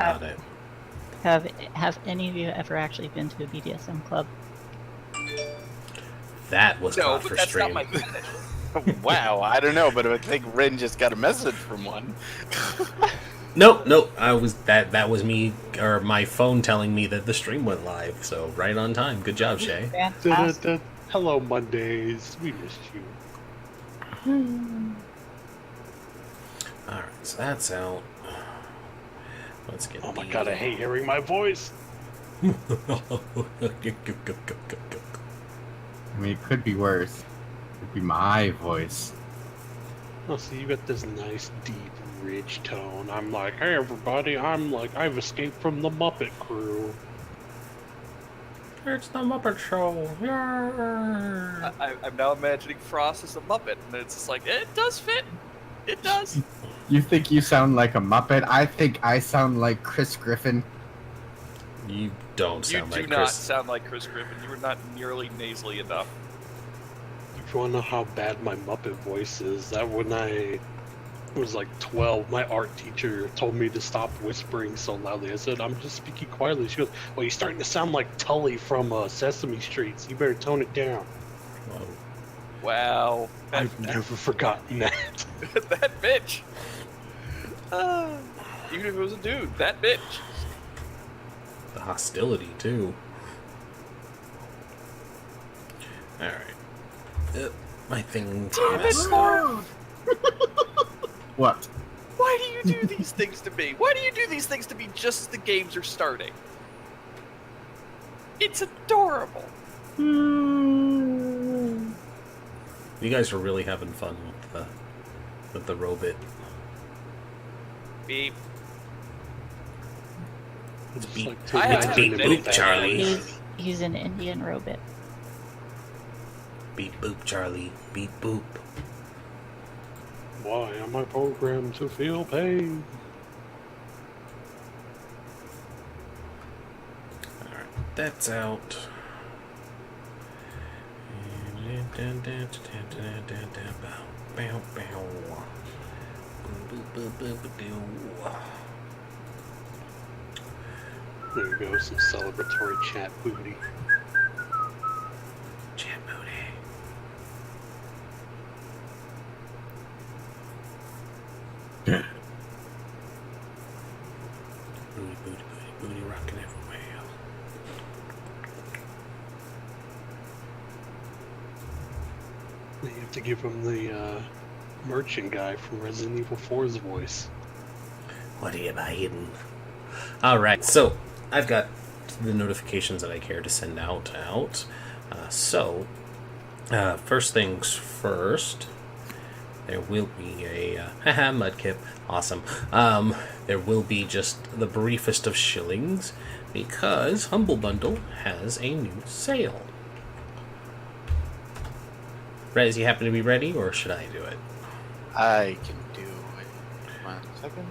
Got it. Have any of you ever actually been to a BDSM club? That was caught for that's stream. not my Wow, I don't know, but I think Ren just got a message from one. Nope. I was that was me or my phone telling me that the stream went live. So right on time. Good job, Shay. Fantastic. Hello, Mondays. We missed you. All right, so that's out. Let's get. Oh my god, I hate hearing my voice. I mean, it could be worse. It could be my voice. Oh, so you got this nice, deep, rich tone. I'm like, hey everybody, I've escaped from the Muppet Crew. It's the Muppet Show. Yeah. I'm now imagining Frost as a Muppet, and it's just like, it does fit. It does. You think you sound like a Muppet? I think I sound like Chris Griffin. You don't You sound do like not Chris. sound like Chris Griffin. You are not nearly nasally enough. If you want to know how bad my Muppet voice is, that when I was like 12, my art teacher told me to stop whispering so loudly. I said, I'm just speaking quietly. She goes, well, you're starting to sound like Tully from Sesame Street, so you better tone it down. Whoa. Wow. I've never forgotten that. That bitch. Even if it was a dude, that bitch. The hostility too. All right. My thing. Damn it, Marv. What? Why do you do these things to me? Why do you do these things to me just as the games are starting? It's adorable. You guys are really having fun with the robot. Beep. It's beep- like I taking have a beep minute boop, back. Charlie. He's an Indian robot. Beep boop, Charlie. Beep boop. Why am I programmed to feel pain? Alright, that's out. There you go, some celebratory chat booty. Chat booty. Booty, booty, booty, booty rocking everywhere. You have to give him the merchant guy from Resident Evil 4's voice. What are you buying? Alright, so I've got the notifications that I care to send out. First things first, there will be a Mudkip, awesome. There will be just the briefest of shillings because Humble Bundle has a new sale. Rez, you happen to be ready, or should I do it? I can do it. 1 second.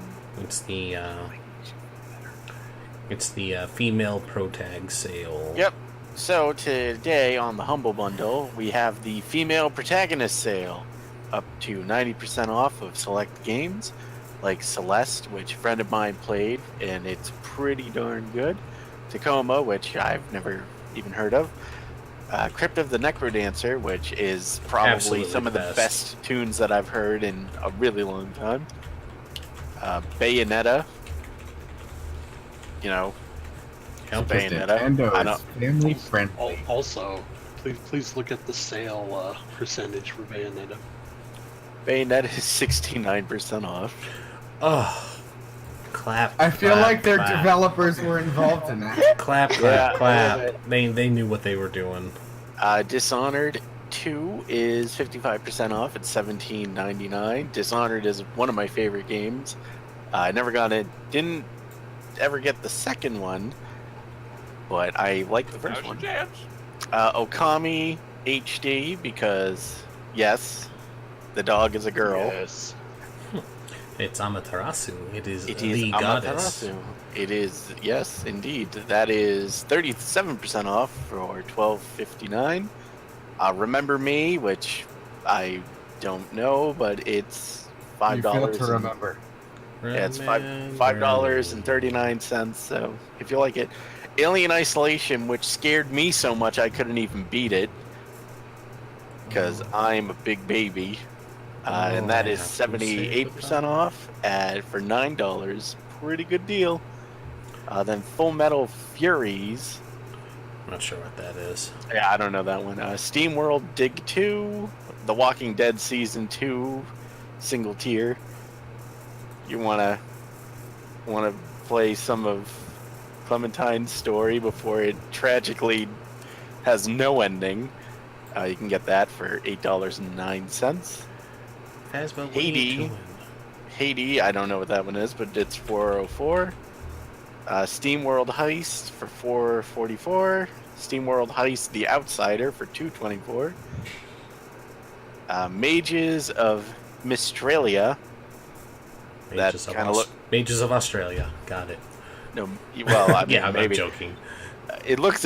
It's the female pro tag sale. Yep. So today on the Humble Bundle, we have the female protagonist sale, up to 90% off of select games, like Celeste, which a friend of mine played, and it's pretty darn good. Tacoma, which I've never even heard of. Crypt of the Necrodancer, which is probably Absolutely some of the best tunes that I've heard in a really long time. Bayonetta. You know, Bayonetta. Nintendo I is don't- family friendly. Also, please look at the sale percentage for Bayonetta. Bayonetta is 69% off. Oh, clap. I feel clap, like their clap. developers were involved in that. Clap, clap, Yeah, a clap. little They knew what they were doing. Dishonored 2 is 55% off at $17.99. Dishonored is one of my favorite games. I never got it. Didn't ever get the second one, but I like the first one. Okami HD because yes, the dog is a girl. Yes. It's Amaterasu. It is It the is goddess. Amaterasu. It is, yes, indeed. That is 37% off for $12.59. Remember Me, which I don't know, but it's $5. You fail to remember. Yeah, it's $5.39. So if you like it, Alien Isolation, which scared me so much I couldn't even beat it because I'm a big baby, and that is 78% off for $9. Pretty good deal. Then Full Metal Furies. I'm not sure what that is. Yeah, I don't know that one. SteamWorld Dig 2, The Walking Dead Season 2, single tier. You wanna play some of Clementine's story before it tragically has no ending. You can get that for $8.09. Phasma, what are you Haiti. doing? Haiti, I don't know what that one is, but it's $4.04. SteamWorld Heist for $4.44. SteamWorld Heist The Outsider for $2.24. Mages of Mistralia. Mages of, Mages of Australia. Got it. No, well, I mean, yeah, I'm maybe. joking. It looks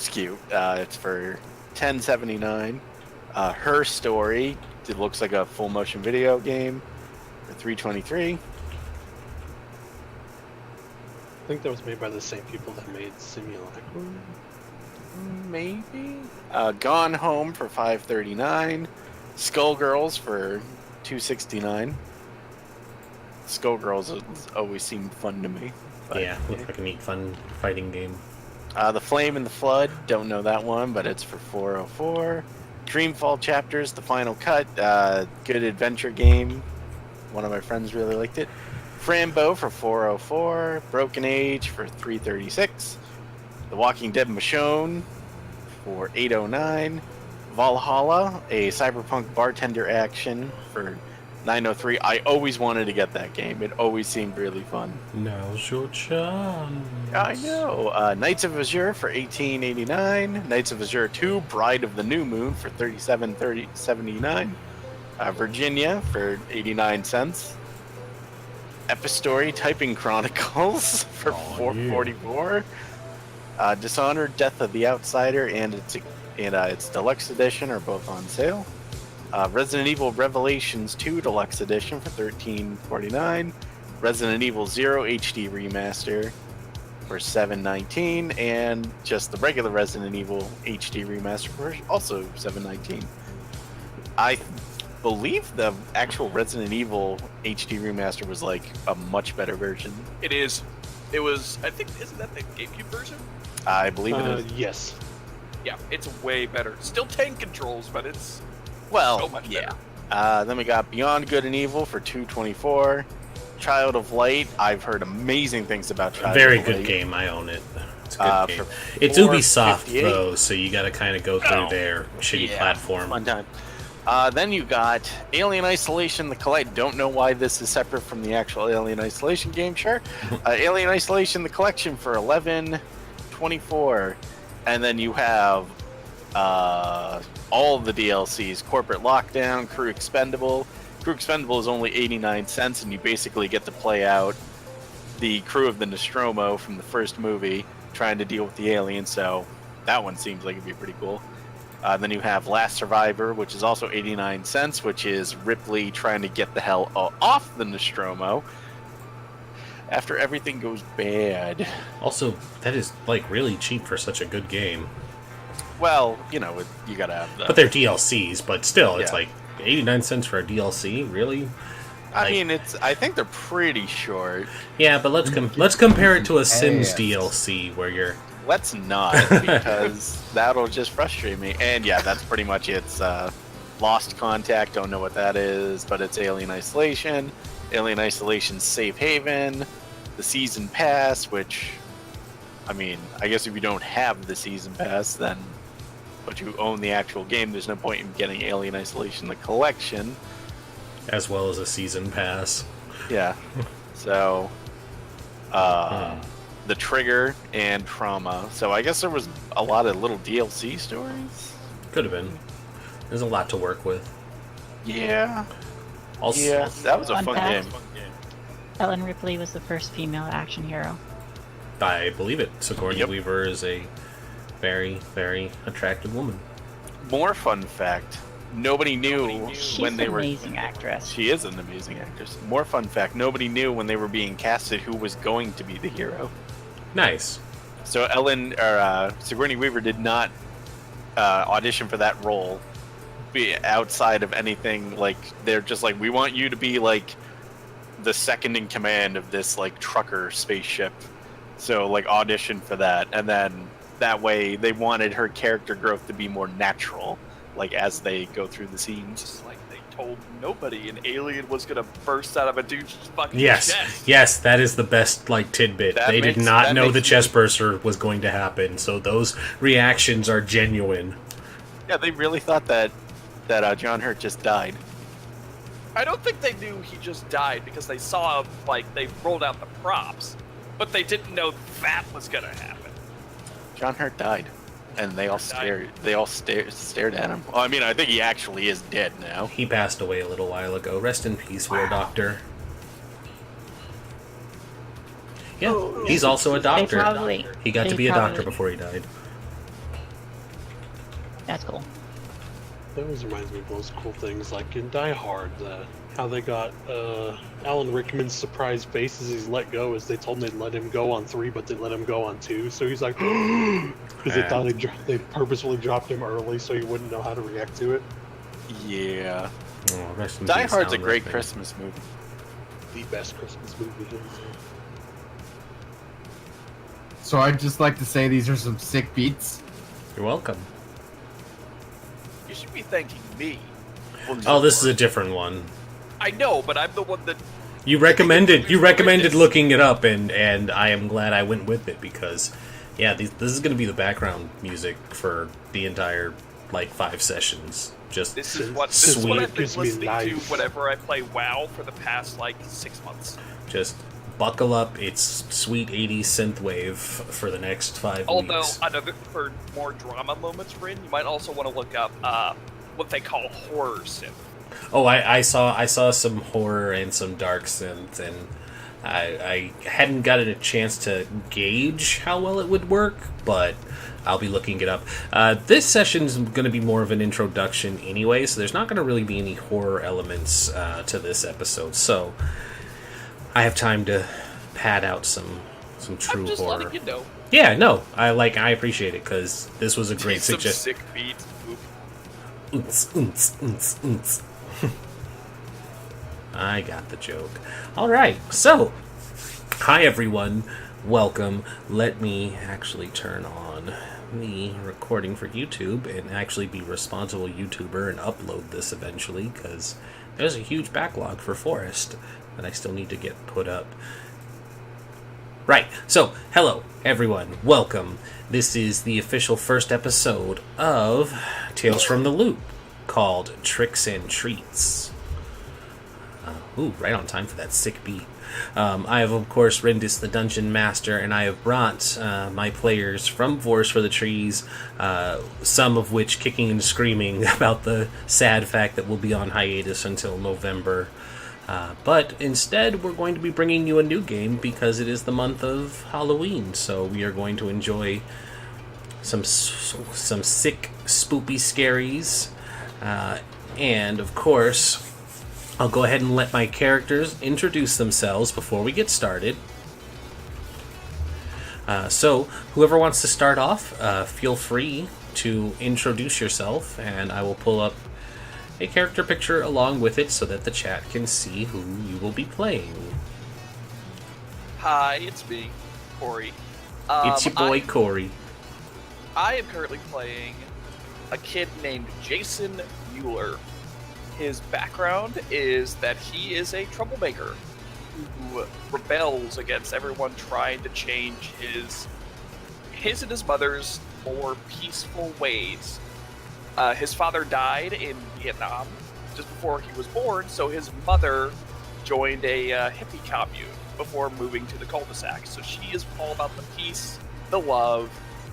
cute. It's for $10.79. Her Story. It looks like a full motion video game for $3.23. I think that was made by the same people that made Simulacrum. Maybe. Gone Home for $5.39. Skullgirls for $2.69. Skullgirls has always seemed fun to me. But, yeah, looks like a neat, fun fighting game. The Flame and the Flood, don't know that one, but it's for $4.04. Dreamfall Chapters, The Final Cut, good adventure game. One of my friends really liked it. Frambo for $4.04. Broken Age for $3.36. The Walking Dead Michonne for $8.09. Valhalla, a cyberpunk bartender action for $9.03. I always wanted to get that game. It always seemed really fun. Now's your chance. I know. Knights of Azure for $18.89. Knights of Azure 2, Bride of the New Moon for $37.79. Virginia for 89 cents. Epistory Typing Chronicles for $4.44. Dishonored Death of the Outsider and its Deluxe Edition are both on sale. Resident Evil Revelations 2 Deluxe Edition for $13.49. Resident Evil 0 HD Remaster for $7.19, and just the regular Resident Evil HD Remaster for also $7.19. I believe the actual Resident Evil HD Remaster was like a much better version. It is. It was, I think, isn't that the GameCube version? I believe it is. Yes. Yeah, it's way better. Still tank controls, but it's Well, so much yeah. better. Then we got Beyond Good and Evil for $2.24. Child of Light. I've heard amazing things about Child Very of Light. good game. I own it. It's a good game. For It's Ubisoft $4.58. though, so you got to kind of go through their shitty platform. Fun time. Then you got Alien Isolation: The Collect. Don't know why this is separate from the actual Alien Isolation game. Sure. Alien Isolation: The Collection for $11.24, and then you have all the DLCs: Corporate Lockdown, Crew Expendable. Crew Expendable is only 89 cents, and you basically get to play out the crew of the Nostromo from the first movie trying to deal with the aliens. So that one seems like it'd be pretty cool. Then you have Last Survivor, which is also 89 cents, which is Ripley trying to get the hell off the Nostromo after everything goes bad. Also, that is like really cheap for such a good game. Well, you gotta have the... But they're DLCs, but still, it's Yeah. like 89 cents for a DLC, really? I mean, I think they're pretty short. Yeah, but let's compare it to a Sims Yes. DLC where you're... Let's not, because that'll just frustrate me. And yeah, that's pretty much it. It's Lost Contact, don't know what that is, but it's Alien Isolation, Alien Isolation Safe Haven, the Season Pass, which, I mean, I guess if you don't have the Season Pass, then, but you own the actual game, there's no point in getting Alien Isolation, the collection. As well as a season pass. Yeah. So, The Trigger and Trauma. So I guess there was a lot of little DLC stories. Could have been. There's a lot to work with. Yeah. Also, Yeah, that was a Fun fun fact. game. Ellen Ripley was the first female action hero. I believe it. Sigourney Yep. Weaver is a very, very attractive woman. More fun fact. nobody knew She's when an they were. amazing actress. She is an amazing actress. More fun fact: nobody knew when they were being casted who was going to be the hero. Nice. So Sigourney Weaver did not audition for that role. Be outside of anything, like they're just like, we want you to be like the second in command of this like trucker spaceship. So like audition for that, and then that way they wanted her character growth to be more natural, like as they go through the scenes. Just like they told nobody an alien was gonna burst out of a dude's fucking Yes, chest. yes, that is the best like tidbit. That They did makes- not that know the makes chest burster was going to happen, so those reactions are genuine. Yeah, they really thought that John Hurt just died. I don't think they knew he just died because they saw, like, they rolled out the props, but they didn't know that was gonna happen. John Hurt died, and they all stared. They all stared at him. Well, I mean, I think he actually is dead now. He passed away a little while ago. Rest in peace, War Doctor. Yeah, he's also a They doctor. probably. He got to they be a doctor probably- before he died. That's cool. That always reminds me of those cool things, like in Die Hard, how they got Alan Rickman's surprise base as he's let go, is they told him they'd let him go on 3, but they let him go on 2. So he's like, because they thought they purposefully dropped him early so he wouldn't know how to react to it. Yeah. Oh, rest in Die peace, Hard's a Alan great Rickman. Christmas movie. The best Christmas movie. So I'd just like to say these are some sick beats. You're welcome. You should be thanking me. Oh, this is a different one. I know, but I'm the one that. You recommended looking it up, and I am glad I went with it because, yeah, this is going to be the background music for the entire like 5 sessions. Just This is what Sweet. I've been Gives me listening to life. whenever I play WoW for the past like 6 months. just buckle up. It's sweet 80s synthwave for the next 5 Although, weeks. for more drama moments, Rin, you might also want to look up what they call horror synth. Oh, I saw some horror and some dark synth, and I hadn't gotten a chance to gauge how well it would work, but I'll be looking it up. This session's going to be more of an introduction anyway, so there's not going to really be any horror elements to this episode. So I have time to pad out some true I'm just horror. letting you know. Yeah, no, I appreciate it because this was a great Some suggestion. sick beats. Oop. I got the joke. Alright, so, hi everyone, welcome. Let me actually turn on the recording for YouTube and actually be a responsible YouTuber and upload this eventually, because there's a huge backlog for Forest that I still need to get put up. Right, so, hello everyone, welcome. This is the official first episode of Tales from the Loop, called Tricks and Treats. Ooh, right on time for that sick beat. I have, of course, Rendis the Dungeon Master, and I have brought my players from Forest for the Trees, some of which kicking and screaming about the sad fact that we'll be on hiatus until November. But instead, we're going to be bringing you a new game because it is the month of Halloween, so we are going to enjoy some sick, spoopy scaries, and, of course, I'll go ahead and let my characters introduce themselves before we get started. So, whoever wants to start off, feel free to introduce yourself, and I will pull up a character picture along with it so that the chat can see who you will be playing. Hi, it's me, Corey. It's your boy, Corey. I am currently playing a kid named Jason Mueller. His background is that he is a troublemaker who rebels against everyone trying to change his and his mother's more peaceful ways. His father died in Vietnam just before he was born, so his mother joined a hippie commune before moving to the cul-de-sac. So she is all about the peace, the love,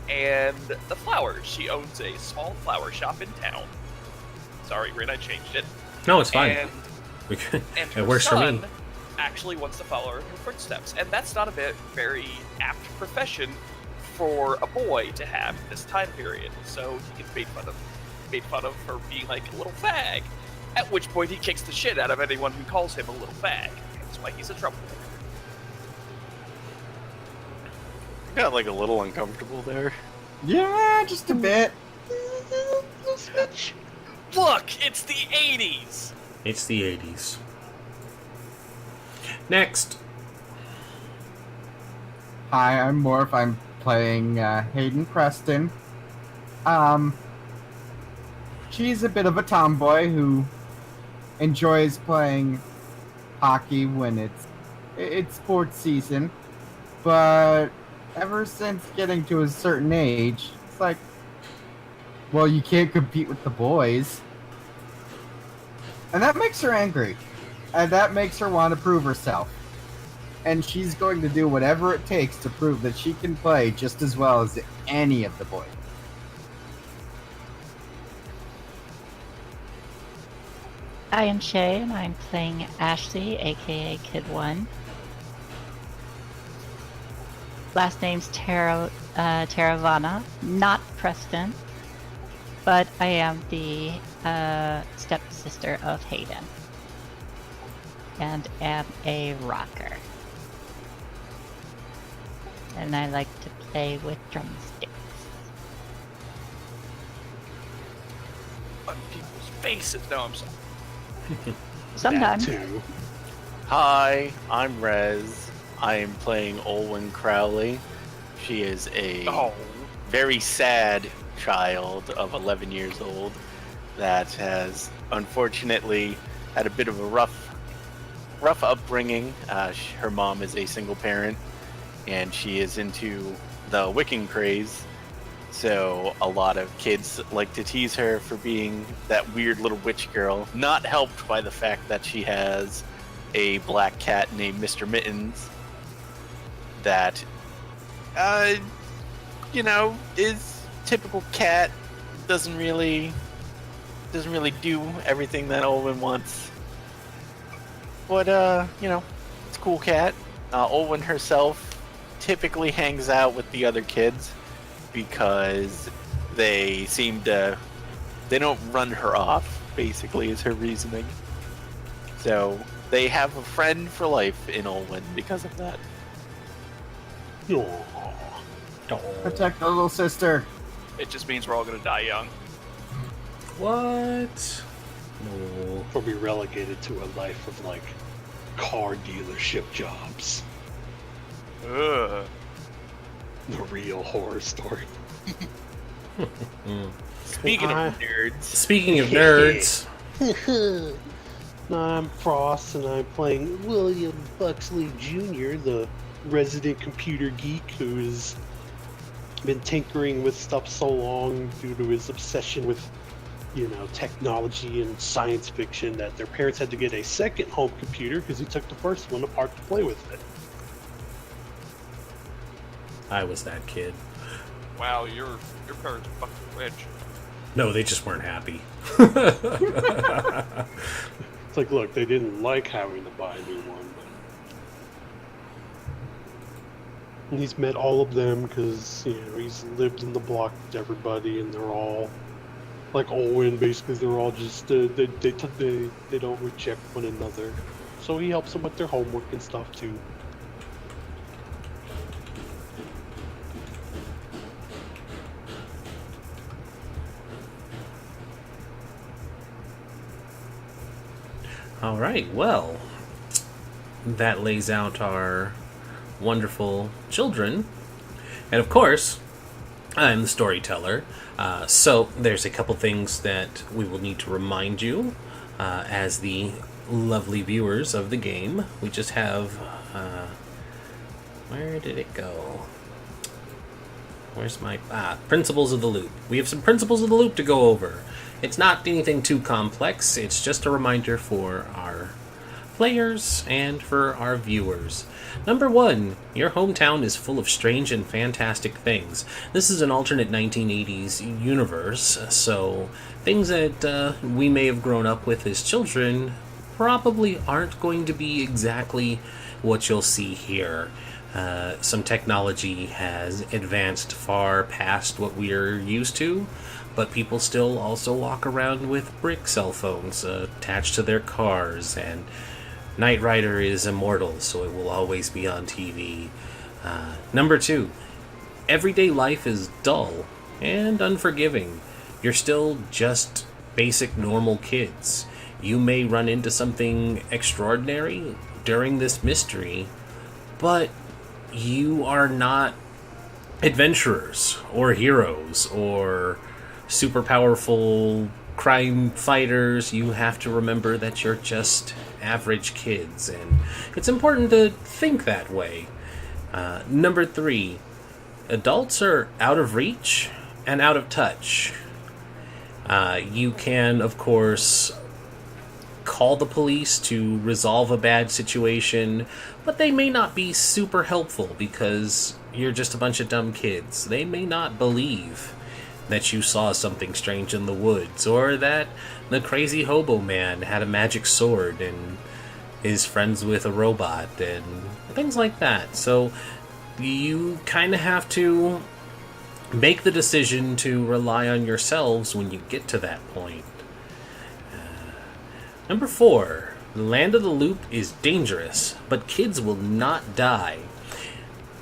and the flowers. She owns a small flower shop in town. Sorry, Rin, I changed it. No, it's fine. And, and her It works for son me. actually wants to follow her footsteps, and that's not a very apt profession for a boy to have in this time period. So he gets made fun of. made fun of for being like a little fag. At which point he kicks the shit out of anyone who calls him a little fag. That's why he's a troublemaker. I got like a little uncomfortable there. Yeah, just a bit. Look, it's the 80s! It's the 80s. Next. Hi, I'm Morph. I'm playing Hayden Preston. She's a bit of a tomboy who enjoys playing hockey when it's sports season, but ever since getting to a certain age, it's like, well, you can't compete with the boys. And that makes her angry. And that makes her want to prove herself. And she's going to do whatever it takes to prove that she can play just as well as any of the boys. I am Shay, and I'm playing Ashley, aka Kid One. Last name's Taravana, not Preston, but I am the stepsister of Hayden, and am a rocker. And I like to play with drumsticks. On people's faces. No, I'm sorry. Sometimes. That too. Hi, I'm Rez. I am playing Olwen Crowley. She is a Oh. very sad child of 11 years old that has unfortunately had a bit of a rough upbringing. Her mom is a single parent, and she is into the Wiccan craze. So a lot of kids like to tease her for being that weird little witch girl, not helped by the fact that she has a black cat named Mr. Mittens that, is typical cat, doesn't really do everything that Olwen wants. But, it's a cool cat. Olwen herself typically hangs out with the other kids because they don't run her off, basically, is her reasoning. So they have a friend for life in Olwen because of that. Aw. Protect the little sister. It just means we're all gonna die young. What? No. Or be relegated to a life of like car dealership jobs. Ugh. The real horror story. Speaking of nerds, Speaking of nerds, I'm Frost, and I'm playing William Buxley Jr., the resident computer geek who's been tinkering with stuff so long due to his obsession with, technology and science fiction that their parents had to get a second home computer because he took the first one apart to play with it. I was that kid. Wow, your parents are fucking rich. No, they just weren't happy. It's like, look, they didn't like having to buy a new one, and he's met all of them because he's lived in the block with everybody, and they're all like Olwen. Basically, they're all just they don't reject one another, so he helps them with their homework and stuff too. All right, well, that lays out our wonderful children. And of course, I'm the storyteller. So there's a couple things that we will need to remind you as the lovely viewers of the game. We just have... where did it go? Where's my... Principles of the Loop. We have some Principles of the Loop to go over. It's not anything too complex. It's just a reminder for our players and for our viewers. Number 1, your hometown is full of strange and fantastic things. This is an alternate 1980s universe, so things that we may have grown up with as children probably aren't going to be exactly what you'll see here. Some technology has advanced far past what we're used to, but people still also walk around with brick cell phones attached to their cars, and Knight Rider is immortal, so it will always be on TV. Number 2, everyday life is dull and unforgiving. You're still just basic normal kids. You may run into something extraordinary during this mystery, but you are not adventurers or heroes or super powerful crime fighters. You have to remember that you're just average kids, and it's important to think that way. Number 3, adults are out of reach and out of touch. You can, of course, call the police to resolve a bad situation, but they may not be super helpful because you're just a bunch of dumb kids. They may not believe that you saw something strange in the woods, or that the crazy hobo man had a magic sword and is friends with a robot, and things like that. So you kind of have to make the decision to rely on yourselves when you get to that point. Number 4, the Land of the Loop is dangerous, but kids will not die.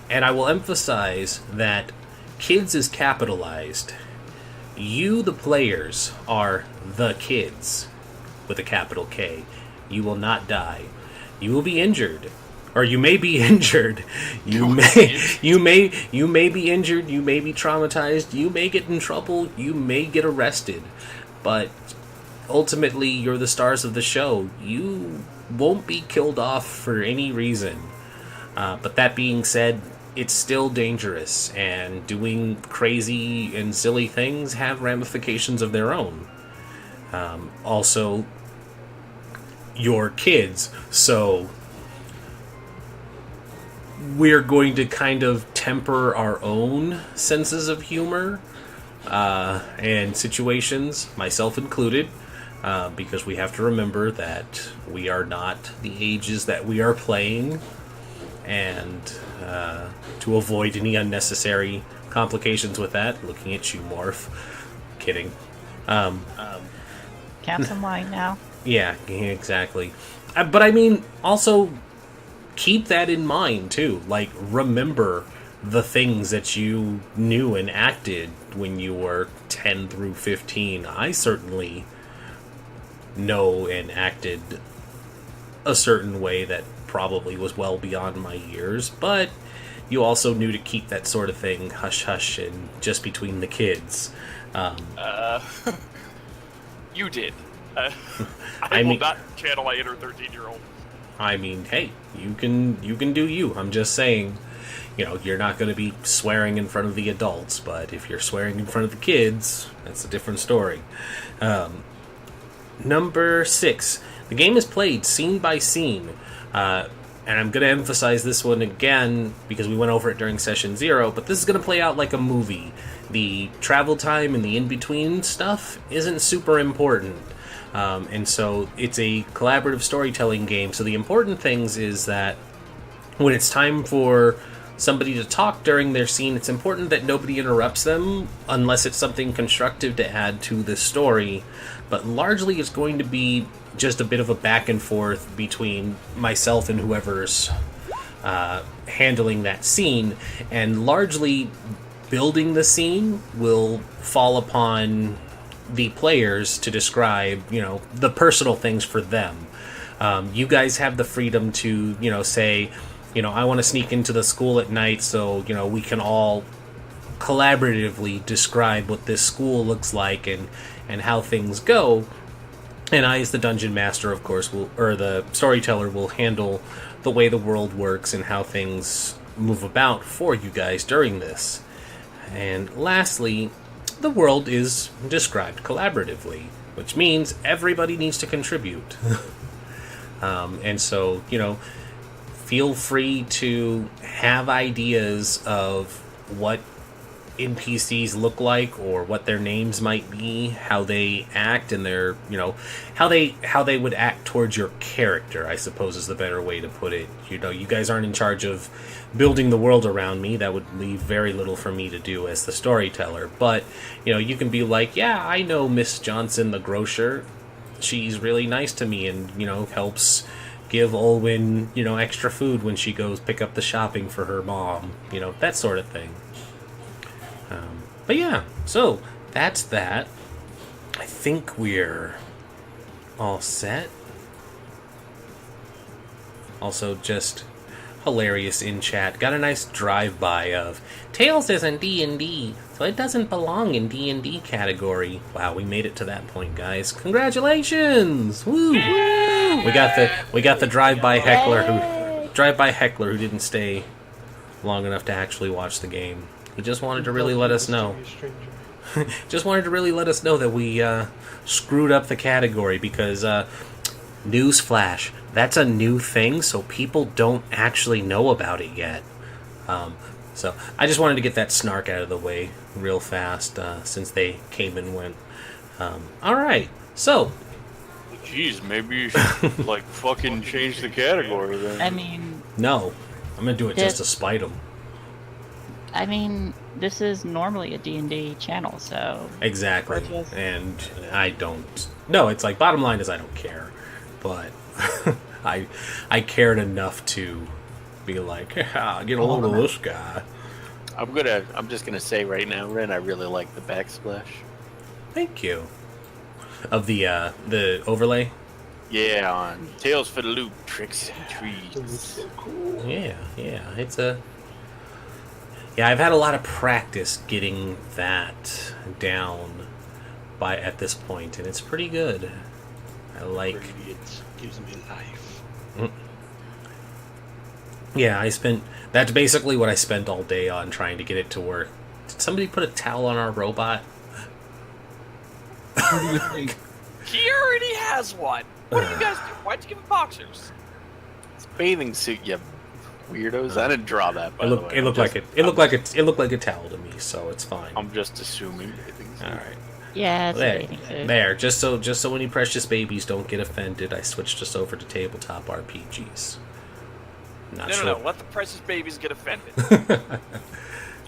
And I will emphasize that kids is capitalized. You, the players, are the kids with a capital K. You will not die. You will be injured, or you may be injured. You may be injured. You may be traumatized. You may get in trouble. You may get arrested. But ultimately, you're the stars of the show. You won't be killed off for any reason. But that being said, it's still dangerous, and doing crazy and silly things have ramifications of their own. Also, you're kids, so we're going to kind of temper our own senses of humor and situations, myself included, because we have to remember that we are not the ages that we are playing, and to avoid any unnecessary complications with that, looking at you, Morph. Kidding. Have some wine now. Yeah, exactly. But I mean, also keep that in mind too. Like, remember the things that you knew and acted when you were 10 through 15. I certainly know and acted a certain way that probably was well beyond my years, but you also knew to keep that sort of thing hush-hush and just between the kids. You did. I will mean- not channel my inner 13-year-old. I mean, hey, you can do you. I'm just saying, you're not going to be swearing in front of the adults, but if you're swearing in front of the kids, that's a different story. Number 6, the game is played scene by scene. And I'm going to emphasize this one again because we went over it during session 0, but this is going to play out like a movie. The travel time and the in-between stuff isn't super important. And so it's a collaborative storytelling game. So the important things is that when it's time for somebody to talk during their scene, it's important that nobody interrupts them unless it's something constructive to add to the story. But largely it's going to be just a bit of a back and forth between myself and whoever's handling that scene, and largely building the scene will fall upon the players to describe, the personal things for them. You guys have the freedom to, say, I want to sneak into the school at night, so, we can all collaboratively describe what this school looks like and how things go. And I, as the dungeon master, of course, or the storyteller, will handle the way the world works and how things move about for you guys during this. And lastly, the world is described collaboratively, which means everybody needs to contribute. And so, feel free to have ideas of what NPCs look like or what their names might be, how they act, and their, how they would act towards your character, I suppose is the better way to put it. You guys aren't in charge of building the world around me. That would leave very little for me to do as the storyteller. But, you can be like, yeah, I know Miss Johnson the grocer. She's really nice to me and, helps give Olwyn, extra food when she goes pick up the shopping for her mom. That sort of thing. But yeah, so that's that. I think we're all set. Also, just hilarious in chat. Got a nice drive-by of Tales isn't D&D, so it doesn't belong in D&D category. Wow, we made it to that point, guys. Congratulations! Woo! We got the drive-by heckler who didn't stay long enough to actually watch the game. He just wanted to really let us know. Just wanted to really let us know that we screwed up the category because, newsflash, that's a new thing, so people don't actually know about it yet. So I just wanted to get that snark out of the way real fast since they came and went. Alright, so. Jeez, maybe you should, fucking change the category then. I mean... No, I'm gonna do it just to spite them. I mean, this is normally a D&D channel, so... Exactly, and I don't... No, it's like, bottom line is I don't care, but I cared enough to be like, get a hold of this guy. I'm just gonna say right now, Ren, I really like the backsplash. Thank you. Of the overlay? Yeah, on Tales for the Loop, Tricks and Treats. So cool. Yeah, it's a... Yeah, I've had a lot of practice getting that down at this point, and it's pretty good. I like... It gives me life. Yeah, that's basically what I spent all day on, trying to get it to work. Did somebody put a towel on our robot? What do you think? He already has one. What do you guys do? Why'd you give him boxers? It's a bathing suit, you weirdos. I didn't draw that, by the way. It looked like a towel to me, so it's fine. I'm just assuming bathing suit. All right. Yeah, it's a bathing suit. There. Just so any precious babies don't get offended, I switched us over to tabletop RPGs. No. Let the precious babies get offended.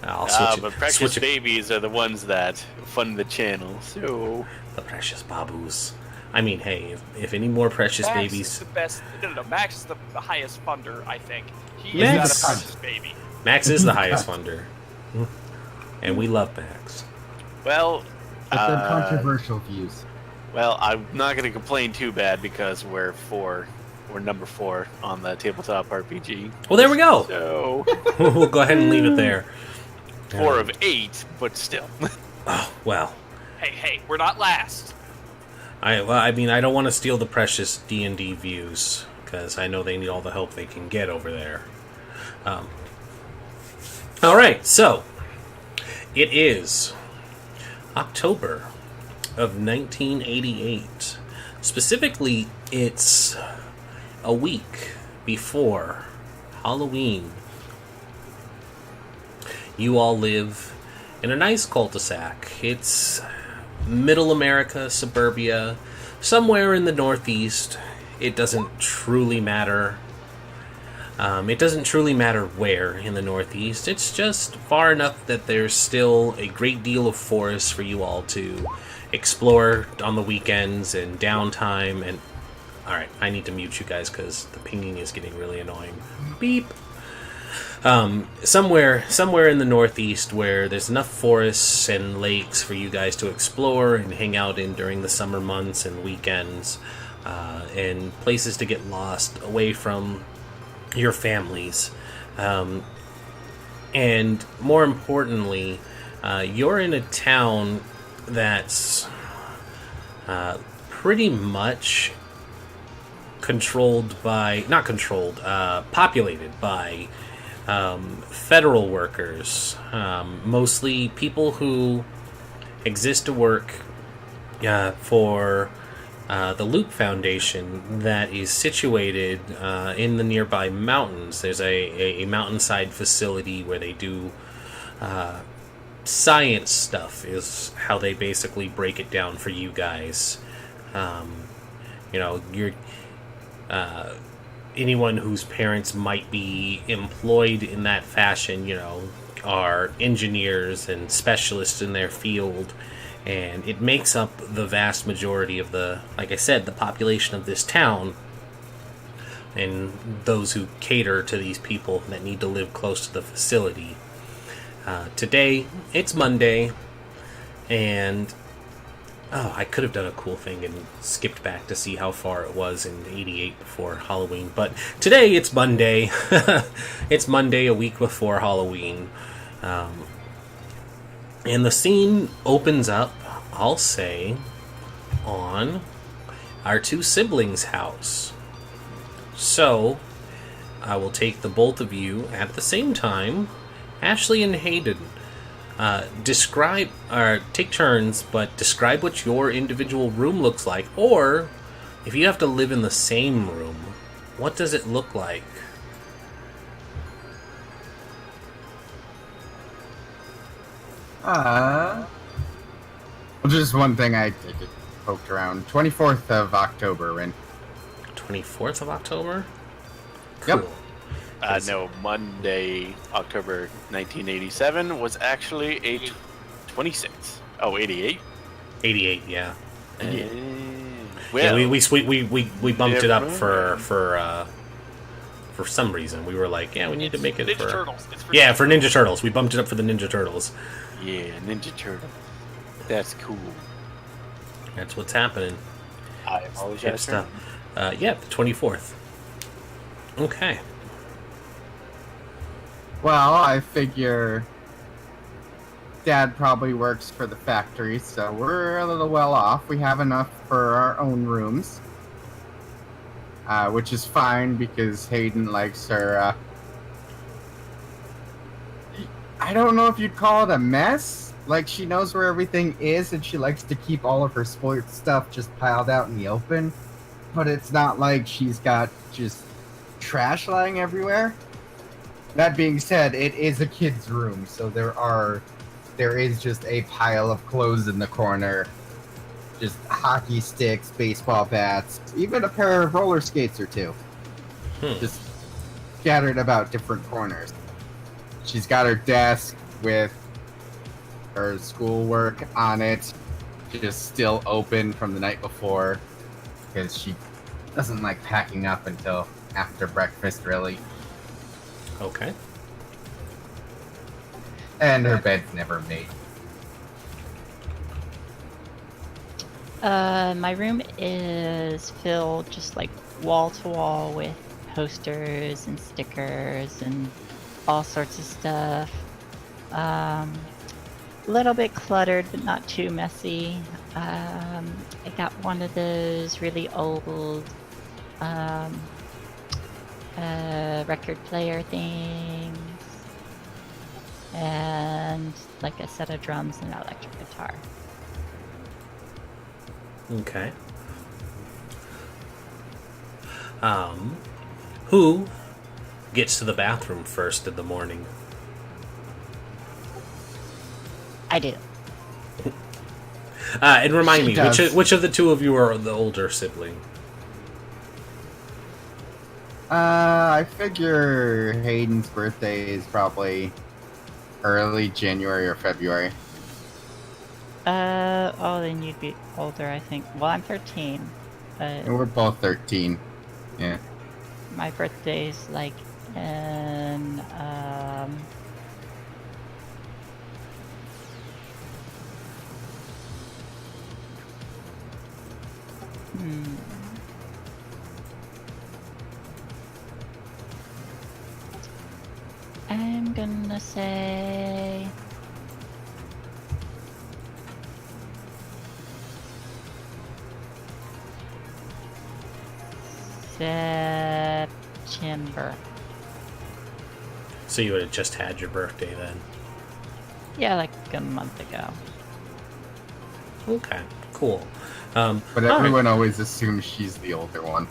But precious babies are the ones that fund the channel, so... The precious babus. I mean, hey, if any more precious Max babies... is the best... No. Max is the highest funder, I think. He Max- is not a precious baby. Max is the highest funder. And we love Max. Well... But they're controversial views. Well, I'm not going to complain too bad because we're number 4 on the tabletop RPG. Well, there we go. So... We'll go ahead and leave it there. 4 of 8, but still. Oh, well. Hey, we're not last. I don't want to steal the precious D&D views, because I know they need all the help they can get over there. Alright, so, it is October of 1988. Specifically, it's a week before Halloween. You all live in a nice cul-de-sac. It's middle America, suburbia, somewhere in the Northeast. It doesn't truly matter. It doesn't truly matter where in the Northeast. It's just far enough that there's still a great deal of forest for you all to explore on the weekends and downtime. And alright, I need to mute you guys because the pinging is getting really annoying. Beep. Somewhere in the Northeast where there's enough forests and lakes for you guys to explore and hang out in during the summer months and weekends, and places to get lost away from your families. And more importantly, you're in a town that's pretty much populated by federal workers, mostly people who exist to work for the Loop Foundation that is situated in the nearby mountains. There's a mountainside facility where they do science stuff is how they basically break it down for you guys. You're anyone whose parents might be employed in that fashion, are engineers and specialists in their field, and it makes up the vast majority of like I said, the population of this town, and those who cater to these people that need to live close to the facility. Today, it's Monday, and I could have done a cool thing and skipped back to see how far it was in '88 before Halloween, but today it's Monday. It's Monday, a week before Halloween. And the scene opens up, I'll say, on our two siblings' house. So, I will take the both of you at the same time. Ashley and Hayden, take turns, but describe what your individual room looks like, or if you have to live in the same room, what does it look like? Well, just one thing I poked around. 24th of October, Rin. 24th of October? Yep. Cool. No, Monday, October 1987 was actually a 26. Oh, 88? 88, yeah. Well, Yeah, we bumped it up for some reason. We were like, yeah, we need to make it Ninja for Turtles. It's for yeah, for Ninja Turtles. We bumped it up for the Ninja Turtles. yeah, Ninja Turtle. That's cool. That's what's happening. I Good apologize. stuff. Yeah, the 24th. Okay. Well, I figure Dad probably works for the factory, so we're a little well off. We have enough for our own rooms, which is fine because Hayden likes her. I don't know if you'd call it a mess. Like, she knows where everything is, and she likes to keep all of her sports stuff just piled out in the open. But it's not like she's got just trash lying everywhere. That being said, it is a kid's room, so there is just a pile of clothes in the corner. Just hockey sticks, baseball bats, even a pair of roller skates or two. Just scattered about different corners. She's got her desk with her schoolwork on it, just still open from the night before, because she doesn't like packing up until after breakfast, really. Okay. And her bed's never made. My room is filled just like wall to wall with posters and stickers and all sorts of stuff. A little bit cluttered, but not too messy. I got one of those really old record player things, and like a set of drums and an electric guitar. Okay. Who gets to the bathroom first in the morning? I do. And remind She me, does. which of the two of you are the older sibling? I figure Hayden's birthday is probably early January or February. Then you'd be older, I think. Well, I'm 13, but And we're both 13. Yeah. my birthday's like in, I'm gonna say September. So you would have just had your birthday then. Yeah, like a month ago. Okay, cool. But all right. everyone always assumes she's the older one.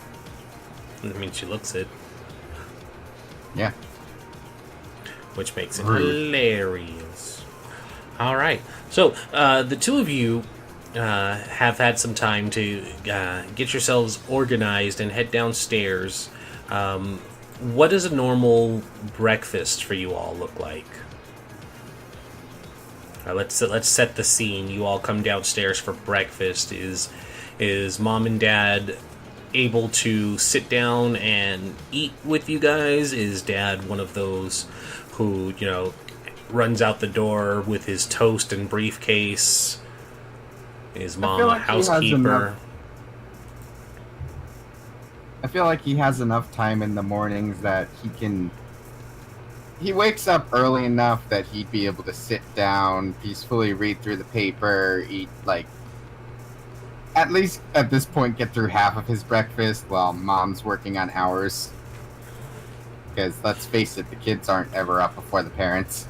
I mean, she looks it, Yeah. which makes it Rude. hilarious. All right. So the two of you have had some time to get yourselves organized and head downstairs. What does a normal breakfast for you all look like? Let's set the scene. You all come downstairs for breakfast. Is mom and dad able to sit down and eat with you guys? Is dad one of those who, runs out the door with his toast and briefcase? Is mom feel a like he has housekeeper? I feel like he has enough time in the mornings that he wakes up early enough that he'd be able to sit down, peacefully read through the paper, eat, at least at this point, get through half of his breakfast while mom's working on hours. Because let's face it, the kids aren't ever up before the parents.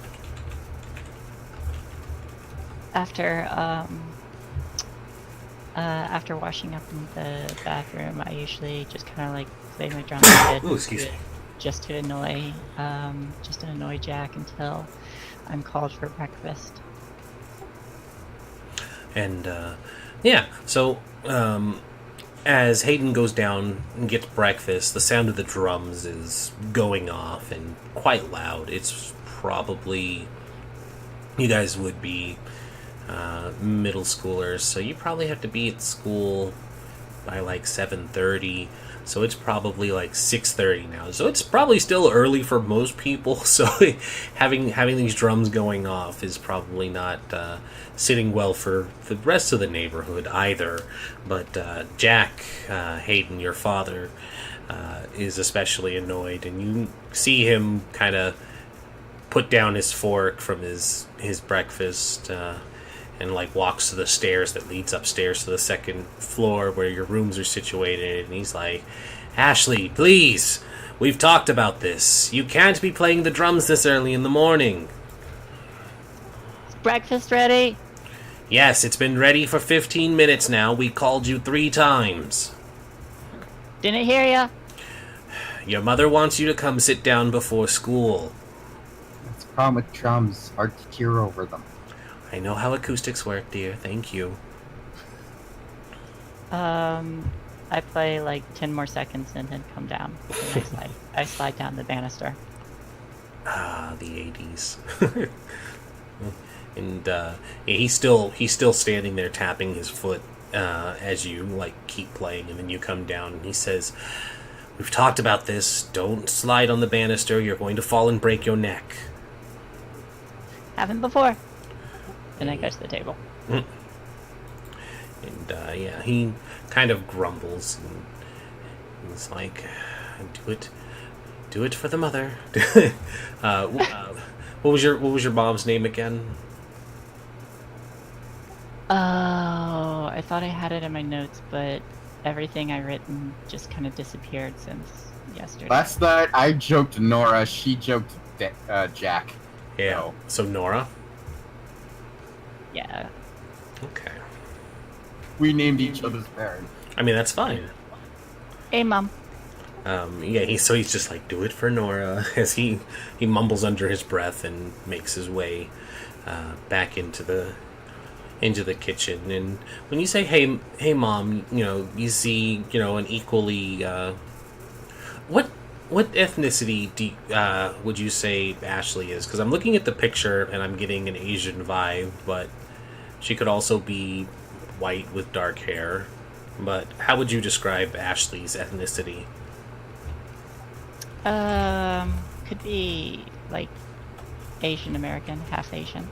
After washing up in the bathroom, I usually just kind of play my drum a bit. Ooh, excuse me. Just to annoy Jack until I'm called for breakfast. And so as Hayden goes down and gets breakfast, the sound of the drums is going off and quite loud. It's probably, you guys would be middle schoolers, so you probably have to be at school by 7:30. So it's probably 6:30 now. So it's probably still early for most people. So having these drums going off is probably not sitting well for the rest of the neighborhood either. But Jack, Hayden, your father, is especially annoyed, and you see him kind of put down his fork from his breakfast and walks to the stairs that leads upstairs to the second floor where your rooms are situated, and he's like, "Ashley, please, we've talked about this. You can't be playing the drums this early in the morning." Is breakfast ready? "Yes, it's been ready for 15 minutes now. We called you 3 times. Didn't hear ya. Your mother wants you to come sit down before school." It's a problem with drums. Hard to hear over them. "I know how acoustics work, dear. Thank you." I play 10 more seconds and then come down. And I slide down the banister. Ah, the 80s. And he's still standing there tapping his foot as you keep playing, and then you come down and he says, "We've talked about this. Don't slide on the banister. You're going to fall and break your neck." Happened before. Then I go to the table. And he kind of grumbles and he's like, do it for the mother." What was your mom's name again? Oh, I thought I had it in my notes, but everything I've written just kind of disappeared since yesterday. Last night, I joked Nora. She joked Jack. Yeah. So Nora. Yeah. Okay. We named each other's parents. I mean, that's fine. Hey, Mom. He's just "Do it for Nora," as he mumbles under his breath and makes his way back into the kitchen. And when you say hey Mom, you see an equally what ethnicity would you say Ashley is? Because I'm looking at the picture and I'm getting an Asian vibe, but she could also be white with dark hair. But how would you describe Ashley's ethnicity? Could be Asian American, half Asian.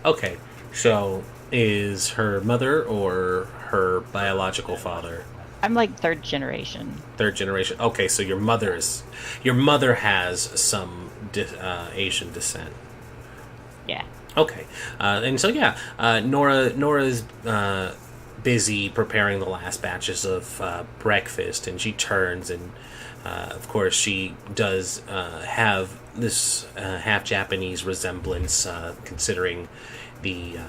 Okay, so is her mother or her biological father? I'm third generation. Third generation. Okay, so your mother has some Asian descent. Yeah. Okay, and so Nora's busy preparing the last batches of breakfast, and she turns and. Of course, she does have this half Japanese resemblance, considering the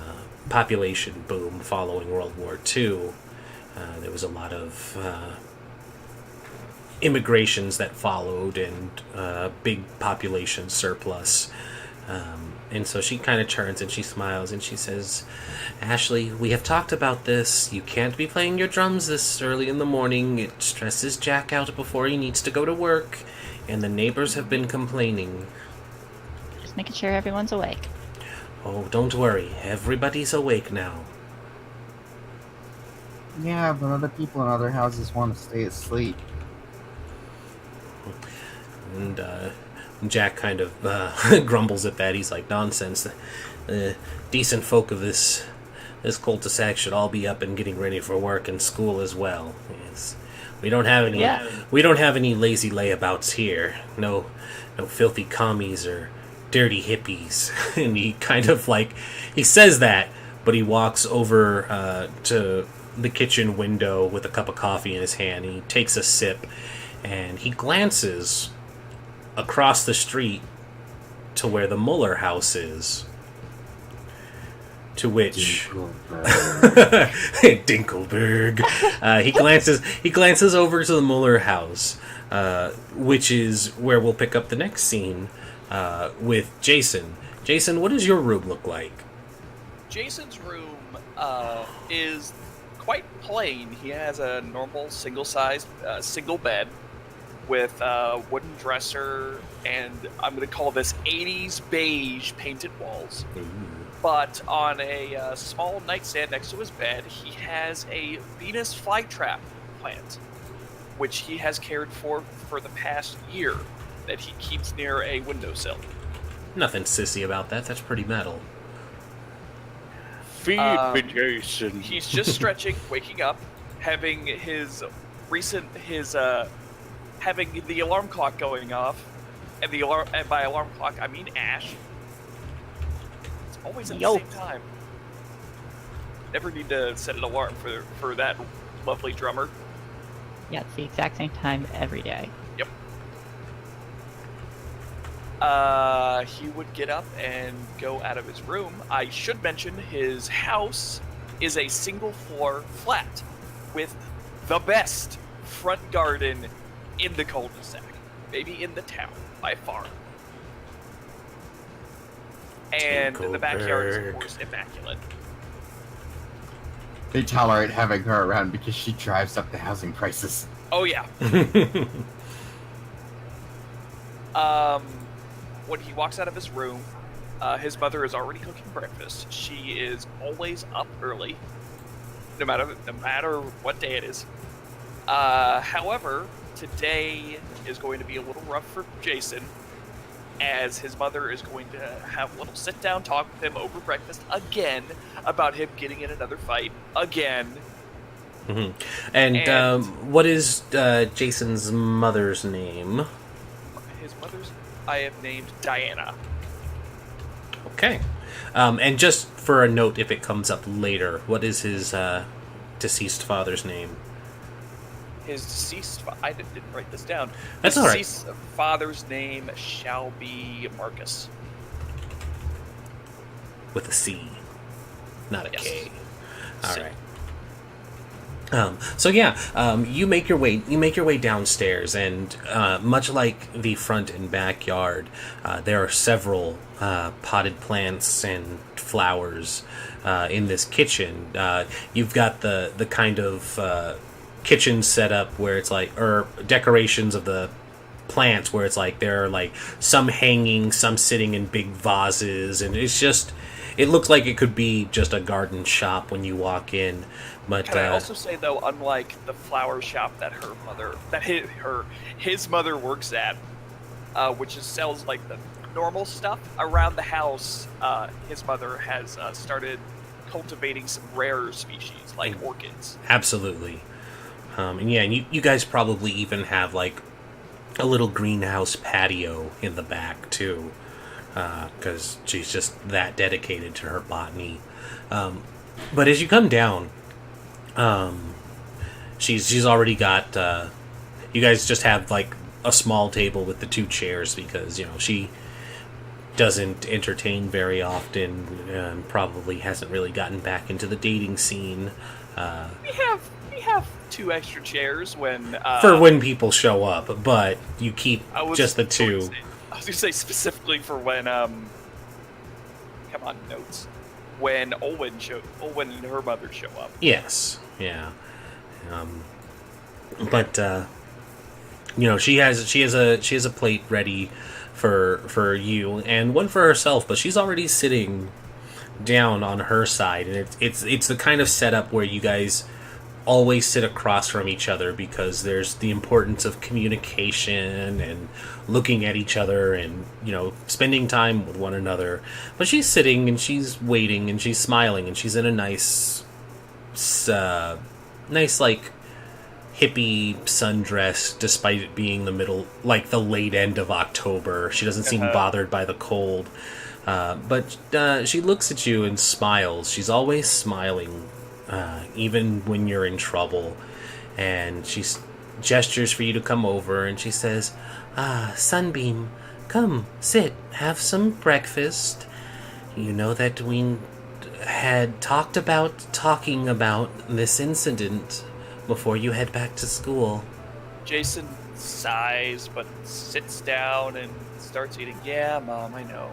population boom following World War II. There was a lot of immigrations that followed, and big population surplus And so she kind of turns and she smiles and she says, Ashley, we have talked about this. You can't be playing your drums this early in the morning. It stresses Jack out before he needs to go to work. And the neighbors have been complaining. Just making sure everyone's awake. Oh, don't worry. Everybody's awake now. Yeah, but other people in other houses want to stay asleep. And Jack kind of grumbles at that. He's like, nonsense. Decent folk of this cul-de-sac should all be up and getting ready for work and school as well. Yes. We don't have any lazy layabouts here. No filthy commies or dirty hippies. And he kind of he says that, but he walks over to the kitchen window with a cup of coffee in his hand. He takes a sip and he glances across the street to where the Muller house is. To which Dinkelberg. He glances over to the Muller house, which is where we'll pick up the next scene with Jason. Jason, what does your room look like? Jason's room is quite plain. He has a normal single-sized single bed with a wooden dresser, and I'm going to call this 80s beige painted walls. Ooh. But on a small nightstand next to his bed, he has a Venus flytrap plant, which he has cared for the past year, that he keeps near a windowsill. Nothing sissy about that. That's pretty metal. Feed me, Jason. He's just stretching, waking up, having having the alarm clock going off, and by alarm clock I mean Ash. It's always at the same time. Never need to set an alarm for that lovely drummer. Yeah, it's the exact same time every day. Yep. He would get up and go out of his room. I should mention his house is a single floor flat with the best front garden in the cul-de-sac, maybe in the town by far. And the backyard is, of course, immaculate. They tolerate having her around because she drives up the housing prices. Oh yeah. When he walks out of his room, his mother is already cooking breakfast. She is always up early, no matter what day it is. However, today is going to be a little rough for Jason, as his mother is going to have a little sit-down talk with him over breakfast again about him getting in another fight again. Mm-hmm. And what is Jason's mother's name? His mother's I have named Diana. Okay. And just for a note, if it comes up later, what is his deceased father's name? His deceased I didn't write this down. That's his all right. Deceased father's name shall be Marcus. With a C, not a Yes. K. All C. right. You make your way downstairs, and much like the front and backyard, there are several potted plants and flowers in this kitchen. You've got the kind of kitchen setup where it's or decorations of the plants where it's there are some hanging, some sitting in big vases, and it looks like it could be just a garden shop when you walk in. But Can I also say though, unlike the flower shop that his mother works at, which sells the normal stuff around the house, his mother has started cultivating some rarer species like orchids. Absolutely. And you guys probably even have a little greenhouse patio in the back too, because she's just that dedicated to her botany. But as you come down, she's already got. You guys just have a small table with the two chairs because she doesn't entertain very often and probably hasn't really gotten back into the dating scene. We have 2 extra chairs when For when people show up, but you keep just the 2. I was going to say specifically for when on notes when Olwen and her mother show up. Yes, yeah. But she has a plate ready for you and one for herself, but she's already sitting down on her side, and it's the kind of setup where you guys always sit across from each other because there's the importance of communication and looking at each other and spending time with one another. But she's sitting and she's waiting and she's smiling and she's in a nice like hippie sundress, despite it being the late end of October. She doesn't seem bothered by the cold. But she looks at you and smiles. She's always smiling, even when you're in trouble. And she gestures for you to come over, and she says, Sunbeam, come, sit, have some breakfast. You know that we had talking about this incident before you head back to school. Jason sighs, but sits down and starts eating. Yeah, Mom, I know.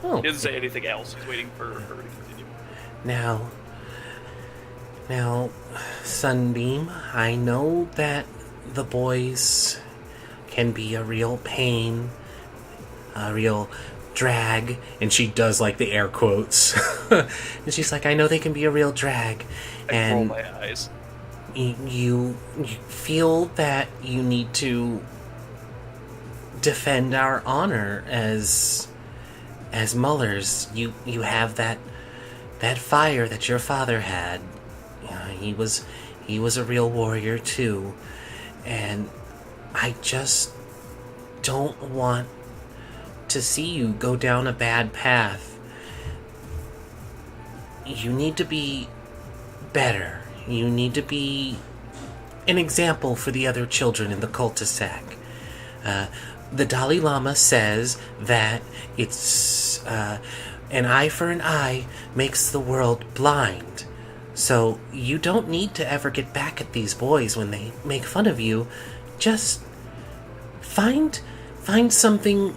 Oh. He doesn't say anything else. He's waiting for her to continue. Now, Sunbeam, I know that the boys can be a real pain, a real drag, and she does like the air quotes. And she's like, I know they can be a real drag. I roll And my eyes. you feel that you need to defend our honor as Mullers. You have that fire that your father had. He was a real warrior too, and I just don't want to see you go down a bad path. You need to be better. You need to be an example for the other children in the cul-de-sac. The Dalai Lama says that it's an eye for an eye makes the world blind. So you don't need to ever get back at these boys when they make fun of you. Just find something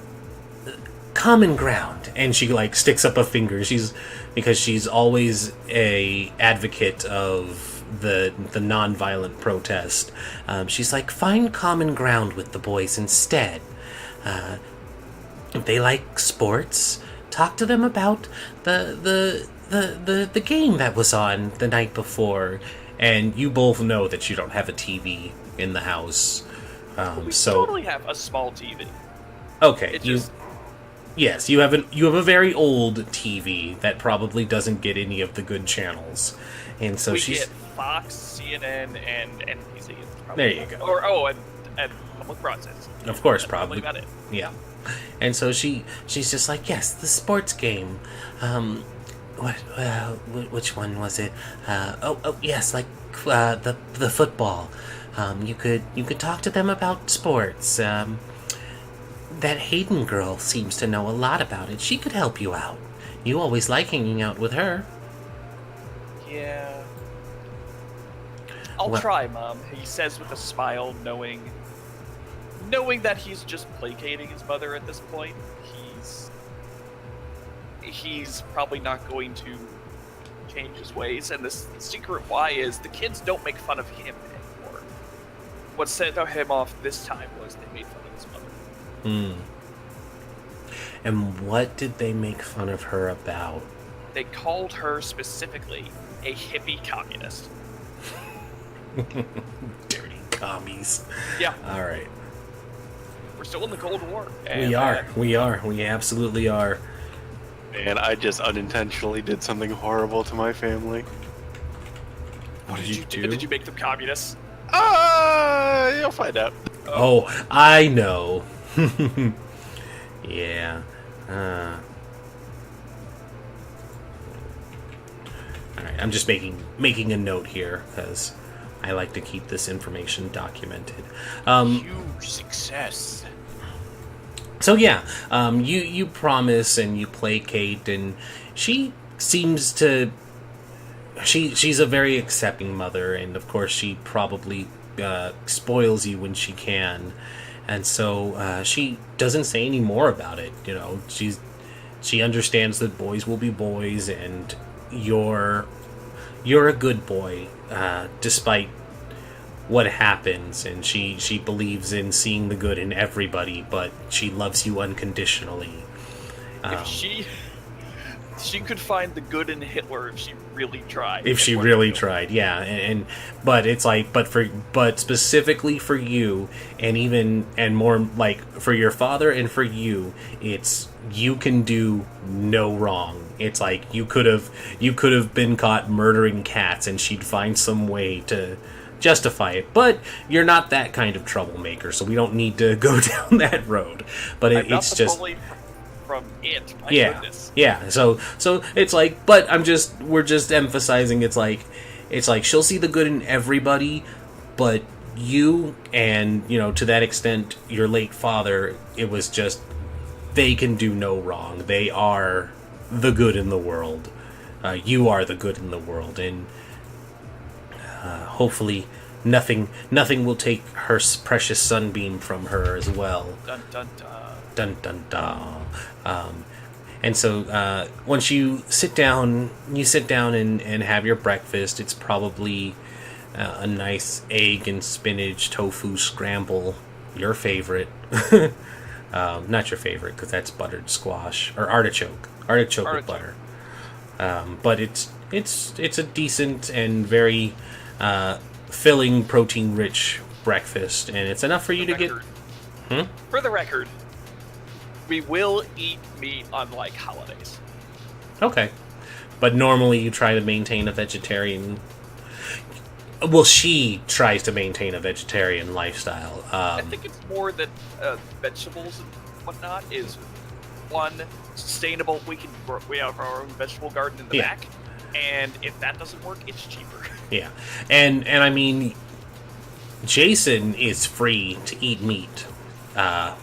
common ground. And she sticks up a finger. Because she's always a advocate of the non-violent protest. She's like, find common ground with the boys instead. If they like sports, talk to them about the game that was on the night before. And you both know that you don't have a TV in the house. We So totally have a small TV. okay, It just yes, you have a very old TV that probably doesn't get any of the good channels, and so we she's get Fox, CNN, and NBC. There you go. And public broadcast. Of course, That's probably. about it. Yeah. And so she's just like, yes, the sports game. Which one was it? Yes, the football. You could talk to them about sports. That Hayden girl seems to know a lot about it. She could help you out. You always like hanging out with her. Yeah. I'll Well- try, Mom, he says with a smile, knowing that he's just placating his mother at this point. He's probably not going to change his ways, and the secret why is the kids don't make fun of him anymore. What set him off this time was they made fun of his mother. And what did they make fun of her about? They called her specifically a hippie communist. Dirty commies. Yeah, All right. we're still in the Cold War. We are. We absolutely are. And I just unintentionally did something horrible to my family. What did you do? Did you make them communists? You'll find out. Oh, I know. Yeah. Alright, I'm just making a note here, because I like to keep this information documented. Huge success. So yeah, you promise and you placate, and she seems to... She's a very accepting mother, and of course she probably spoils you when she can. And so she doesn't say any more about it. You know, she understands that boys will be boys, and you're a good boy, despite what happens. And she believes in seeing the good in everybody, but she loves you unconditionally. If she could find the good in Hitler if she really tried. If she really tried, yeah. But it's like, but specifically for you, and more like for your father and for you, it's, you can do no wrong. It's like you could have been caught murdering cats, and she'd find some way to justify it. But you're not that kind of troublemaker, so we don't need to go down that road. But I'm not it's the just bully from it. My yeah, goodness. yeah. So it's like, but we're just emphasizing it's like she'll see the good in everybody, but you, and you know, to that extent, your late father, it was just, they can do no wrong. They are the good in the world. You are the good in the world, and hopefully nothing will take her precious sunbeam from her as well. Dun dun dun. Dun dun dun. And so once you sit down and have your breakfast. It's probably a nice egg and spinach tofu scramble, your favorite. Not your favorite, because that's buttered squash or artichoke with butter. But it's a decent and very filling, protein-rich breakfast, and it's enough for you to get. For the record, we will eat meat on like holidays. Okay, but normally you try to maintain a vegetarian. Well, she tries to maintain a vegetarian lifestyle. I think it's more that vegetables and whatnot is one sustainable. We have our own vegetable garden in the back, and if that doesn't work, it's cheaper. Yeah, and I mean, Jason is free to eat meat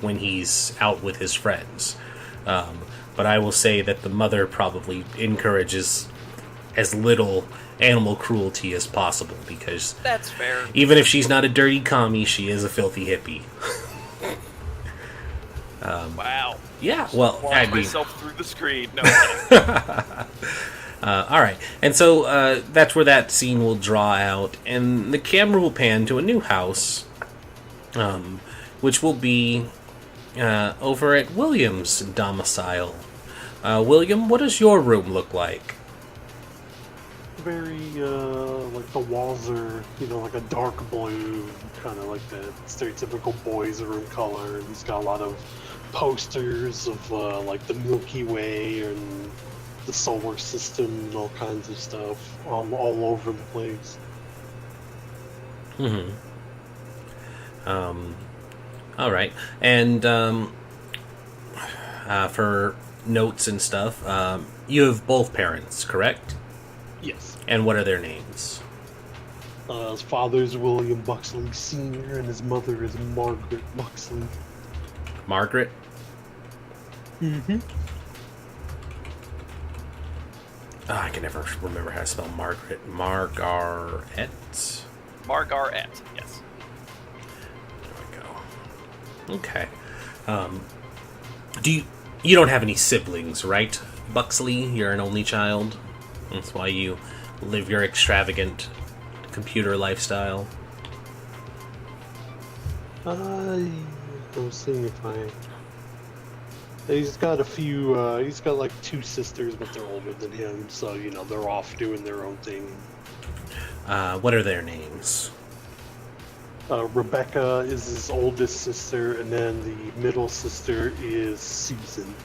when he's out with his friends, but I will say that the mother probably encourages as little animal cruelty as possible, because that's fair. Even if she's not a dirty commie, she is a filthy hippie. Wow. Yeah, well, I myself through the screen. No. All right, and so that's where that scene will draw out, and the camera will pan to a new house, which will be over at William's domicile. William, what does your room look like? Very, like the walls are, like a dark blue, kind of like the stereotypical boys' room color. And he's got a lot of posters of, like the Milky Way and the solar system and all kinds of stuff all over the place. Mm-hmm. All right. And, for notes and stuff, you have both parents, correct? Yes. And what are their names? His father's William Buxley Sr., and his mother is Margaret Buxley. Margaret? Mm-hmm. I can never remember how to spell Margaret. Margaret? Margaret, yes. There we go. Okay. You don't have any siblings, right, Buxley? You're an only child? That's why you live your extravagant computer lifestyle. I'm seeing if he's got a few, he's got like two sisters, but they're older than him, so, they're off doing their own thing. What are their names? Rebecca is his oldest sister, and then the middle sister is Susan.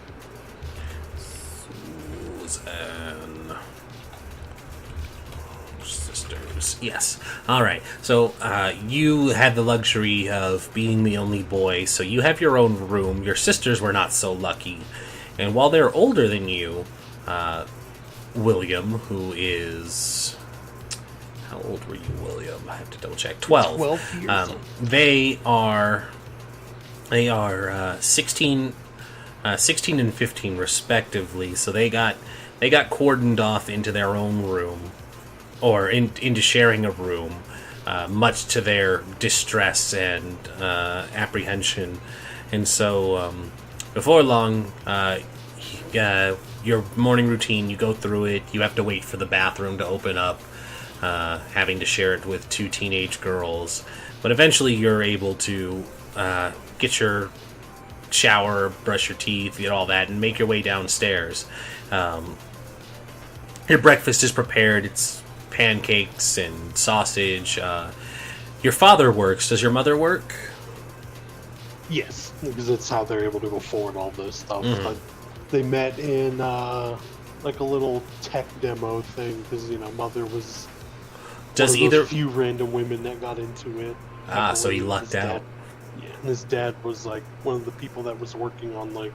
Susan. Sisters. Yes. All right. So you had the luxury of being the only boy, so you have your own room. Your sisters were not so lucky. And while they're older than you, William, who is... How old were you, William? I have to double check. 12. 12 years old. They are 16 and 15 respectively, so they got cordoned off into their own room, or into sharing a room much to their distress and apprehension. And so, before long, your morning routine, you go through it. You have to wait for the bathroom to open up, having to share it with 2 teenage girls. But eventually you're able to get your shower, brush your teeth, get all that, and make your way downstairs. Your breakfast is prepared. It's pancakes and sausage. Your father works. Does your mother work? Yes, because that's how they're able to afford all this stuff. Mhm. Like, they met in like a little tech demo thing because mother was Does one of either... those few random women that got into it. I so he believe. lucked His out. dad- yeah, and his dad was like one of the people that was working on like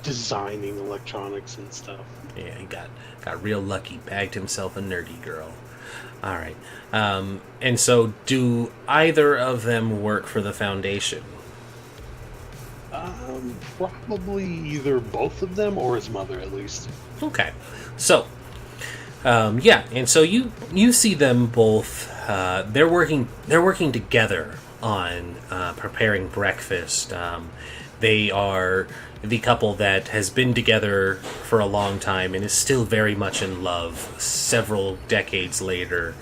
designing electronics and stuff. Yeah, he got real lucky. Bagged himself a nerdy girl. All right. And so, do either of them work for the Foundation? Probably either both of them or his mother at least. Okay. So, yeah, and so you see them both. They're working together on preparing breakfast. They are the couple that has been together for a long time and is still very much in love several decades later.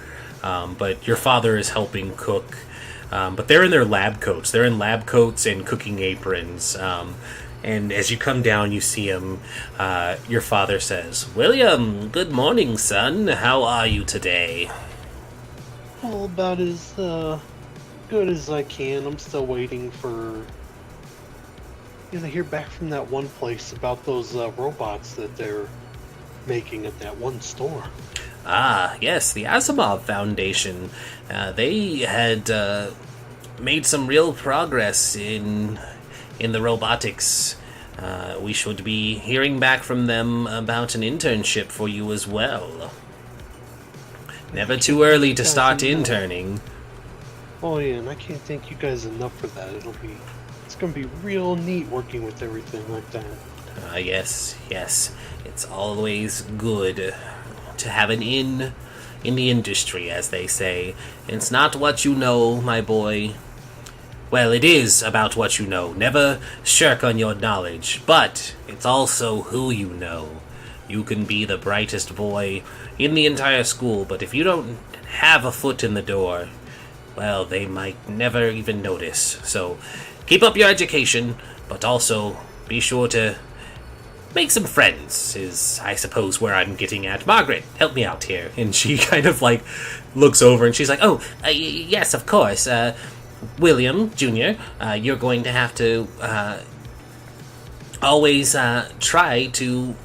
But your father is helping cook. But they're in their lab coats. They're in lab coats and cooking aprons. And as you come down, you see him. Your father says, "William, good morning, son. How are you today?" Well, about as good as I can. I'm still waiting for to hear back from that one place about those robots that they're making at that one store. Ah, yes, the Asimov Foundation. They had made some real progress in the robotics. We should be hearing back from them about an internship for you as well. Never too early to start interning. Oh yeah, and I can't thank you guys enough for that. It's gonna be real neat working with everything like that. Yes. It's always good to have an in the industry, as they say. It's not what you know, my boy. Well, it is about what you know. Never shirk on your knowledge. But it's also who you know. You can be the brightest boy in the entire school, but if you don't have a foot in the door, well, they might never even notice. So keep up your education, but also be sure to make some friends, is, I suppose, where I'm getting at. Margaret, help me out here. And she kind of, looks over and she's like, yes, of course. William, Jr., you're going to have to always try to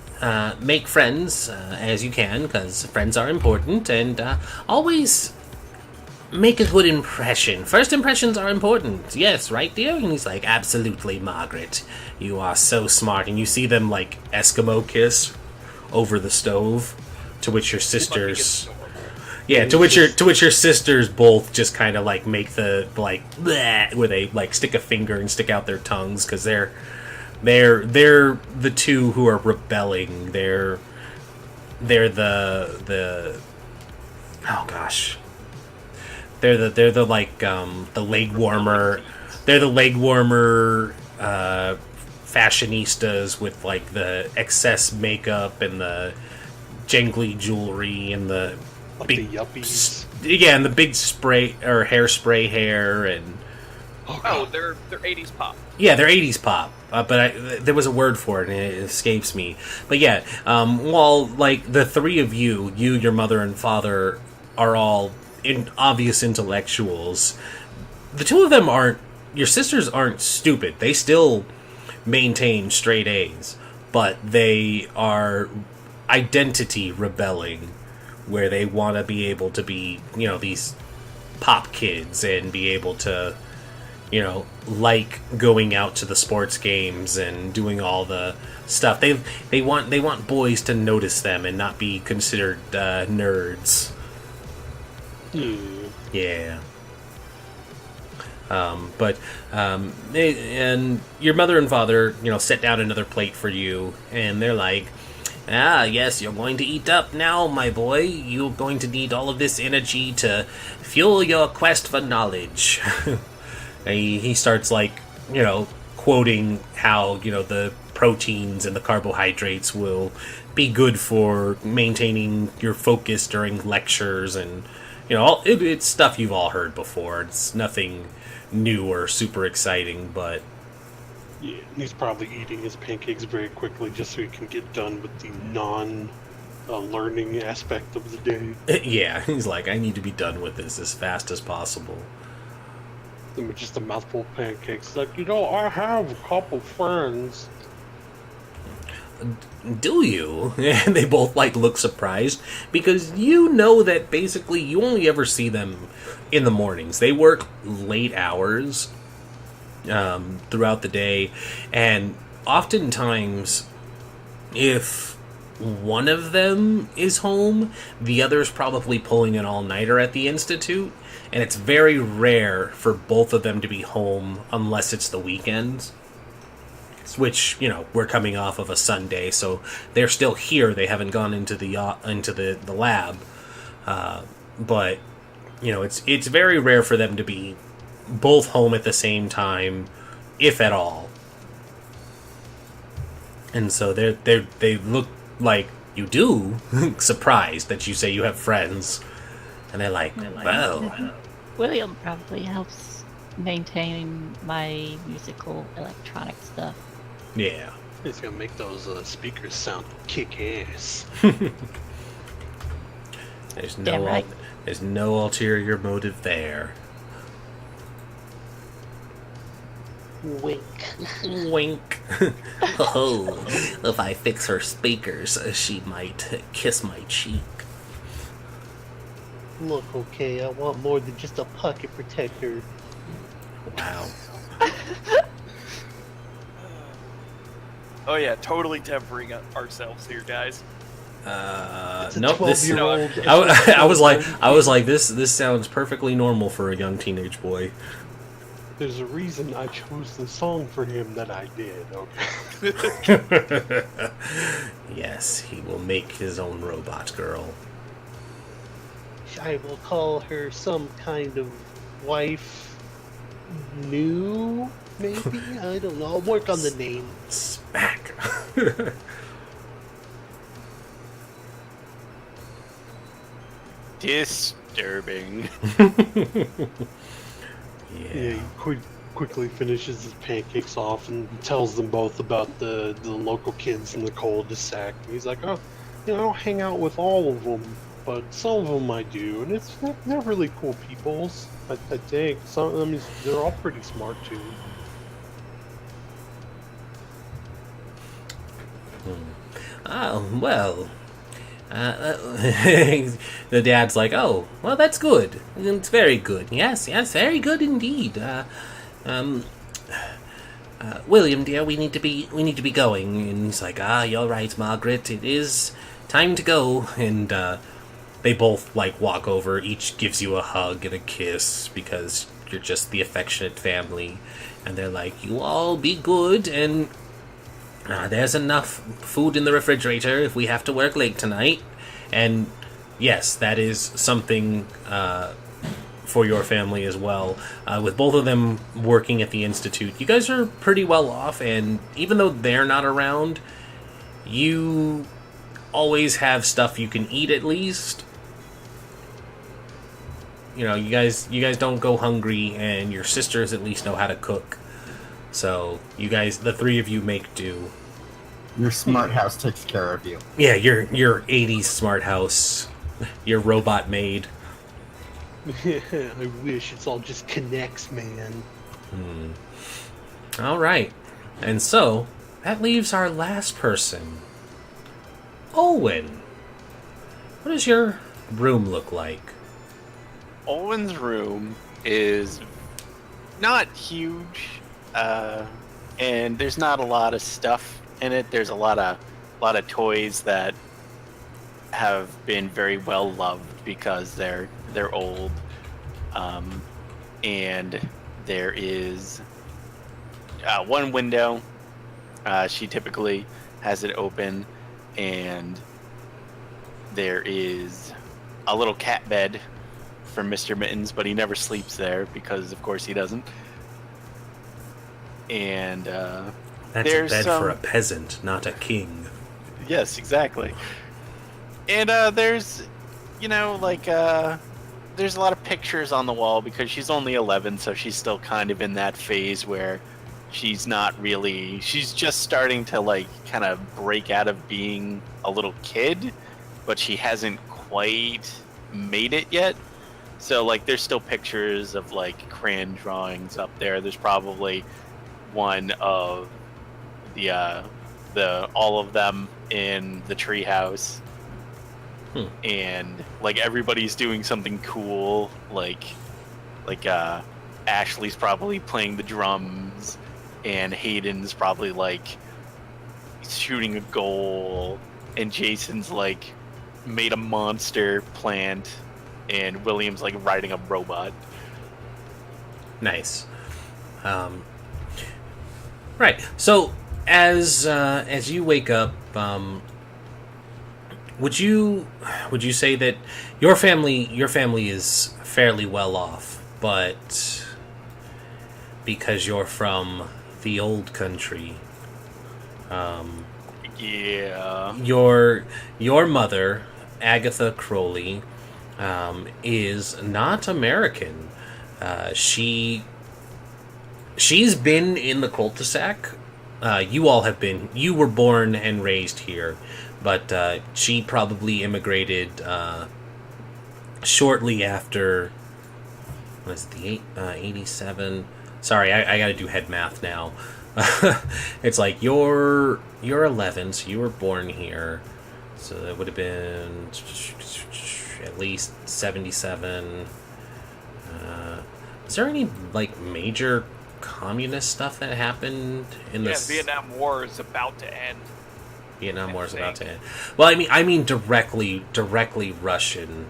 make friends as you can, because friends are important, and always make a good impression. First impressions are important. Yes, right, dear? And he's like, absolutely, Margaret. You are so smart. And you see them, Eskimo kiss over the stove, to which your sisters... Yeah, to which your sisters both just kind of make the bleh, where they stick a finger and stick out their tongues, because they're the two who are rebelling. They're the oh gosh. They're the leg warmer. They're the leg warmer fashionistas with the excess makeup and the jangly jewelry and the big the yuppies. Yeah, and the big spray or hairspray hair and They're 80s pop. yeah, they're 80s pop. But there was a word for it and it escapes me. But yeah, while the three of you, your mother and father, are all obvious intellectuals, the two of them aren't. Your sisters aren't stupid. They still maintain straight A's, but they are identity rebelling, where they want to be able to be, these pop kids and be able to, going out to the sports games and doing all the stuff. They want boys to notice them and not be considered nerds. Yeah. And your mother and father, set down another plate for you, and they're like, Ah, yes, you're going to eat up now, my boy. You're going to need all of this energy to fuel your quest for knowledge. And he starts, like, quoting how, the proteins and the carbohydrates will be good for maintaining your focus during lectures and, it's stuff you've all heard before. It's nothing new or super exciting, but... Yeah, he's probably eating his pancakes very quickly just so he can get done with the non-learning aspect of the day. Yeah, he's like, I need to be done with this as fast as possible. And with just a mouthful of pancakes, like, I have a couple friends. Do you? And they both, look surprised, because that basically you only ever see them in the mornings. They work late hours throughout the day, and oftentimes, if one of them is home, the other's probably pulling an all-nighter at the Institute, and it's very rare for both of them to be home unless it's the weekends. Which, we're coming off of a Sunday, so they're still here. They haven't gone into the lab, but it's very rare for them to be both home at the same time, if at all. And so they look like you do surprised that you say you have friends, and they're like, well, William probably helps maintain my musical electronic stuff. yeah. He's gonna make those speakers sound kick-ass. There's Damn right. there's no ulterior motive there. Wink. Wink. Oh, if I fix her speakers, she might kiss my cheek. Look, okay, I want more than just a pocket protector. Wow. Oh yeah, totally tempering ourselves here, guys. It's a Nope. This 12-year-old. I was like, this sounds perfectly normal for a young teenage boy. There's a reason I chose the song for him that I did, okay? Yes, he will make his own robot girl. I will call her some kind of wife. New, maybe? I don't know. I'll work on the name. Smack. Disturbing. Yeah, he quickly finishes his pancakes off and tells them both about the local kids in the cul-de-sac. And he's like, oh, I don't hang out with all of them, but some of them I do, and they're really cool peoples. I think some of them they're all pretty smart too. Oh, well. The dad's like, oh, well, that's good. It's very good. Yes, very good indeed. William, dear, we need to be going. And he's like, you're right, Margaret. It is time to go. And they both walk over. Each gives you a hug and a kiss because you're just the affectionate family. And they're like, you all be good, and there's enough food in the refrigerator if we have to work late tonight. And yes, that is something for your family as well. With both of them working at the Institute, you guys are pretty well off, and even though they're not around, you always have stuff you can eat at least. You guys don't go hungry, and your sisters at least know how to cook. So you guys, the three of you, make do. Your smart house takes care of you. Yeah, your 80s smart house, your robot maid. I wish it's all just connects, man. All right, and so that leaves our last person, Owen. What does your room look like? Owen's room is not huge, and there's not a lot of stuff in it. There's a lot of toys that have been very well loved because they're old, and there is one window. She typically has it open, and there is a little cat bed for Mr. Mittens, but he never sleeps there because, of course, he doesn't. And That's a there's bed some... for a peasant, not a king. Yes, exactly. And there's, you know, like, there's a lot of pictures on the wall because she's only 11, so she's still kind of in that phase where she's not really, she's just starting to, like, kind of break out of being a little kid, but she hasn't quite made it yet. So, like, there's still pictures of, like, crayon drawings up there. There's probably one of the all of them in the treehouse. And like everybody's doing something cool, like Ashley's probably playing the drums, and Hayden's probably like shooting a goal, and Jason's like made a monster plant, and William's like riding a robot. Nice. Right. So as you wake up, would you say that your family is fairly well off, but because you're from the old country, Yeah. your mother, Agatha Crowley, is not American. She's been in the cul-de-sac. You all have been. You were born and raised here, but she probably immigrated shortly after. What is it, the 87? Sorry, I got to do head math now. It's like you're 11, so you were born here, so that would have been at least 77. Is there any like major communist stuff that happened in Yeah, this? the Vietnam War is about to end. Vietnam War is about to end. Well, I mean directly Russian.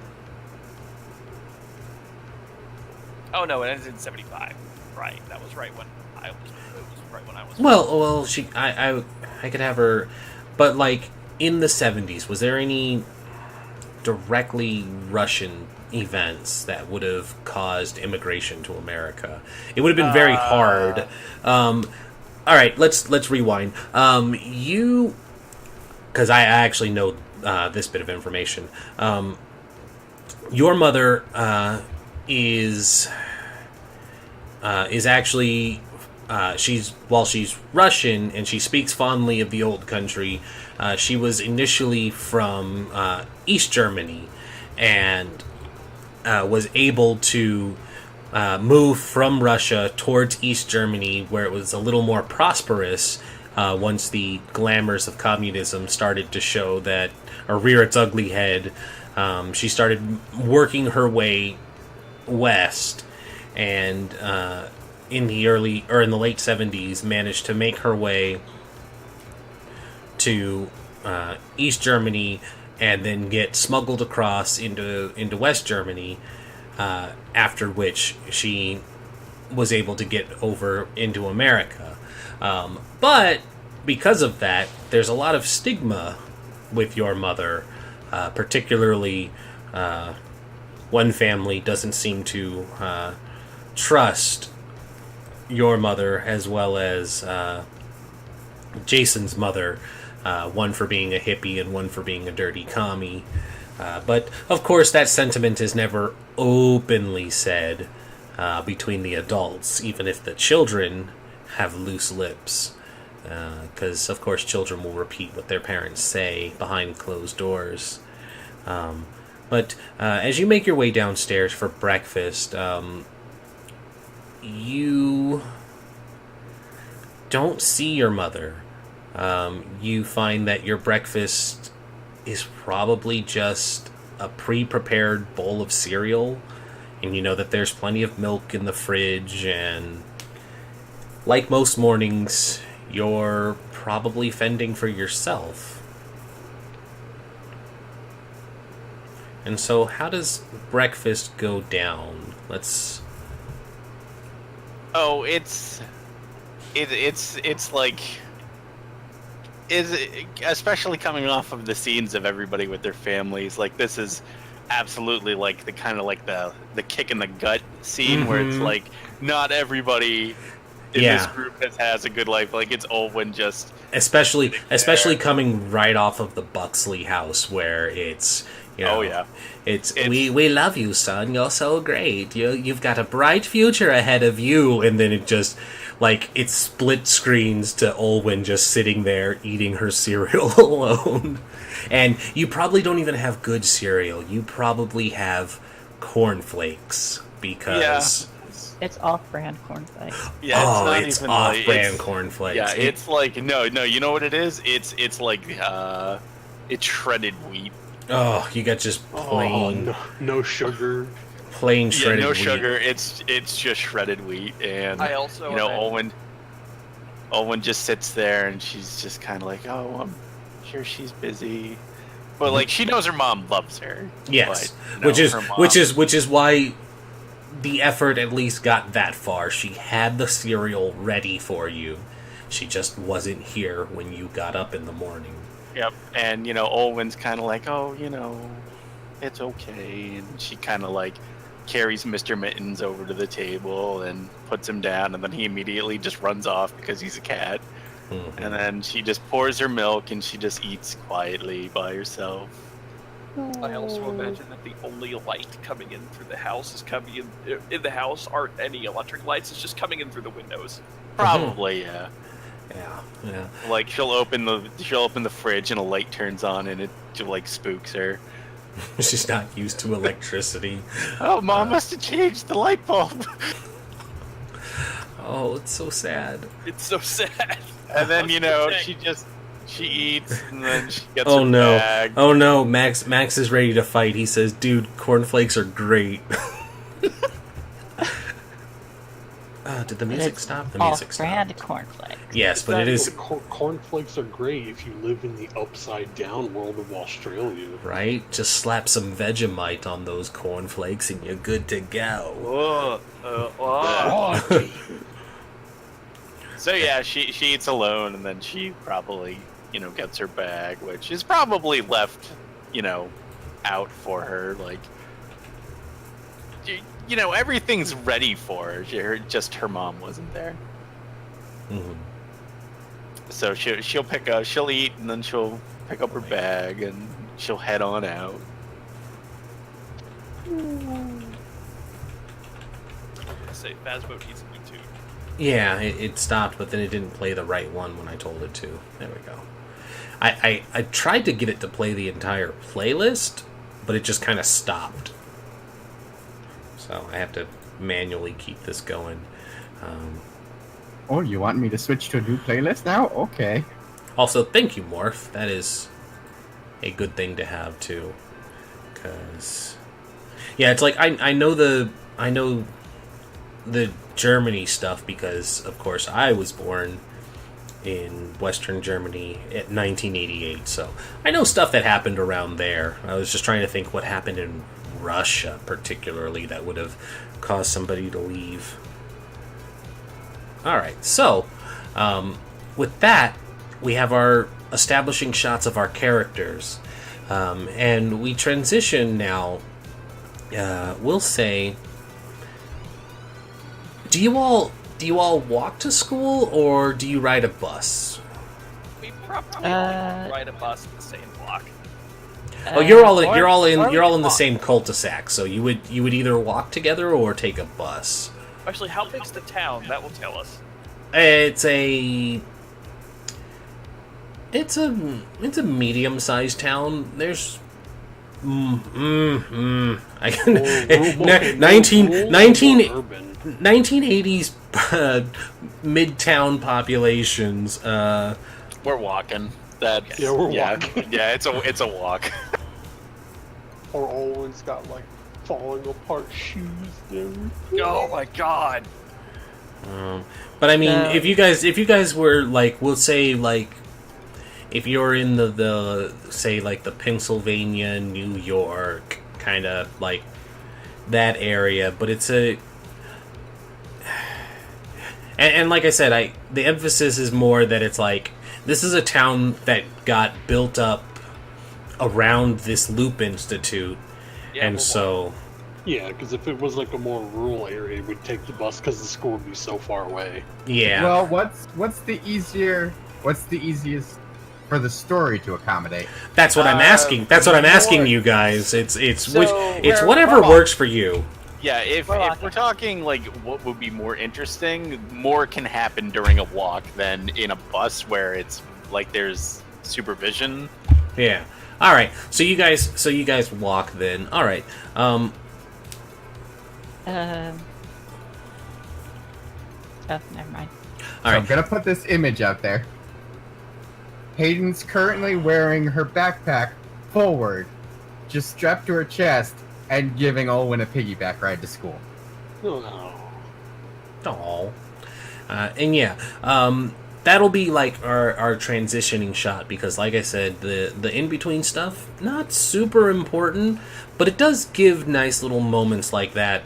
Oh no, it ends in 75. Right, that was right when I was. It was right when I was. Well, I could have her, but like in the 70s, was there any directly Russian events that would have caused immigration to America? It would have been very hard. All right, let's rewind. You, because I actually know this bit of information. Your mother is actually she's Russian and she speaks fondly of the old country. She was initially from East Germany and was able to move from Russia towards East Germany, where it was a little more prosperous once the glamours of communism started to show that, or rear its ugly head. She started working her way west, and in the late 70s managed to make her way to East Germany and then get smuggled across into West Germany, after which she was able to get over into America. But because of that, there's a lot of stigma with your mother, particularly one family doesn't seem to trust your mother as well as Jason's mother, one for being a hippie and one for being a dirty commie. But of course that sentiment is never openly said between the adults, even if the children have loose lips, because of course children will repeat what their parents say behind closed doors. But as you make your way downstairs for breakfast, you don't see your mother. You find that your breakfast is probably just a pre-prepared bowl of cereal, and you know that there's plenty of milk in the fridge, and like most mornings, you're probably fending for yourself. And so how does breakfast go down? Let's... Oh, it's like is especially coming off of the scenes of everybody with their families. Like this is absolutely like the kind of like the kick in the gut scene where it's Mhm. like not everybody in Yeah. this group has a good life. Like it's Olwen just especially coming right off of the Buxley house, where it's, you know, oh yeah. it's It's- we love you, son. You're so great. You've got a bright future ahead of you. And then it just like it split screens to Olwen just sitting there eating her cereal alone. And you probably don't even have good cereal. You probably have cornflakes because It's off-brand cornflakes. Yeah, it's not it's even off-brand like, cornflakes. yeah, It- it's like no, you know what it is? It's like it's shredded wheat. oh, you got just Oh, plain no sugar. plain Yeah, shredded no wheat. sugar. It's just shredded wheat, and I also you know imagine- Owen just sits there, and she's just kind of like, oh, I'm sure she's busy, but like she knows her mom loves her. Yes, but, no, her mom- which is why the effort at least got that far. She had the cereal ready for you. She just wasn't here when you got up in the morning. Yep, and you know Owen's kind of like, oh, you know, it's okay, and she kind of like carries Mr. Mittens over to the table and puts him down, and then he immediately just runs off because he's a cat. Mhm. And then she just pours her milk and she just eats quietly by herself. I also imagine that the only light coming in through the house is coming in the house aren't any electric lights. It's just coming in through the windows. Probably, yeah. Yeah. Like she'll open the fridge and a light turns on and it like spooks her. She's not used to electricity. Oh, Mom must have changed the light bulb. Oh, it's so sad. It's so sad. And then you know Protect. she eats and then she gets Oh her no! bag. Oh no! Max is ready to fight. He says, "Dude, cornflakes are great." Did the music It's stop? The music Off-brand stopped. cornflakes. Yes, but it is Cornflakes are great if you live in the upside down world of Australia. right. Just slap some Vegemite on those cornflakes, and you're good to go. Oh, So yeah, she eats alone and then she probably, you know, gets her bag, which is probably left, you know, out for her. Like, you know, everything's ready for her. Just her mom wasn't there. Mhm. So she'll eat and then she'll pick up her bag and she'll head on out. Say Phasmo needs a new tune. Yeah, it stopped, but then it didn't play the right one when I told it to. There we go. I tried to get it to play the entire playlist, but it just kind of stopped. So I have to manually keep this going. Oh, you want me to switch to a new playlist now? Okay. Also, thank you, Morph. That is a good thing to have too, because yeah, it's like I know the Germany stuff because of course I was born in Western Germany at 1988, so I know stuff that happened around there. I was just trying to think what happened in Russia particularly that would have caused somebody to leave. Alright, so with that, we have our establishing shots of our characters, and we transition now. We'll say, do you all walk to school or do you ride a bus? We probably ride a bus in the same block. Oh, you're all in the walk. same cul-de-sac, so you would either walk together or take a bus. Actually, how big's the town? That will tell us. It's a medium-sized town. There's I can 1980s midtown populations. We're walking. That Yeah, we're walking. Yeah, it's a walk. Or Owen's got like falling apart shoes and everything. Oh my god! But I mean, No. if you guys were like, we'll say like, if you're in the say like the Pennsylvania, New York kind of like that area, but it's a and like I said, the emphasis is more that it's like this is a town that got built up around this Loop Institute, Yeah, and well, so Yeah, because if it was like a more rural area, we'd take the bus because the school would be so far away. yeah. Well, what's the easiest for the story to accommodate? That's what I'm asking. That's what I'm asking more- you guys. It's So, it's we're- whatever we're works for you. Yeah, if We're we're walking. talking like what would be more interesting, more can happen during a walk than in a bus where it's like there's supervision. Yeah. All right. So you guys walk then. All right. Oh, never mind. All So I'm right. gonna put this image out there. Hayden's currently wearing her backpack forward, just strapped to her chest, and giving Olwen a piggyback ride to school. Oh, Oh. And yeah, that'll be like our transitioning shot because, like I said, the in between stuff not super important, but it does give nice little moments like that.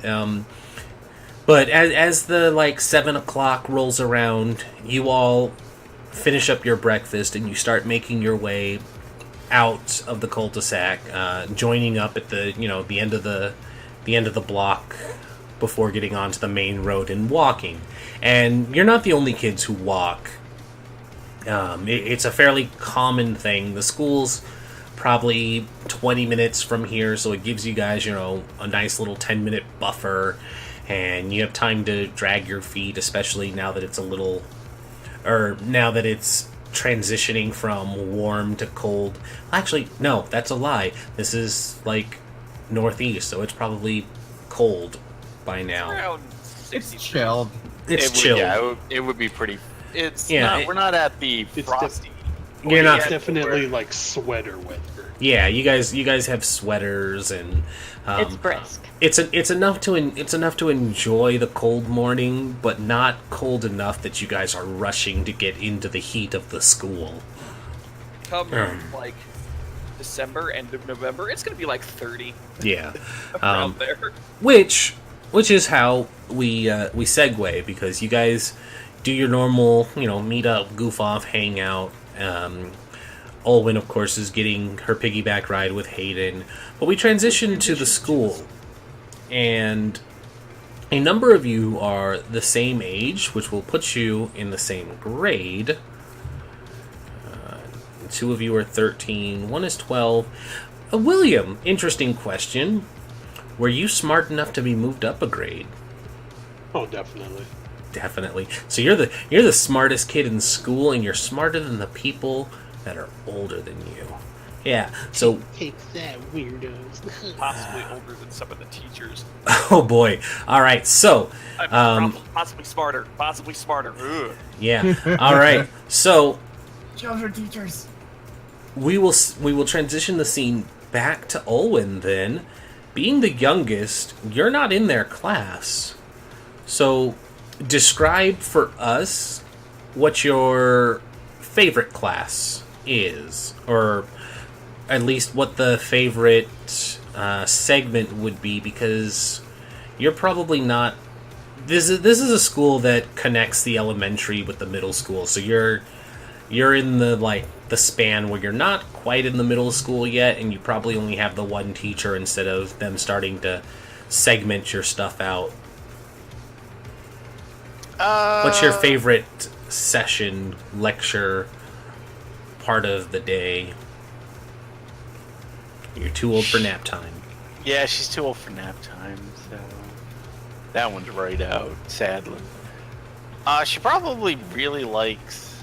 But as the like 7 o'clock rolls around, you all finish up your breakfast and you start making your way out of the cul-de-sac, joining up at the the end of the block before getting onto the main road and walking. And you're not the only kids who walk. It's a fairly common thing. The school's probably 20 minutes from here, so it gives you guys, a nice little 10-minute buffer, and you have time to drag your feet, especially now that it's now that it's transitioning from warm to cold. Actually, no, that's a lie. This is like northeast, so it's probably cold by now. Around It's 60 chilled. It's it chill. Would, yeah, it would be pretty. It's Yeah, not. We're not at the It's frosty. You're not- it's definitely like sweater weather. Yeah, you guys have sweaters and It's brisk. it's enough to enjoy the cold morning, but not cold enough that you guys are rushing to get into the heat of the school. Come like December, end of November, it's gonna be like 30 Yeah, around there. which is how we segue, because you guys do your normal meet up, goof off, hang out. Olwen, of course, is getting her piggyback ride with Hayden, but we transition to the school, and a number of you are the same age, which will put you in the same grade. Two of you are 13, one is 12. William, interesting question. Were you smart enough to be moved up a grade? Oh, definitely. Definitely. So you're the smartest kid in school, and you're smarter than the people that are older than you. Yeah. So, Take that, weirdos. Possibly older than some of the teachers. oh boy. All right. So, Possibly smarter. Possibly smarter. Ugh. yeah. All right. So Children teachers. we will transition the scene back to Olwen then. Being the youngest, you're not in their class. So, describe for us what your favorite class is, or at least what the favorite segment would be, because you're probably not. This is a school that connects the elementary with the middle school, so you're in the span where you're not quite in the middle school yet, and you probably only have the one teacher instead of them starting to segment your stuff out. What's your favorite session, lecture, part of the day? You're too old for nap time. Yeah, she's too old for nap time, so that one's right out. Sadly, she probably really likes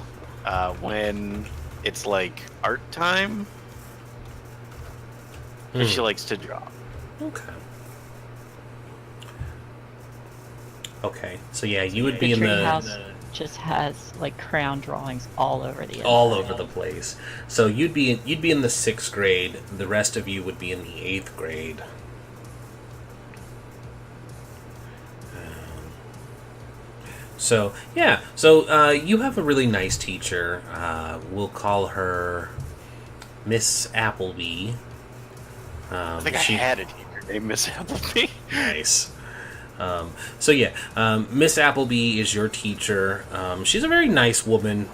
when it's like art time. 'Cause she likes to draw. Okay. Okay, so yeah, you would be The in treehouse just has like crayon drawings all over the all inside. over the place. So you'd be in the 6th grade. The rest of you would be in the 8th grade. So yeah, so you have a really nice teacher. We'll call her Miss Appleby. I think I had a teacher named Miss Appleby. Nice. So yeah, Miss Appleby is your teacher. She's a very nice woman.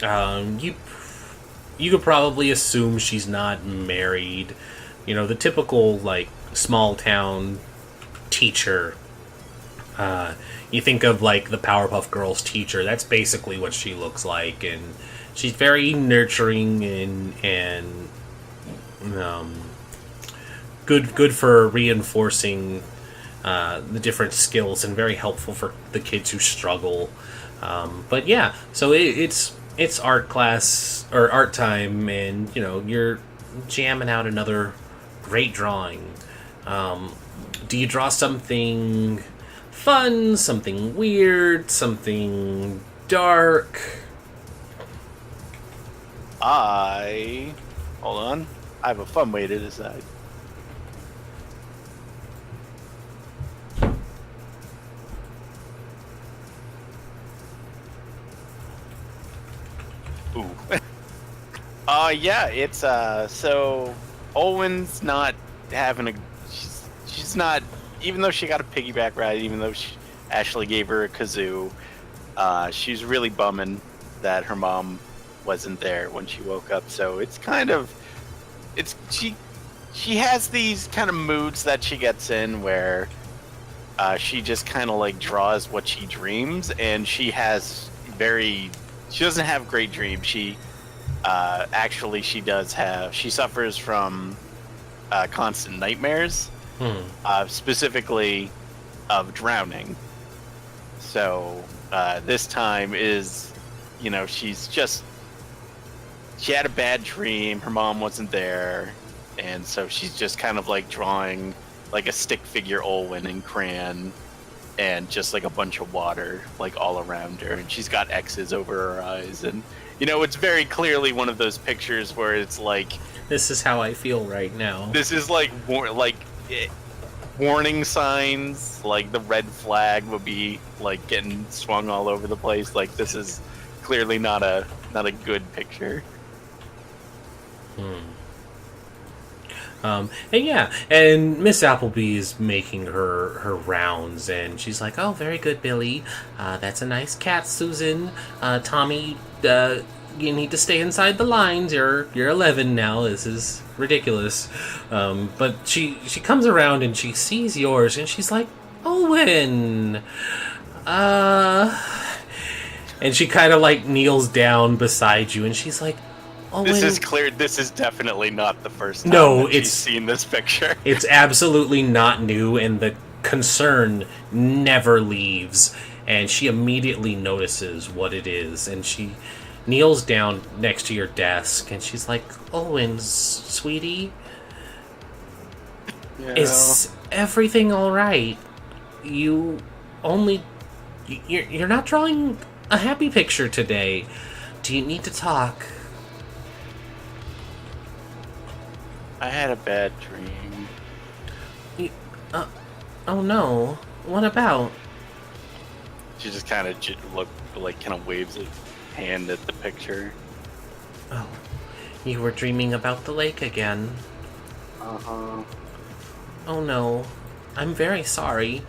You could probably assume she's not married. You know, the typical, like, small town teacher. You think of, like, the Powerpuff Girls teacher. That's basically what she looks like. And she's very nurturing and good for reinforcing the different skills, and very helpful for the kids who struggle. But yeah, so it's art class or art time, and you know, you're jamming out another great drawing. Do you draw something fun, something weird, something dark? Hold on. I have a fun way to decide. Ooh. Yeah, it's, so Olwen's not having a, she's not, even though she got a piggyback ride, even though Ashley gave her a kazoo, she's really bumming that her mom wasn't there when she woke up. So it's kind of, she has these kind of moods that she gets in where she just kind of like draws what she dreams, and she doesn't have great dreams. She suffers from constant nightmares, specifically of drowning. So this time is, you know, she had a bad dream, her mom wasn't there, and so she's just kind of like drawing like a stick figure Olwen in crayon, and just like a bunch of water like all around her, and she's got X's over her eyes, and you know, it's very clearly one of those pictures where it's like, This is how I feel right now. this is like warning signs, like the red flag would be like getting swung all over the place. Like, this is clearly not a good picture. And yeah, and Miss Appleby is making her rounds, and she's like, "Oh, very good, Billy. That's a nice cat, Susan. Tommy, you need to stay inside the lines. You're 11 now. This is ridiculous." But she comes around and she sees yours, and she's like, "Owen." And she kind of like kneels down beside you, and she's like, "Owen." This is clear. This is definitely not the first time No, that it's- she's seen this picture. It's absolutely not new, and the concern never leaves. And she immediately notices what it is, and she kneels down next to your desk, and she's like, "Owen, sweetie, is everything all right? You're not drawing a happy picture today. Do you need to talk?" I had a bad dream. Oh no, what about? She just kind of kind of waves a hand at the picture. Oh, you were dreaming about the lake again. Uh-huh. Oh no, I'm very sorry.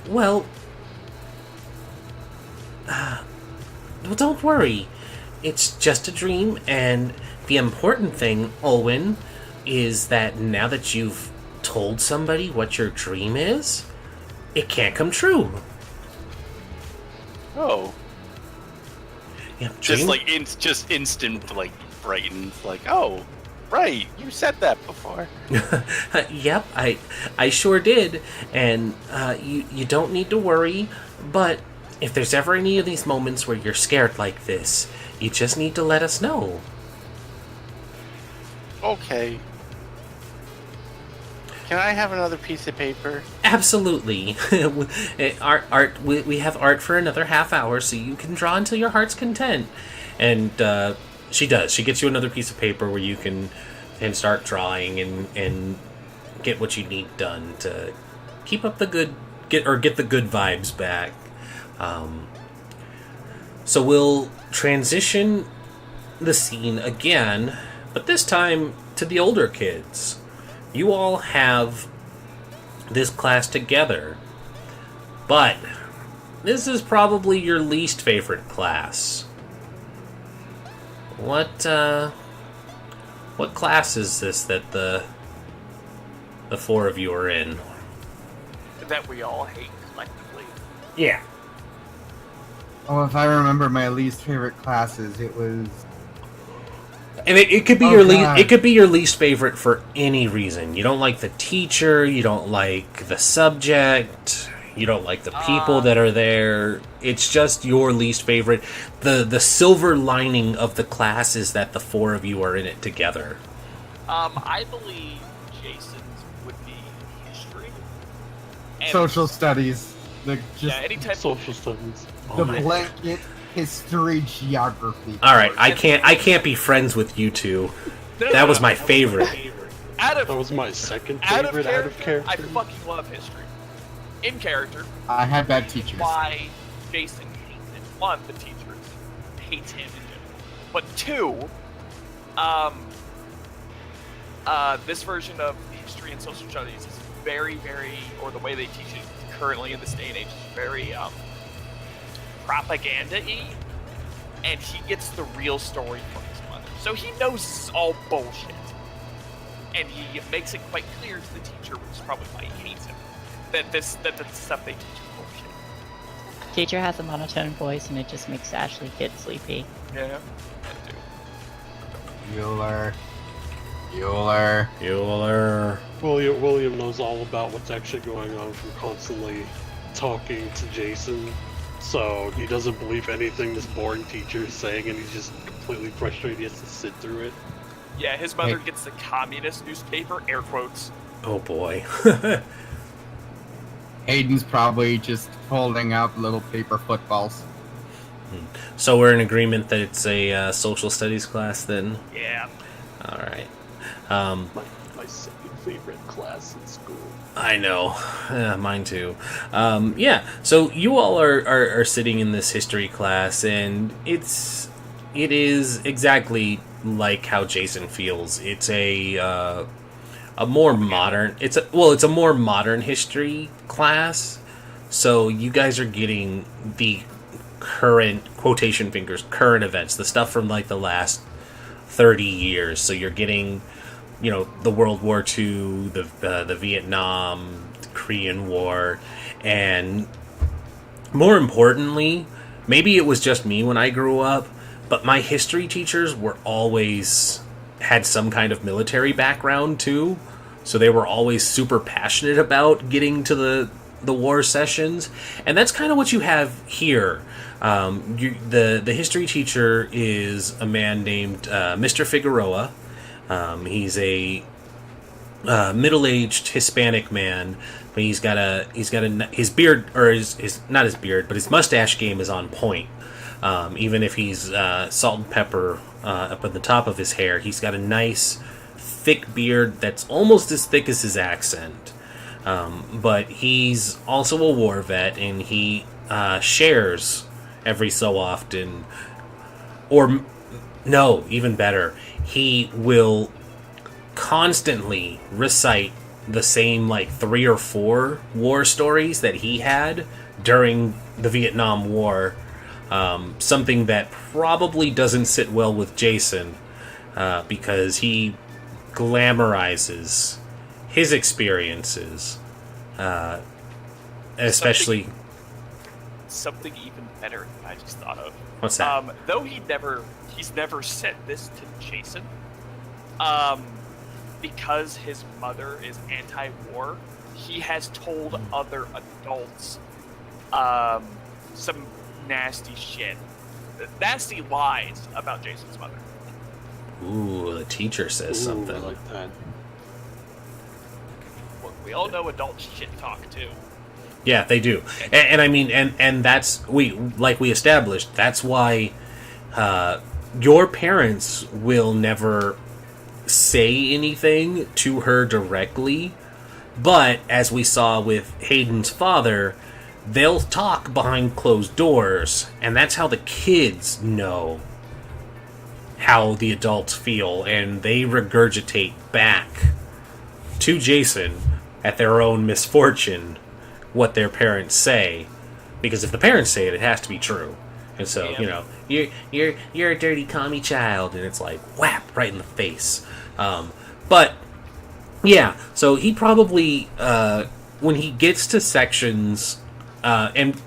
Well, don't worry. It's just a dream, and the important thing, Olwen, is that now that you've told somebody what your dream is, it can't come true. Oh. Yeah, Just like instant like brightens, like, oh, right, you said that before. Yep, I sure did, and you don't need to worry, but if there's ever any of these moments where you're scared like this, you just need to let us know. Okay. Can I have another piece of paper? Absolutely. Art. We have art for another half hour, so you can draw until your heart's content. And she does. She gets you another piece of paper where you can start drawing and get what you need done to keep up the good get the good vibes back. So we'll transition the scene again, but this time to the older kids. You all have this class together, but this is probably your least favorite class. what class is this that the four of you are in? That we all hate collectively. Yeah. Oh, if I remember my least favorite classes, it was. And it could be Oh, your God. it could be your least favorite for any reason. You don't like the teacher, you don't like the subject, you don't like the people that are there. It's just your least favorite. The silver lining of the class is that the four of you are in it together. I believe Jason's would be history. And Social studies. The just yeah, any type of Social studies. the Oh my- blanket history geography. All right, I can't be friends with you two. No, That no, was no. my favorite. Out That of was my second out of favorite character, I fucking love history. In character, I had bad teachers. why Jason hates it. One, the teachers hates him in general. But two, this version of history and social studies is very, very, or the way they teach it currently in this day and age is very propaganda-y, and he gets the real story from his mother. So he knows this is all bullshit, and he makes it quite clear to the teacher, which is probably why he hates him, that the stuff they teach is bullshit. Teacher has a monotone voice, and it just makes Ashley get sleepy. Yeah, that too. Bueller. Bueller. William knows all about what's actually going on from constantly talking to Jason. So he doesn't believe anything this boring teacher is saying, and he's just completely frustrated. He has to sit through it. Yeah, his mother gets the communist newspaper, air quotes. Oh boy. Hayden's probably just folding up little paper footballs. So we're in agreement that it's a social studies class then? Yeah. All right. My second favorite class in school. I know. Mine too. Yeah, so you all are sitting in this history class, and it is exactly like how Jason feels. It's a more modern. It's a more modern history class. So you guys are getting the current quotation fingers current events, the stuff from like the last 30 years. So you're getting, the World War II, the Vietnam, the Korean War, and more importantly, maybe it was just me when I grew up, but my history teachers were always had some kind of military background too, so they were always super passionate about getting to the war sessions, and that's kind of what you have here. The history teacher is a man named Mr. Figueroa. He's a middle-aged Hispanic man, but he's got his beard, or his not his beard, but his mustache game is on point. Even if he's salt and pepper up at the top of his hair, he's got a nice thick beard that's almost as thick as his accent. But he's also a war vet, and he shares every so often, or no, even better, he will constantly recite the same like 3 or 4 war stories that he had during the Vietnam War. Something that probably doesn't sit well with Jason, because he glamorizes his experiences, especially. Something even better I just thought of. What's that? Though he's never said this to Jason, because his mother is anti-war, he has told other adults some nasty shit, nasty lies about Jason's mother. Ooh, the teacher says Ooh, I something. like that. Look, we all know adults shit talk too. Yeah, they do, and I mean, and that's we established. That's why your parents will never say anything to her directly, but as we saw with Hayden's father, they'll talk behind closed doors, and that's how the kids know how the adults feel, and they regurgitate back to Jason at their own misfortune what their parents say, because if the parents say it, it has to be true. And so, Yeah. you're a dirty commie child, and it's like whap right in the face. But yeah, so he probably when he gets to sections, and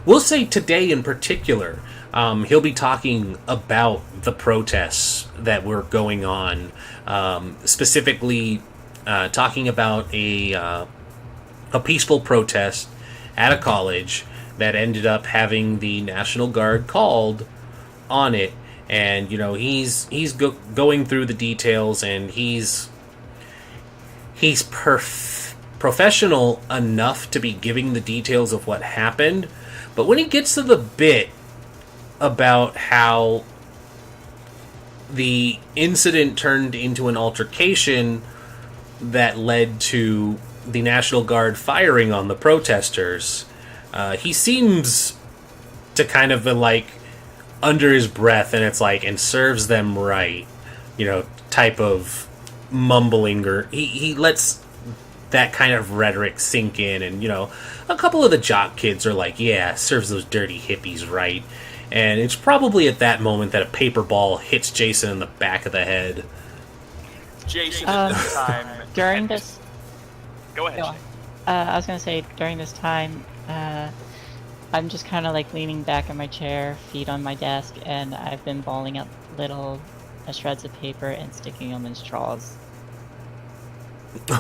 we'll say today in particular, he'll be talking about the protests that were going on, specifically talking about a peaceful protest at a college that ended up having the National Guard called on it. And, you know, he's going through the details, and he's professional enough to be giving the details of what happened. But when he gets to the bit about how the incident turned into an altercation that led to the National Guard firing on the protesters, he seems to kind of be like under his breath, and it's like, and serves them right, you know, type of mumbling, or he lets that kind of rhetoric sink in. And, you know, a couple of the jock kids are like, yeah, serves those dirty hippies right. And it's probably at that moment that a paper ball hits Jason in the back of the head. Jason at this time. During this, Go ahead. Jay. I was gonna say during this time, I'm just kind of like leaning back in my chair, feet on my desk, and I've been balling up little shreds of paper and sticking them in straws.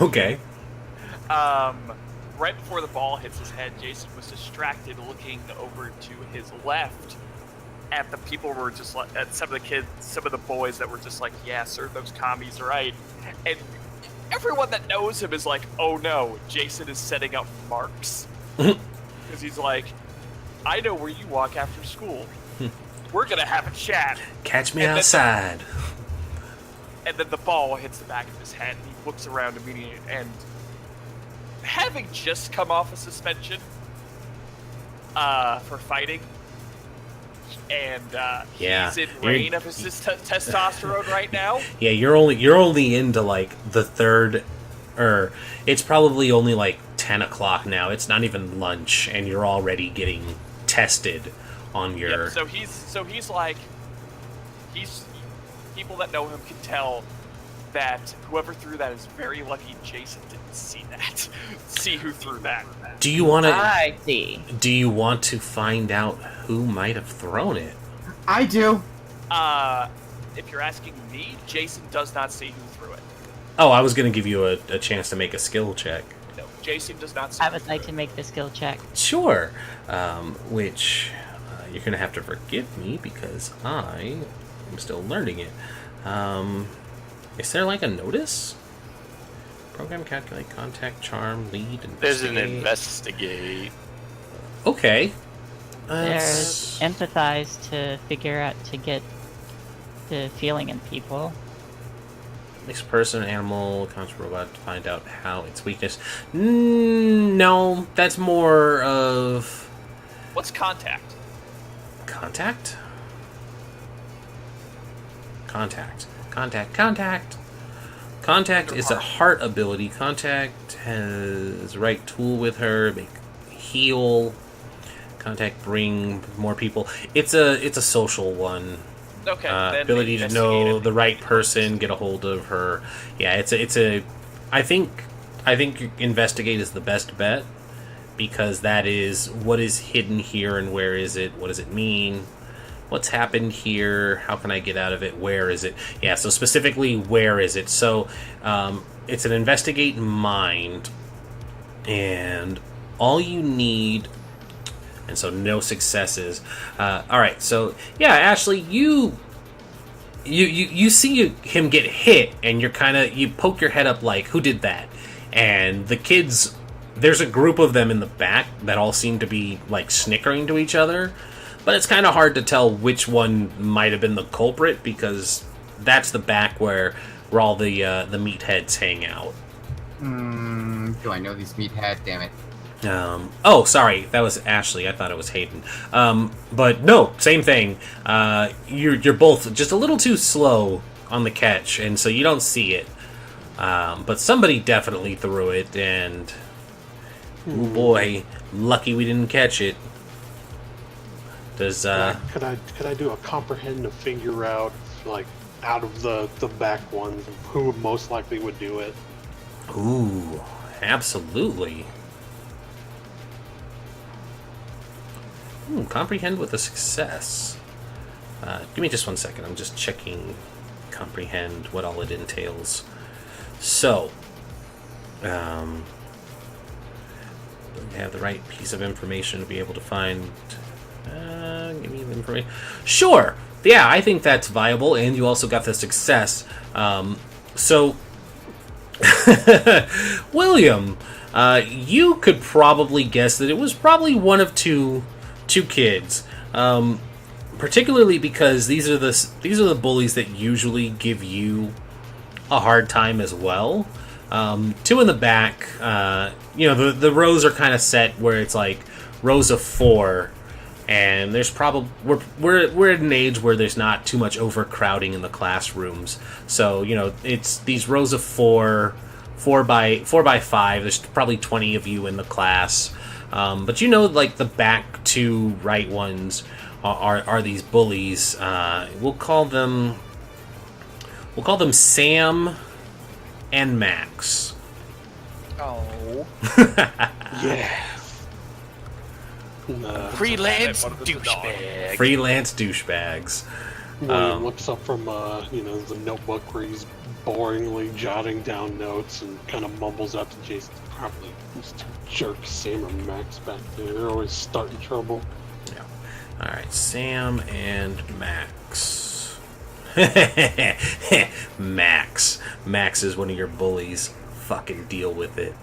Okay. Right before the ball hits his head, Jason was distracted, looking over to his left at the people who were just like, at some of the boys that were just like, yeah, serve those commies right. And everyone that knows him is like, oh no, Jason is setting up marks. Because he's like, I know where you walk after school. We're gonna have a chat. Catch me outside. And then the ball hits the back of his head, and he looks around immediately, and having just come off a suspension for fighting, and he's in reign of his testosterone right now. Yeah, you're only into like the third, or it's probably only like 10 o'clock now. It's not even lunch, and you're already getting tested on your. Yep, so he's like, people that know him can tell that whoever threw that is very lucky Jason didn't see that. See who threw that. Do you want to? I see. Do you want to find out who might have thrown it? I do. If you're asking me, Jason does not see who threw it. Oh, I was going to give you a chance to make a skill check. No, Jason does not see. I would like to make the skill check. Sure. Which you're going to have to forgive me because I am still learning it. Is there like a notice? Program, calculate, contact, charm, lead, investigate. There's an investigate. Okay. There's empathize to figure out, to get the feeling in people. Makes a person, animal, counts robot to find out how its weakness. No, that's more of. What's contact? Contact? Contact. Contact is a heart ability. Contact has right tool with her. Make heal. Contact bring more people. It's a social one. Okay. Ability to know the right person, get a hold of her. Yeah, it's a. I think investigate is the best bet because that is what is hidden here and where is it? What does it mean? What's happened here? How can I get out of it? Where is it? Yeah, so specifically, where is it? So, it's an investigate mind, and all you need, and so no successes. All right, so yeah, Ashley, you see him get hit, and you poke your head up like, who did that? And the kids, there's a group of them in the back that all seem to be like snickering to each other. But it's kind of hard to tell which one might have been the culprit because that's the back where all the meatheads hang out. Do I know these meathead? Damn it. Oh, sorry, that was Ashley. I thought it was Hayden. But no, same thing. You're both just a little too slow on the catch, and so you don't see it. But somebody definitely threw it, and oh boy, lucky we didn't catch it. Does Could I do a comprehend to figure out, like, out of the back ones, who most likely would do it? Ooh, absolutely. Comprehend with a success. Give me just 1 second. I'm just checking comprehend, what all it entails. So, we have the right piece of information to be able to find. Give me the information. Sure. Yeah, I think that's viable, and you also got the success. So, William, you could probably guess that it was probably one of two kids. Particularly because these are the bullies that usually give you a hard time as well. Two in the back, the rows are kind of set where it's like rows of 4, and there's probably we're at an age where there's not too much overcrowding in the classrooms. So it's these rows of 4 by 5. There's probably 20 of you in the class, but like the back 2 right ones are these bullies. We'll call them Sam and Max. Oh. Yeah. Freelance One of them's a dog. douchebag. Freelance douchebags. William looks up from the notebook where he's boringly jotting down notes and kind of mumbles out to Jason, probably these 2 jerks, Sam or Max, back there. They're always starting trouble. Yeah. All right, Sam and Max. Max is one of your bullies. Fucking deal with it.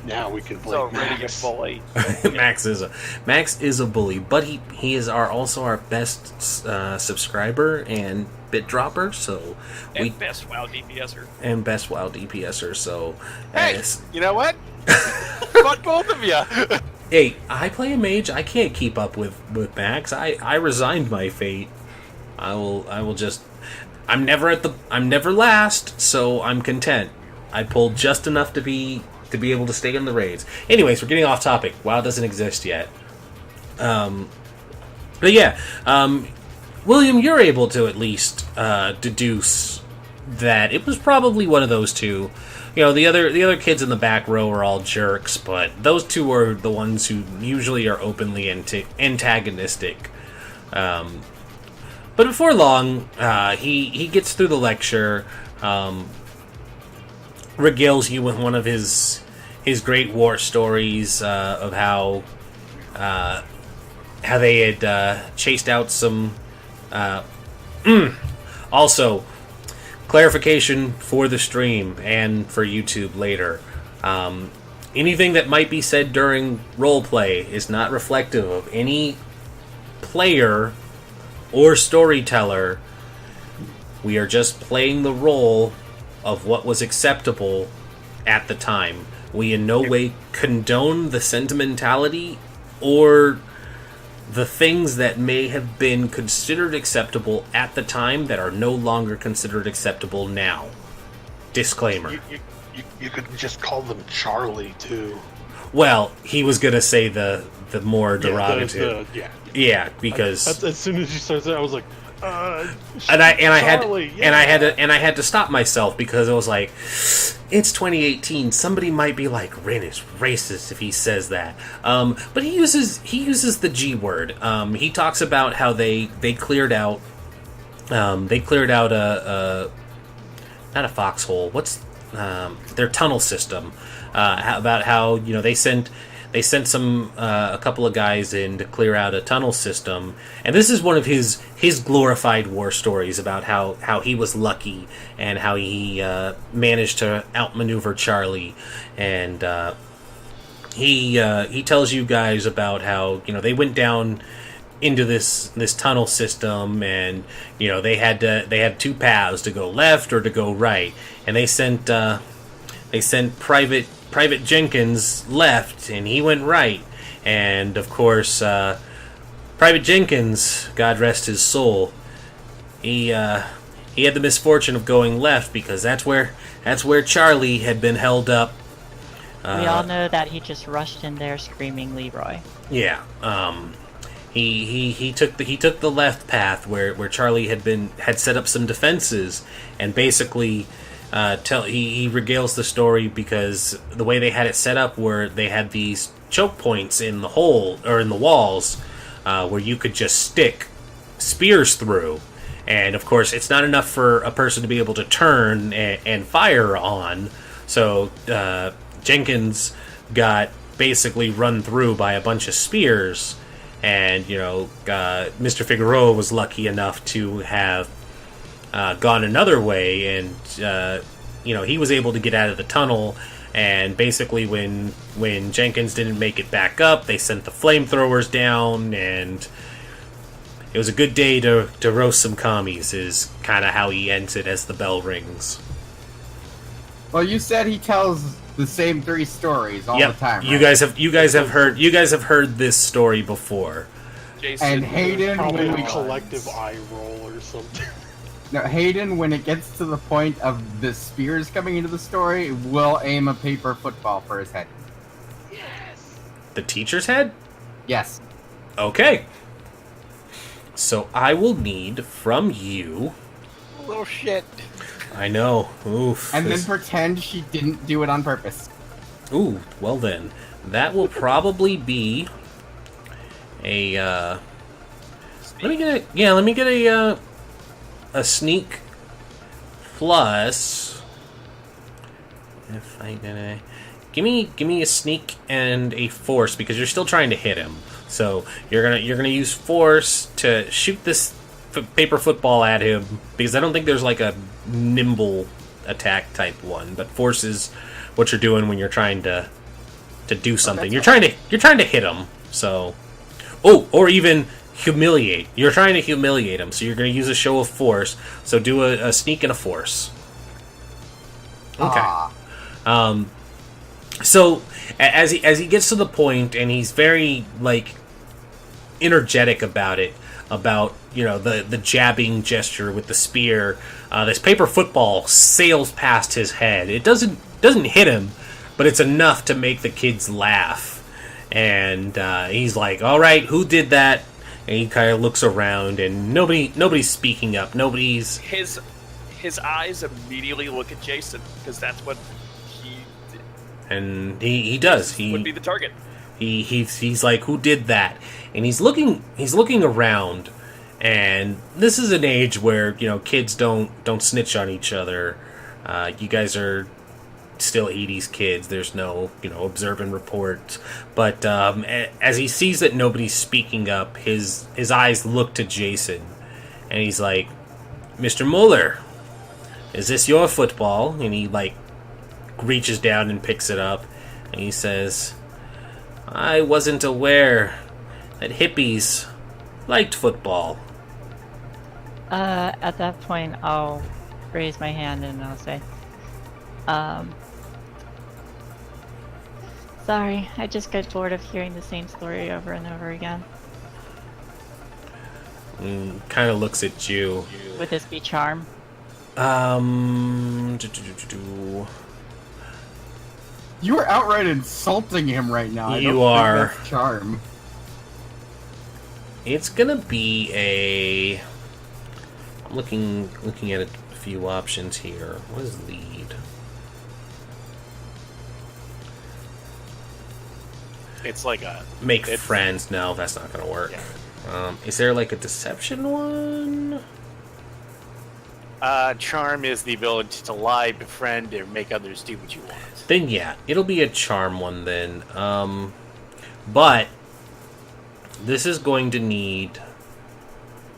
Now we can play So Max. radiant bully. Max is a bully, but he is also our best subscriber and bit dropper. So And best WoW DPSer. and best WoW DPSer. So Hey, you know what? Fuck both of you. hey, I play a mage. I can't keep up with Max. I resigned my fate. I will just. I'm never last, so I'm content. I pulled just enough to be able to stay in the raids. Anyways, we're getting off topic. WoW doesn't exist yet. But yeah, William, you're able to at least deduce that it was probably one of those 2. The other kids in the back row are all jerks, but those 2 are the ones who usually are openly antagonistic. But before long, he gets through the lecture, regales you with one of his great war stories of how they had chased out some. Also, clarification for the stream and for YouTube later. Anything that might be said during roleplay is not reflective of any player or storyteller. We are just playing the role of what was acceptable at the time. We in no way condone the sentimentality or the things that may have been considered acceptable at the time that are no longer considered acceptable now. Disclaimer. You could just call them Charlie too. Well, he was gonna say the more derogatory. Yeah, because as soon as you started that, I was like, and I Charlie, had to stop myself because it was like, it's 2018. Somebody might be like, Rin is racist if he says that. But he uses the G word. He talks about how they cleared out a not a foxhole. What's their tunnel system? About how they sent some a couple of guys in to clear out a tunnel system, and this is one of his glorified war stories about how he was lucky and how he managed to outmaneuver Charlie, and he tells you guys about how they went down into this tunnel system, and they had 2 paths, to go left or to go right, and they sent Private Jenkins left, and he went right. And of course, Private Jenkins, God rest his soul, he had the misfortune of going left because that's where Charlie had been held up. We all know that he just rushed in there screaming Leroy. Yeah. he took the left path where Charlie had set up some defenses, and basically he regales the story because the way they had it set up, where they had these choke points in the hole or in the walls, where you could just stick spears through, and of course it's not enough for a person to be able to turn and fire on. So Jenkins got basically run through by a bunch of spears, and Mr. Figueroa was lucky enough to have gone another way, and he was able to get out of the tunnel. And basically, when Jenkins didn't make it back up, they sent the flamethrowers down, and it was a good day to roast some commies, is kind of how he ends it as the bell rings. Well, you said he tells the same 3 stories all the time. Right? You guys have heard this story before. Jason, And Hayden, Probably when a collective eye roll or something. No, Hayden, when it gets to the point of the spears coming into the story, will aim a paper football for his head. The teacher's head? Yes. Okay. So I will need from you. Little shit. I know. Oof. And then pretend she didn't do it on purpose. Ooh, well then. That will probably be a let me get a sneak plus, if I gonna give me a sneak and a force, because you're still trying to hit him. So you're gonna use force to shoot this paper football at him, because I don't think there's like a nimble attack type one, but force is what you're doing when you're trying to do something. You're trying to hit him. So, or even humiliate. You're trying to humiliate him, so you're going to use a show of force. So do a sneak and a force. Okay. So as he gets to the point, and he's very energetic about it, about the jabbing gesture with the spear, this paper football sails past his head. It doesn't hit him, but it's enough to make the kids laugh. And he's like, "All right, who did that?" And he kind of looks around, and nobody's speaking up. Nobody's. his eyes immediately look at Jason, because that's what he And he does. He would be the target. He's like, "Who did that?" And he's looking around, and this is an age where kids don't snitch on each other. You guys are still 80s kids. There's no observe and report. But as he sees that nobody's speaking up, his eyes look to Jason, and he's like, "Mr. Mueller, is this your football?" And he reaches down and picks it up, and he says, "I wasn't aware that hippies liked football." At that point, I'll raise my hand and I'll say, sorry, I just got bored of hearing the same story over and over again. Kind of looks at you. Would this be charm? You are outright insulting him right now. I You don't are. think that's charm. It's gonna be a. I'm looking at a few options here. What is lead? It's like a Make friends. No, that's not gonna work. Yeah. Is there a deception one? Charm is the ability to lie, befriend, or make others do what you want. Then yeah, it'll be a charm one then. But this is going to need.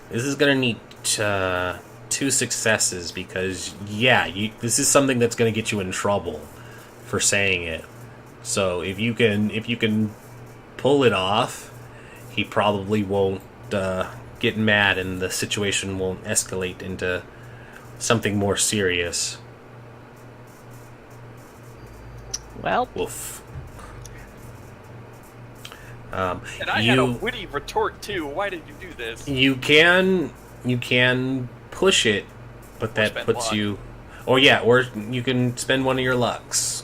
This is gonna need 2 successes, because this is something that's gonna get you in trouble for saying it. So if you can pull it off, he probably won't get mad, and the situation won't escalate into something more serious. Well, Woof. And I had a witty retort too. Why did you do this? You can push it, but that spend puts luck. you, or you can spend one of your lucks.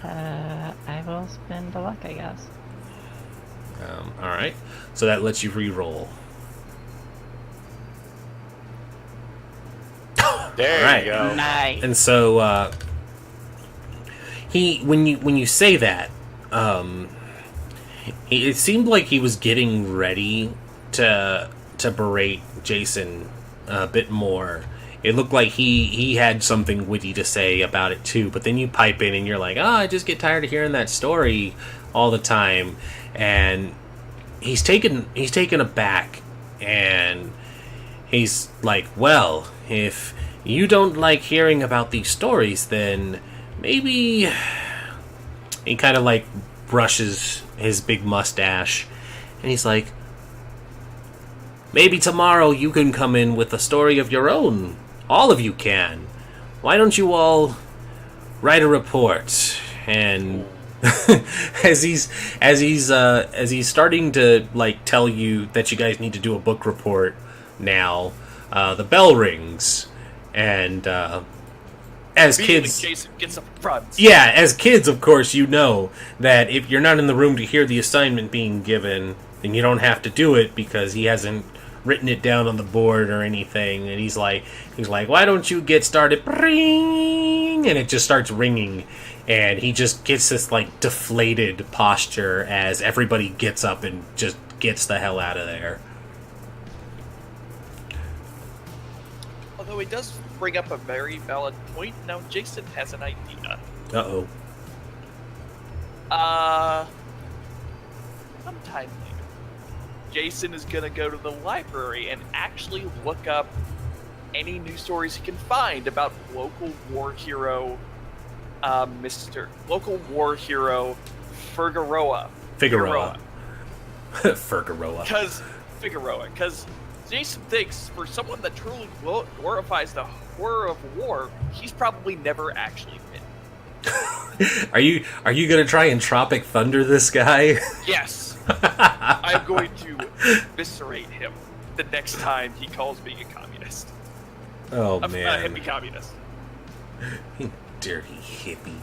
I will spend the luck, I guess. All right, so that lets you re-roll. There Right. you go. Nice. And so when you say that, it seemed like he was getting ready to berate Jason a bit more. It looked like he had something witty to say about it too, but then you pipe in and you're like, I just get tired of hearing that story all the time. And he's taken aback, and he's like, well, if you don't like hearing about these stories, then maybe... He kind of like brushes his big mustache, and he's like, maybe tomorrow you can come in with a story of your own. All of you can. Why don't you all write a report? And as he's starting to like tell you that you guys need to do a book report now, the bell rings, and as kids, Jason gets up and runs. yeah, as kids, of course, you know that if you're not in the room to hear the assignment being given, then you don't have to do it because he hasn't written it down on the board or anything. And he's like, why don't you get started? Ring! And it just starts ringing, and he just gets this like deflated posture as everybody gets up and just gets the hell out of there. Although he does bring up a very valid point. Now Jason has an idea. Uh-oh. Sometime later, Jason is gonna go to the library and actually look up any news stories he can find about local war hero, local war hero Figueroa. Figueroa. Figueroa. Because Jason thinks for someone that truly glorifies the horror of war, he's probably never actually been. Are you gonna try and Tropic Thunder this guy? Yes. I'm going to eviscerate him the next time he calls me a communist. Oh A man, hippie communist. dirty hippie.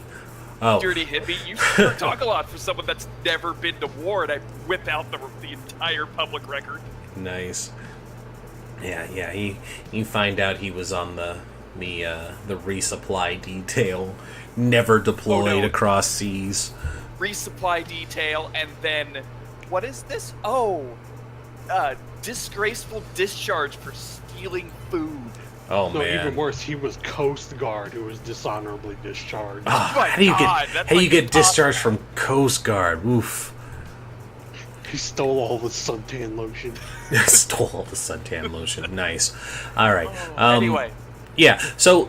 Oh, Dirty hippie. You sure talk a lot for someone that's never been to war, and I whip out the entire public record. nice. Yeah. You find out he was on the resupply detail, never deployed Oh, no. across seas. Resupply detail, and then what is this? Oh, disgraceful discharge for stealing food. Oh No, man. even worse, he was Coast Guard who was dishonorably discharged. Ah, My how do you God, get that's how do you like get impossible. discharged from Coast Guard? Oof. He stole all the suntan lotion. Stole all the suntan lotion. Nice. All right. Anyway, Yeah, so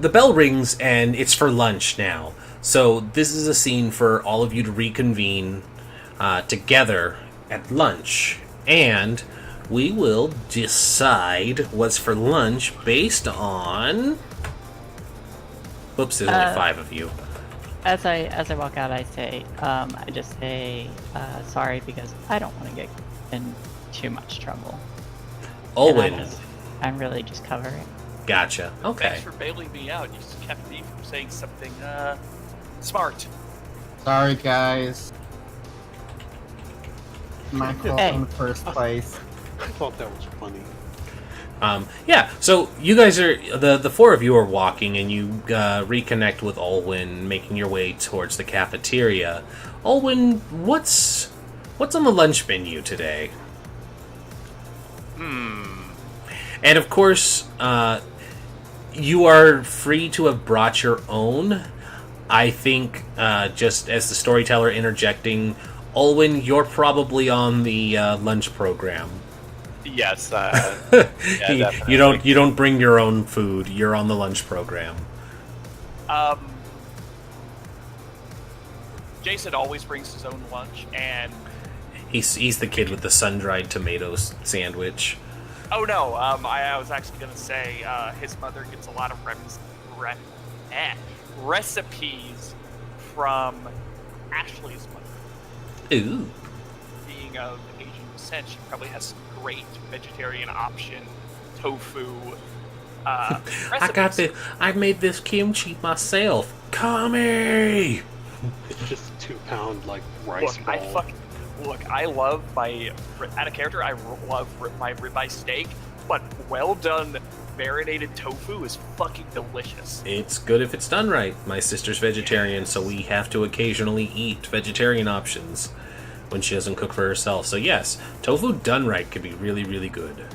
the bell rings and it's for lunch now. So this is a scene for all of you to reconvene together at lunch. And we will decide what's for lunch based on... Whoops, there's only 5 of you. As I walk out, I say, I just say sorry because I don't want to get in too much trouble. Owen. I'm really just covering. Gotcha. Okay. thanks for bailing me out. You just kept me from saying something smart. Sorry, guys. My fault Hey. in the first place. I thought that was funny. Yeah, so you guys are the 4 of you are walking, and you reconnect with Olwyn, making your way towards the cafeteria. Olwyn, what's on the lunch menu today? And of course, you are free to have brought your own. I think, just as the storyteller interjecting, Olwyn, you're probably on the lunch program. Yes. you don't bring your own food. You're on the lunch program. Jason always brings his own lunch, and He's the kid with the sun-dried tomatoes sandwich. oh no, I was actually gonna say his mother gets a lot of recipes from Ashley's mother. Ooh. Being of Asian descent, she probably has some great vegetarian option tofu. Recipes. I made this kimchi myself. Kami! It's just a 2-pound like rice Look, ball. look, I love my out of character. I love my ribeye steak, but well done marinated tofu is fucking delicious. It's good if it's done right. My sister's vegetarian, so we have to occasionally eat vegetarian options when she doesn't cook for herself. So yes, tofu done right could be really, really good.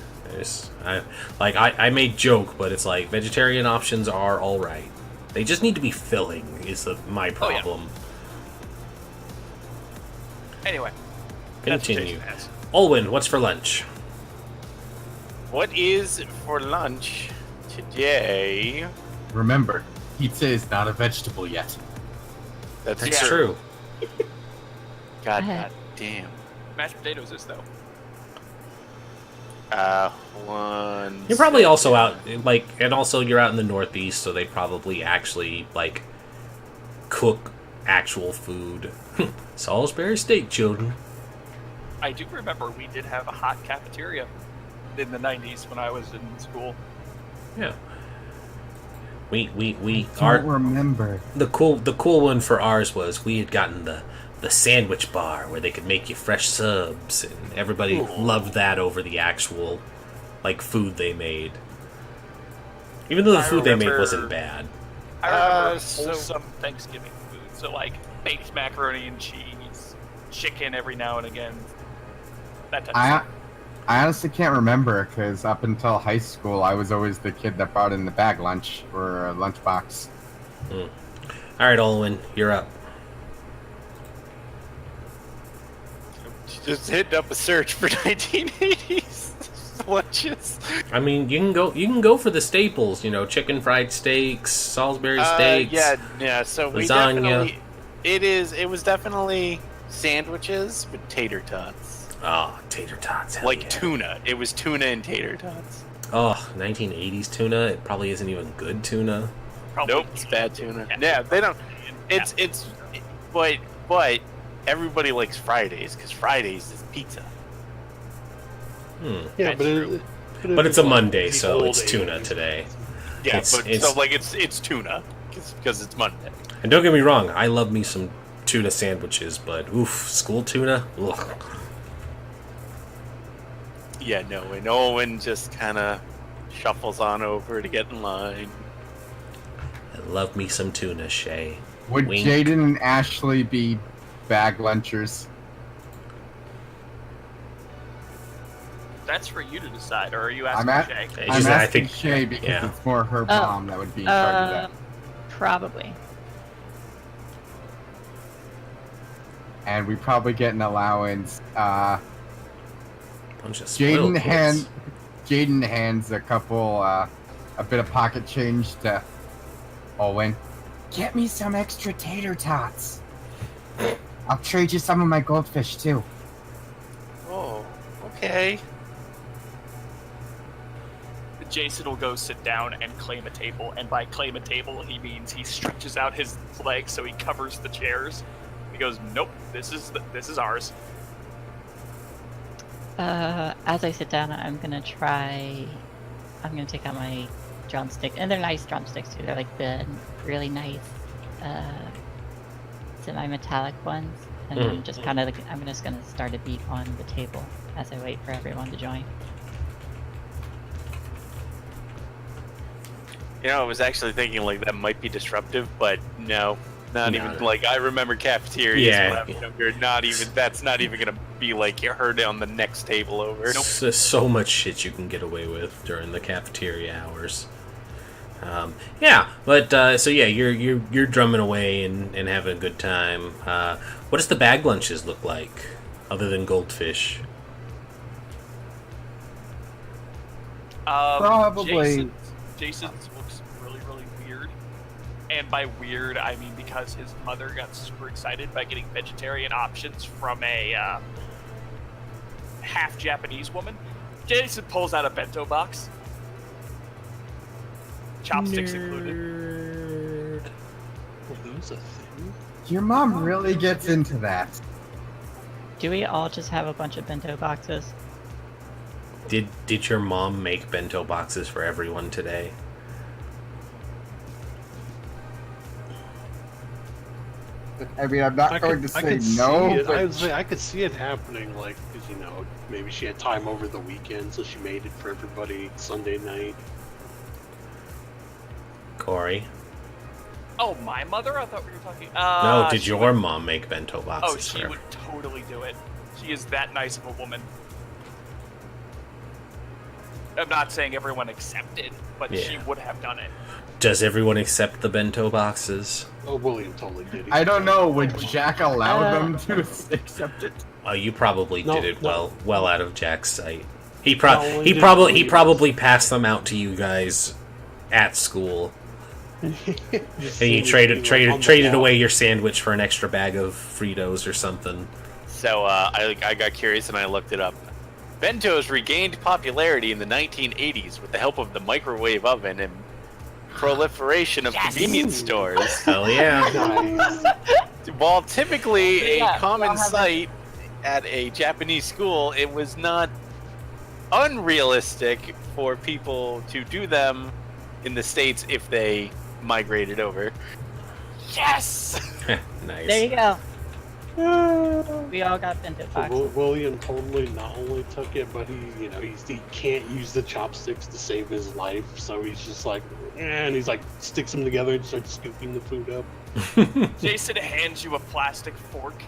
I may joke, but it's like vegetarian options are all right. They just need to be filling. Is my problem. Anyway, that's what Continue. Jason has. Olwyn, what's for lunch? What is for lunch today? Remember, pizza is not a vegetable yet. That's That's true. God damn. Mashed potatoes is though. One. You're probably also out, and also you're out in the Northeast, so they probably actually, cook actual food. Salisbury steak, children. I do remember we did have a hot cafeteria in the 90s when I was in school. Yeah. We Don't remember. the cool one for ours was we had gotten the sandwich bar where they could make you fresh subs, and everybody loved that over the actual food they made. Even though the I food they made remember- wasn't bad. I remember so- wholesome Thanksgiving food. So baked macaroni and cheese, chicken every now and again. That type of stuff. I honestly can't remember because up until high school, I was always the kid that brought in the bag lunch or a lunchbox. All right, Olwyn, you're up. Just hitting up a search for 1980s lunches. I mean, you can go for the staples, chicken fried steaks, Salisbury steaks. Yeah. So we lasagna. definitely. It was definitely sandwiches with tater tots. Oh, tater tots. hell Like yeah. tuna. It was tuna and tater tots. Oh, 1980s tuna. It probably isn't even good tuna. Probably Nope, it's bad tuna. Yeah. Yeah, they don't. But everybody likes Fridays because Fridays is pizza. Yeah, That's but true. But it's a Monday, the so old it's tuna 80s. today. Yeah, It's- it's tuna because it's Monday. And don't get me wrong, I love me some tuna sandwiches, but oof, school tuna? Ugh. Yeah, no, and Owen just kind of shuffles on over to get in line. I love me some tuna, Shay. Would Wink. Jaden and Ashley be bag lunchers? That's for you to decide, or are you I'm asking at- Shay? It's I'm just that I asking think Shay because yeah. it's more her mom that would be in charge of that. Probably. And we probably get an allowance. Bunch of spoiled kids. Jaden hands a couple, a bit of pocket change to Owen. Get me some extra tater tots. I'll trade you some of my goldfish too. Oh, okay. Jason will go sit down and claim a table, and by claim a table, he means he stretches out his legs so he covers the chairs. He goes, "Nope, this is ours." As I sit down, I'm gonna take out my drumstick, and they're nice drumsticks too. They're like the really nice, semi-metallic ones, and I'm just kind of I'm just gonna start a beat on the table as I wait for everyone to join. I was actually thinking that might be disruptive, but no, not No. even. I remember cafeterias Yeah. when I was younger. Not even. That's not even gonna be you heard on the next table over. There's so much shit you can get away with during the cafeteria hours. You're drumming away and having a good time. What does the bag lunches look like, other than goldfish? Probably. Jason's looks really, really weird. And by weird, I mean because his mother got super excited by getting vegetarian options from a half Japanese woman. Jason pulls out a bento box. Chopsticks included. Were those a thing? Your mom really gets into that. Do we all just have a bunch of bento boxes? Did your mom make bento boxes for everyone today? I mean, I'm not going to say no. See it. but- I would say I could see it happening, like, 'cause, you know, maybe she had time over the weekend, so she made it for everybody Sunday night. Corey. Oh, my mother? I thought we were talking. No, did she your would- mom make bento boxes? Oh, she for would totally do it. She is that nice of a woman. I'm not saying everyone accepted, but she Yeah. would have done it. Does everyone accept the bento boxes? Oh, William totally did. I don't know. Would Jack allow them to accept it? Oh, you probably No, did it no. well out of Jack's sight. He No, I didn't probably believe it. probably passed them out to you guys at school, and you traded away your sandwich for an extra bag of Fritos or something. So I got curious and I looked it up. Bentos regained popularity in the 1980s with the help of the microwave oven and proliferation of convenience stores. Hell yeah! Nice. While typically a Yeah, common I'll have sight at a Japanese school, it was not unrealistic for people to do them in the States if they migrated over. Yes! Nice. There you go. We all got bento So boxes. William totally not only took it, but he can't use the chopsticks to save his life, so he's just like, and he's like sticks them together and starts scooping the food up. Jason hands you a plastic fork.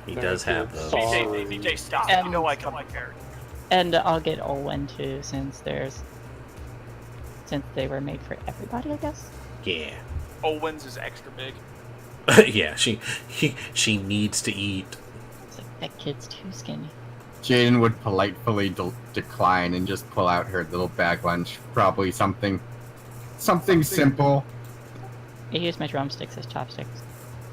He does have those. Sorry. DJ, stop. And- you know I come prepared. And I'll get Olwen too, since they were made for everybody, I guess. Yeah. Owen's is extra big. Yeah, she needs to eat. It's like, that kid's too skinny. Jaden would politely decline and just pull out her little bag lunch. Probably something simple. I use my drumsticks as chopsticks.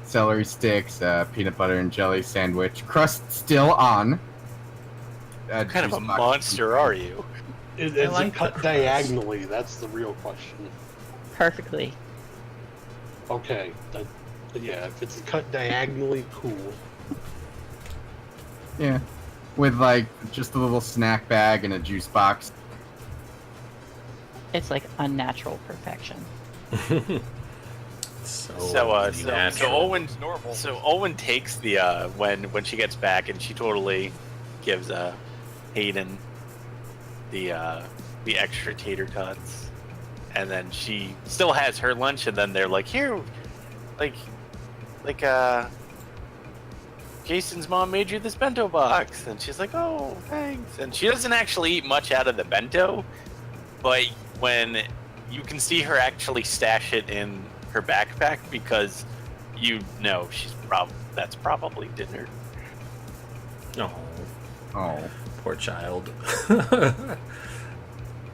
Celery sticks, peanut butter and jelly sandwich. Crust still on. What kind of a juice box. monster are you? It's like cut the- diagonally. That's the real question. Perfectly. Okay, yeah, if it's cut diagonally, cool. Yeah. With like just a little snack bag and a juice box. It's like unnatural perfection. So natural. Owen's normal. So Owen takes the when she gets back and she totally gives Hayden the extra tater tots, and then she still has her lunch, and then they're like, here, like Jason's mom made you this bento box, and she's like, oh, thanks. And she doesn't actually eat much out of the bento, but when you can see her actually stash it in her backpack, because that's probably dinner. Oh, Oh. poor child.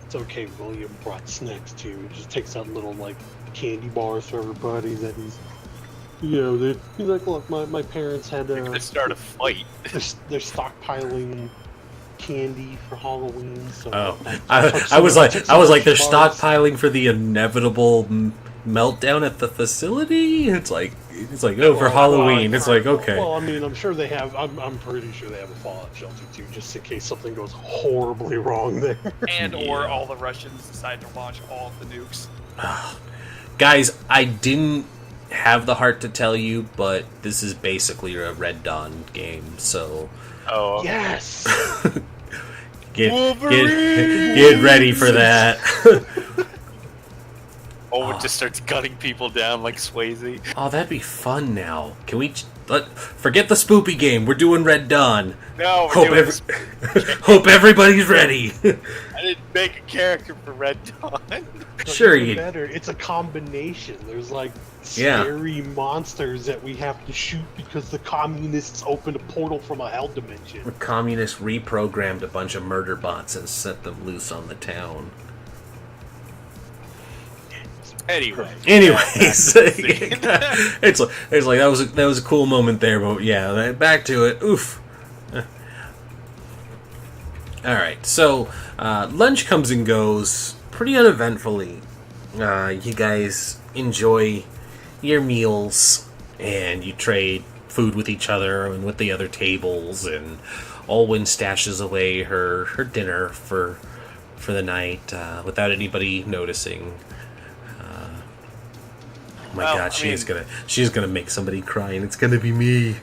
It's okay. William brought snacks too. He just takes out little like candy bars for everybody that he's like, look, my parents had They're gonna start a fight. they're stockpiling candy for Halloween. So Oh, I I was like, took they're some bars. stockpiling for the inevitable meltdown at the facility. It's like oh, for Halloween. It's like, okay. Well, I mean, I'm sure they have. I'm pretty sure they have a fallout shelter too, just in case something goes horribly wrong there. And or Yeah. all the Russians decide to launch all of the nukes. Guys, I didn't have the heart to tell you, but this is basically a Red Dawn game, so Oh, Yes. get ready for that. Owen just starts gutting people down like Swayze. Oh, that'd be fun now. Can we forget the spoopy game? We're doing Red Dawn. No, we're Hope, doing hope everybody's ready. I didn't make a character for Red Dawn. Sure Even you. better. It's a combination. There's like Yeah. scary monsters that we have to shoot because the communists opened a portal from a hell dimension. The communists reprogrammed a bunch of murder bots and set them loose on the town. Anyway. Anyways, it's like that was a cool moment there, but yeah, back to it. Oof. All right, so lunch comes and goes pretty uneventfully. You guys enjoy your meals and you trade food with each other and with the other tables, and Olwen stashes away her dinner for the night without anybody noticing. Oh my Well, god, I she's mean- gonna make somebody cry, and it's gonna be me.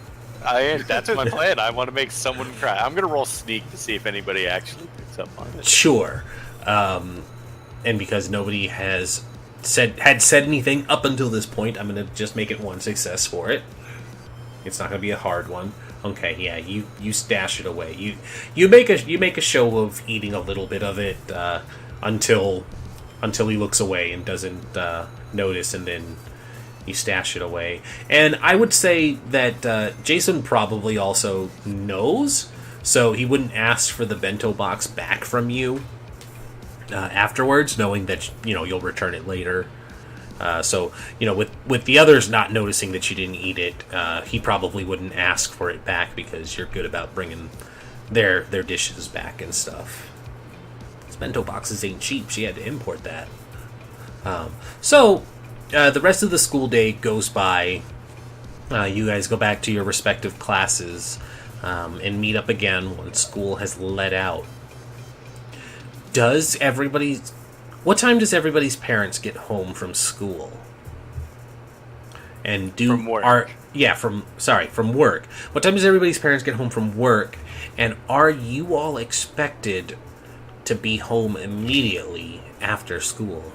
That's my plan. I want to make someone cry. I'm gonna roll sneak to see if anybody actually picks up on it. Sure. And because nobody had said anything up until this point, I'm gonna just make it one success for it. It's not gonna be a hard one. Okay, yeah, you stash it away. You make a show of eating a little bit of it until he looks away and doesn't notice, and then you stash it away. And I would say that Jason probably also knows, so he wouldn't ask for the bento box back from you afterwards, knowing that you'll return it later. So with the others not noticing that you didn't eat it, he probably wouldn't ask for it back because you're good about bringing their dishes back and stuff. These bento boxes ain't cheap. She had to import that. So the rest of the school day goes by. You guys go back to your respective classes and meet up again once school has let out. What time does everybody's parents get home from school? And From work. From work. What time does everybody's parents get home from work? And are you all expected to be home immediately after school?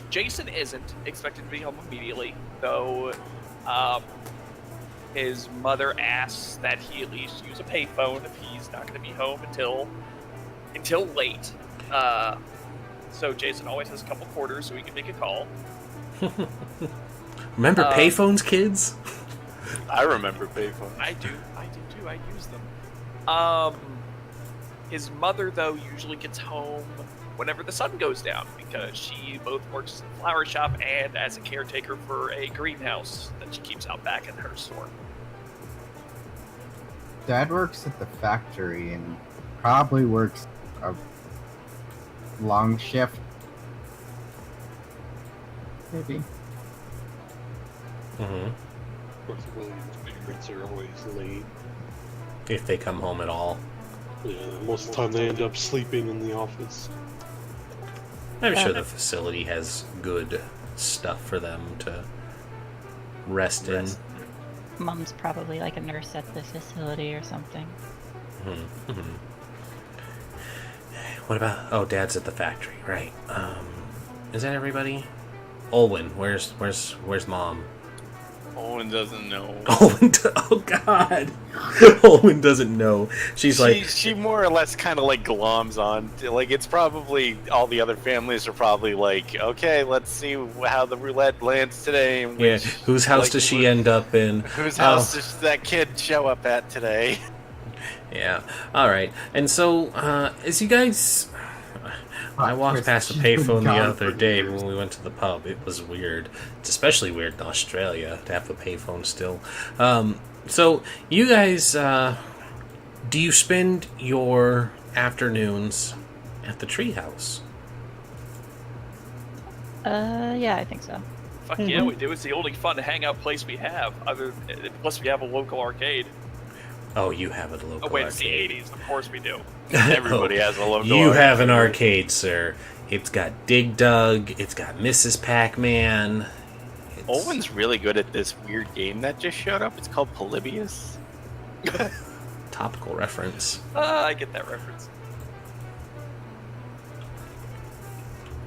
Jason isn't expected to be home immediately, though. His mother asks that he at least use a payphone if he's not going to be home until late. So Jason always has a couple quarters so he can make a call. Remember payphones, kids? I remember payphone. I do too. I use them. His mother, though, usually gets home whenever the sun goes down because she both works in a flower shop and as a caretaker for a greenhouse that she keeps out back in her store. Dad works at the factory and probably works a long shift. Maybe. Mm-hmm. Of course, William's parents are always late. If they come home at all. Yeah, most of the time they end up sleeping in the office. I'm sure the facility has good stuff for them to rest in. Mom's probably like a nurse at the facility or something. Mm-hmm. What about... Oh, Dad's at the factory, right. Is that everybody? Olwen, where's Mom? Owen doesn't know. Oh, God. Olwen doesn't know. She more or less kind of like gloms on. Like, it's probably all the other families are probably like, okay, let's see how the roulette lands today. And Yeah, whose house does she end up in? Whose house does that kid show up at today? Yeah, alright. And so, as you guys... I walked past a payphone the other day when we went to the pub. It was weird. It's especially weird in Australia to have a payphone still. So, you guys, do you spend your afternoons at the treehouse? Yeah, I think so. Fuck yeah, we do. It's the only fun hangout place we have. Plus, we have a local arcade. Oh, you have a local Oh wait, it's the arcade. 80s. Of course we do. Everybody has a local You arcade. have an arcade, sir. It's got Dig Dug. It's got Mrs. Pac-Man. Owen's really good at this weird game that just showed up. It's called Polybius. Topical reference. I get that reference.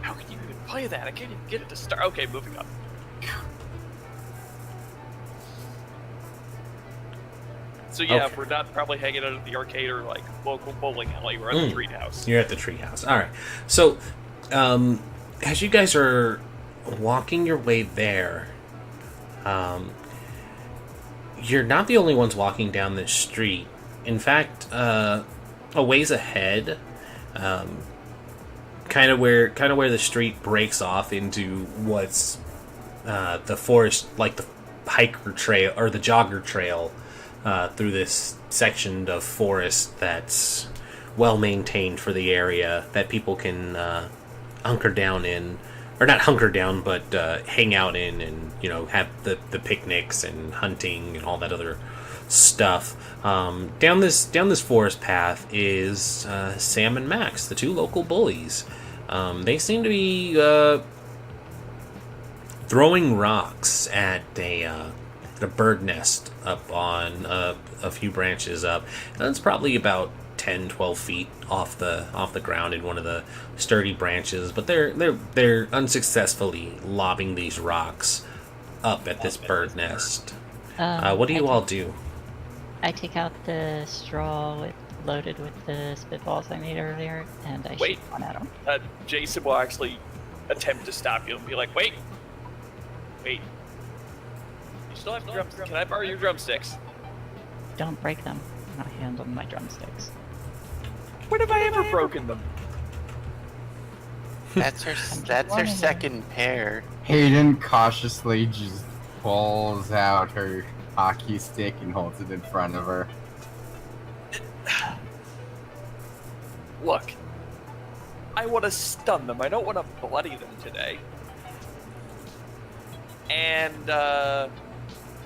How can you even play that? I can't even get it to start. Okay, moving on. So yeah, Okay. we're not probably hanging out at the arcade or like local bowling alley. We're at the treehouse. You're at the treehouse. All right. So, as you guys are walking your way there, you're not the only ones walking down this street. In fact, a ways ahead, kind of where the street breaks off into what's the forest, like the hiker trail or the jogger trail. Through this section of forest that's well maintained for the area that people can hunker down in, or not hunker down, but hang out in, and have the picnics and hunting and all that other stuff. Down this forest path is Sam and Max, the two local bullies. They seem to be throwing rocks at a bird nest up on a few branches up. That's probably about 10, 12 feet off the ground in one of the sturdy branches, but they're unsuccessfully lobbing these rocks up at this bird nest. What do you all do? I take out the straw loaded with the spitballs I made earlier, and I Wait. shoot one at them. Jason will actually attempt to stop you and be like, wait. You still have drumsticks. Can I borrow your drumsticks? Don't break them. I'm not handling my drumsticks. When have I ever broken them? That's her wondering. second pair. Hayden cautiously just pulls out her hockey stick and holds it in front of her. Look, I want to stun them. I don't want to bloody them today. And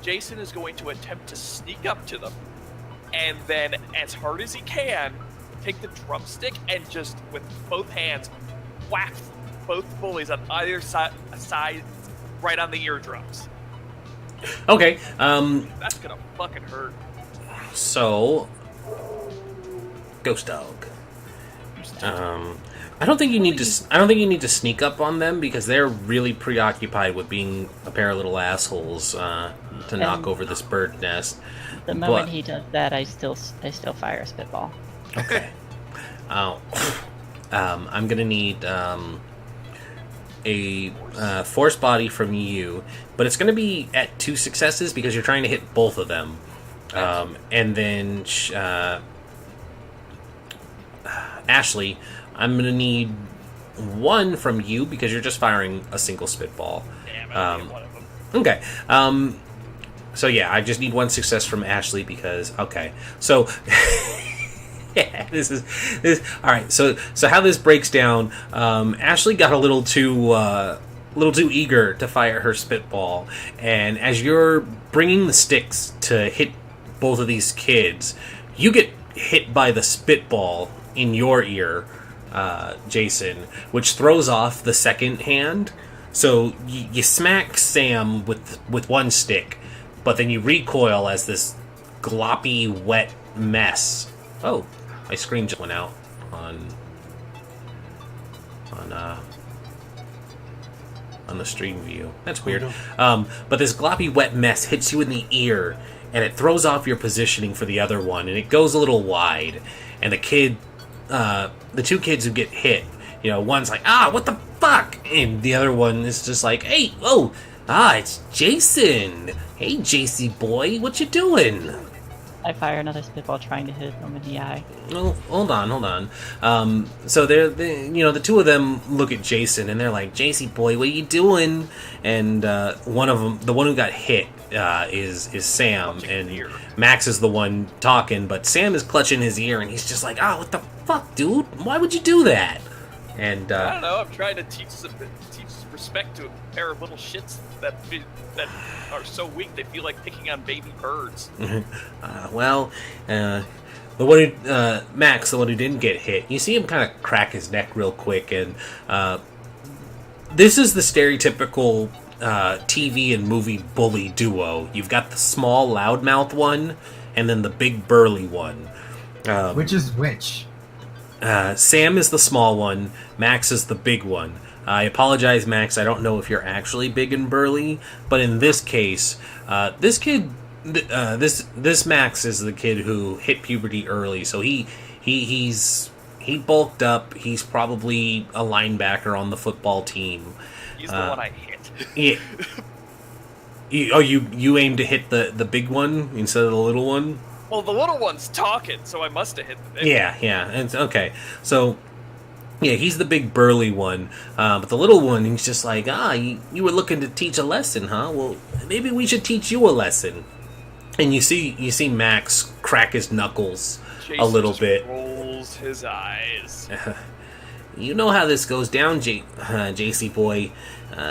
Jason is going to attempt to sneak up to them, and then, as hard as he can, take the drumstick and just, with both hands, whack both bullies on either side right on the eardrums. Okay. That's gonna fucking hurt. So, Ghost Dog. I don't think you need to. I don't think you need to sneak up on them because they're really preoccupied with being a pair of little assholes to knock over this bird nest. The moment he does that, I still fire a spitball. Okay. I'm gonna need a force body from you, but it's gonna be at 2 successes because you're trying to hit both of them. And then Ashley, I'm gonna need 1 from you because you're just firing a single spitball. Damn, I only get one of them. Okay. So yeah, I just need 1 success from Ashley because okay. So yeah, this all right. So how this breaks down? Ashley got a little too eager to fire her spitball, and as you're bringing the sticks to hit both of these kids, you get hit by the spitball in your ear, Jason, which throws off the second hand. So you smack Sam with 1 stick, but then you recoil as this gloppy, wet mess. Oh, my screen just went out on the stream view. That's weird. But this gloppy, wet mess hits you in the ear, and it throws off your positioning for the other one, and it goes a little wide. And the 2 kids who get hit, one's like, what the fuck? And the other one is just like, hey, it's Jason. Hey, JC boy, what you doing? I fire another spitball trying to hit them in the eye. Oh, hold on. So the 2 of them look at Jason and they're like, JC boy, what are you doing? And one of them, the one who got hit, is Sam, and Max is the one talking, but Sam is clutching his ear and he's just like, what the fuck, dude? Why would you do that? And I don't know. I'm trying to teach respect to a pair of little shits that are so weak they feel like picking on baby birds. the one who Max, the one who didn't get hit, you see him kind of crack his neck real quick, and this is the stereotypical TV and movie bully duo. You've got the small loudmouth one, and then the big burly one. Which is which? Sam is the small one. Max is the big one. I apologize, Max. I don't know if you're actually big and burly, but in this case, this kid, this Max is the kid who hit puberty early. So he bulked up. He's probably a linebacker on the football team. He's the one I hit. Yeah. You aim to hit the big one instead of the little one? Well, the little one's talking, so I must have hit the big one. Yeah. It's okay. So, yeah, he's the big burly one. But the little one, he's just like, you were looking to teach a lesson, huh? Well, maybe we should teach you a lesson. And you see Max crack his knuckles Jason a little just bit. rolls his eyes. You know how this goes down, JC boy.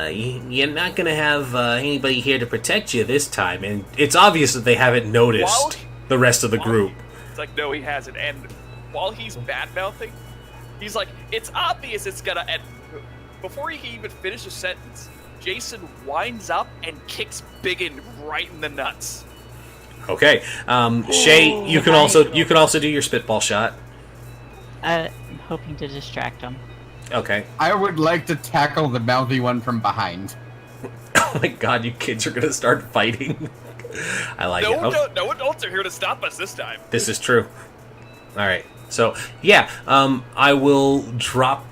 You're not going to have anybody here to protect you this time. And it's obvious that they haven't noticed the rest of the group. It's like, no, he hasn't. And while he's bad-mouthing, He's like, it's obvious it's gonna. And before he can even finish a sentence, Jason winds up and kicks Biggin right in the nuts. Okay, Shay, you can also do your spitball shot. I'm hoping to distract him. Okay. I would like to tackle the mouthy one from behind. Oh my god, you kids are gonna start fighting. I like it. No adults are here to stop us this time. This is true. Alright. So, yeah, I will drop,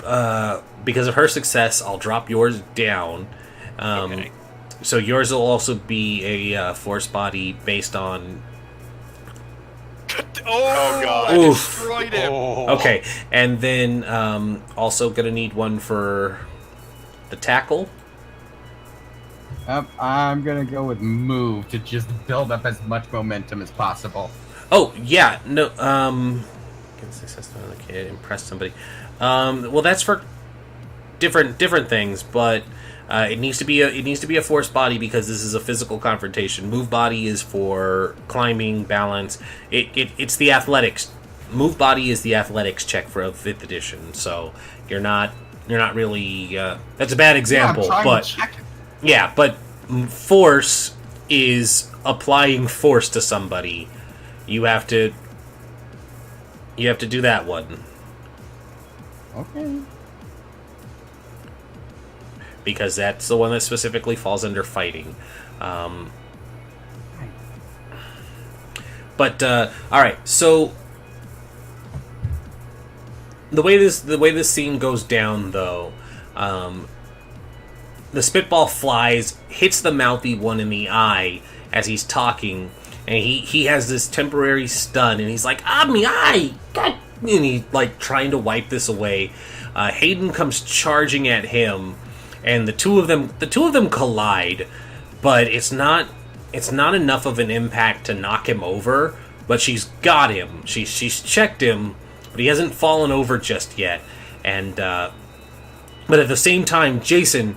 because of her success, I'll drop yours down. Okay. So yours will also be a force body based on... Oh god, I Oof. destroyed him. Oh. Okay, and then also gonna need one for the tackle. I'm gonna go with move to just build up as much momentum as possible. Oh, yeah, no, get success on the kid, impress somebody. Well, that's for different things, but it needs to be a force body because this is a physical confrontation. Move body is for climbing, balance. It's the athletics. Move body is the athletics check for a 5th edition. So you're not really. That's a bad example, yeah, I'm trying but to check it. yeah, but force is applying force to somebody. You have to do that one. Okay. Because that's the one that specifically falls under fighting. But all right, so the way this scene goes down, though, the spitball flies, hits the mouthy one in the eye as he's talking, and he has this temporary stun, and he's like, "Ah, me eye!" God! And he's like trying to wipe this away. Hayden comes charging at him, and the two of them collide, but it's not enough of an impact to knock him over. But she's got him. She's checked him, but he hasn't fallen over just yet. And but at the same time, Jason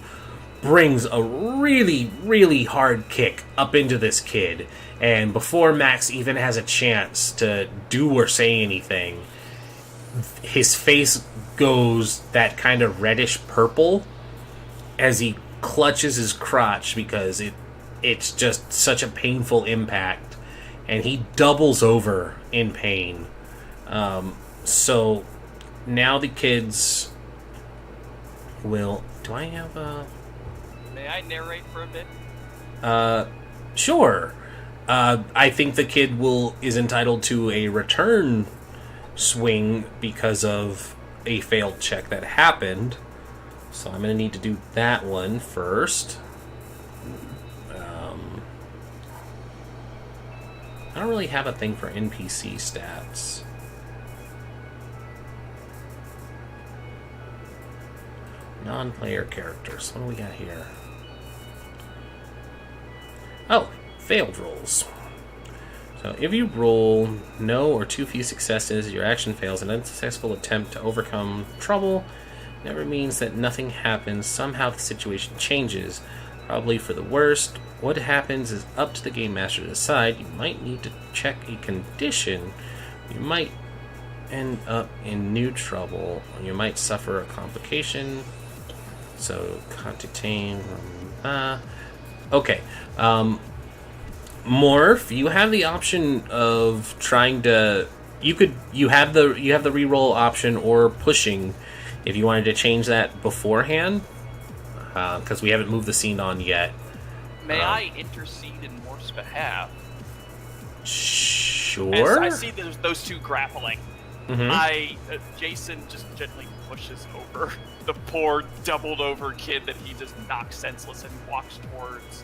brings a really, really hard kick up into this kid, and before Max even has a chance to do or say anything, his face goes that kind of reddish purple as he clutches his crotch because it's just such a painful impact, and he doubles over in pain. So now the kids will... Do I have a... May I narrate for a bit? Sure. I think the kid is entitled to a return swing because of a failed check that happened. So I'm going to need to do that one first. I don't really have a thing for NPC stats. Non-player characters. What do we got here? Oh, failed rolls. So if you roll no or too few successes, your action fails. An unsuccessful attempt to overcome trouble never means that nothing happens. Somehow the situation changes, probably for the worst. What happens is up to the game master to decide. You might need to check a condition. You might end up in new trouble. You might suffer a complication. So, contain. Okay. Morph, you have the option of trying to. You have the reroll option or pushing, if you wanted to change that beforehand, because we haven't moved the scene on yet. May I intercede in Morph's behalf? Sure. As I see there's those two grappling. Mm-hmm. Jason just gently pushes over the poor doubled over kid that he just knocks senseless and walks towards.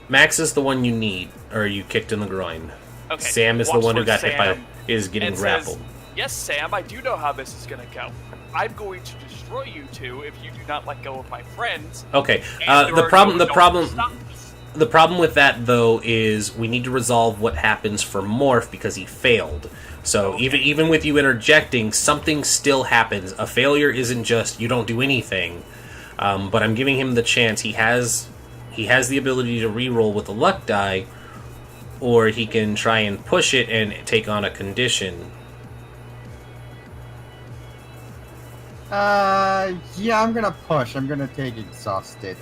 Max is the one you need, or you kicked in the groin. Okay. Sam is the Walks one who towards got hit by Sam is getting and grappled. says, "Yes, Sam, I do know how this is gonna go. I'm going to destroy you two if you do not let go of my friends." Okay. And The problem stop us. The problem with that, though, is we need to resolve what happens for Morph because he failed. So Okay. even with you interjecting, something still happens. A failure isn't just you don't do anything. But I'm giving him the chance. He has the ability to reroll with the luck die, or he can try and push it and take on a condition. Yeah, I'm gonna push. I'm gonna take exhausted.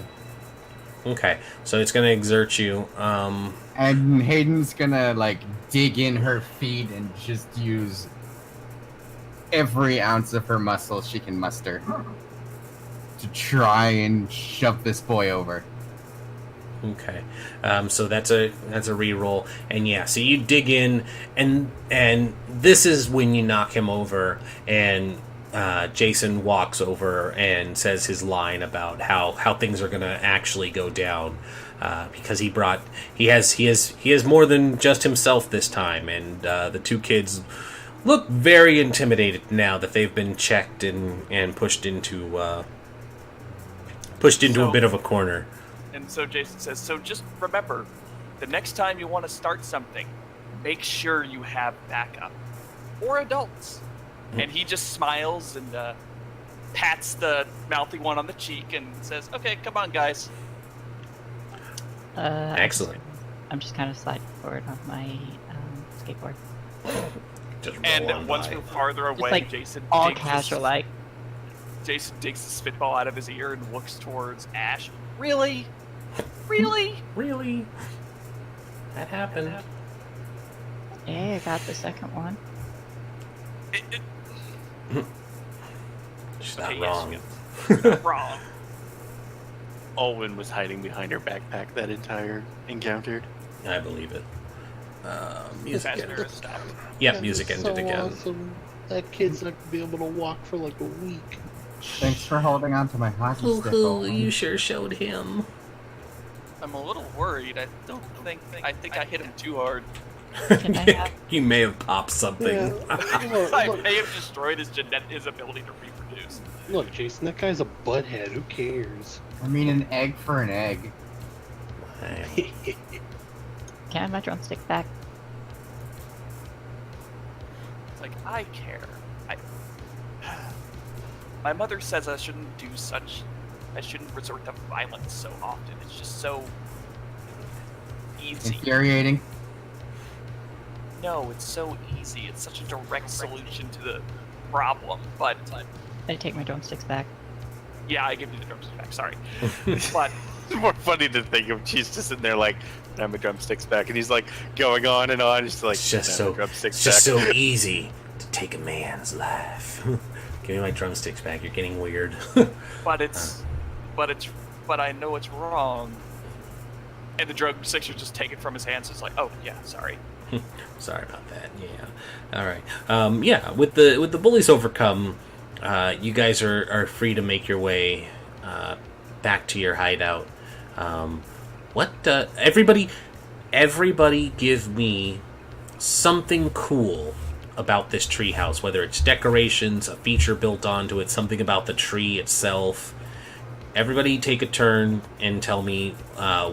Okay, so it's going to exert you. And Hayden's gonna, like, dig in her feet and just use every ounce of her muscle she can muster to try and shove this boy over. Okay, so that's a re-roll, and yeah, so you dig in, and this is when you knock him over, and Jason walks over and says his line about how things are going to actually go down, because he has more than just himself this time, and the two kids look very intimidated now that they've been checked and pushed into a bit of a corner. And so Jason says, so just remember, the next time you want to start something, make sure you have backup. Or adults. And he just smiles and pats the mouthy one on the cheek and says, okay, come on, guys. Excellent. I'm just kind of sliding forward on my skateboard. Just roll And on once by. we're farther away, like, Jason All digs casual, his, like. Jason digs the spitball out of his ear and looks towards Ash. Really? Really? Really? That happened. Hey, I got the second one. She's not Okay, wrong. yes, not wrong. Alwyn was hiding behind her backpack that entire encounter. I believe it. Music. Fastener is stopped. Yep, That music is ended so again. Awesome. That kid's not gonna be able to walk for like a week. Thanks for holding on to my hockey stick. Owen. sure showed him. I'm a little worried. I think I hit him too hard. Can I have He may have popped something. Yeah. Look, I look, may have destroyed his ability to reproduce. look, Jason, that guy's a butthead. Who cares? I mean, an egg for an egg. can I have my drumstick back? It's like, I care. My mother says I shouldn't resort to violence so often. It's just so easy. Infuriating. No, it's so easy. It's such a direct solution to the problem. But I take my drumsticks back. yeah, I give you the drumsticks back. Sorry, but It's more funny to think of she's just sitting there like, "I have my drumsticks back," and he's like going on and on. Just like, It's just "I have so my drumsticks it's just back." so easy to take a man's life. Give me my drumsticks back. You're getting weird. but I know it's wrong. And the drumsticks are just taken from his hands. It's like, oh yeah, sorry. Sorry about that. Yeah. All right. Yeah. With the bullies overcome, you guys are free to make your way back to your hideout. Everybody give me something cool about this treehouse, whether it's decorations, a feature built onto it, something about the tree itself. Everybody take a turn and tell me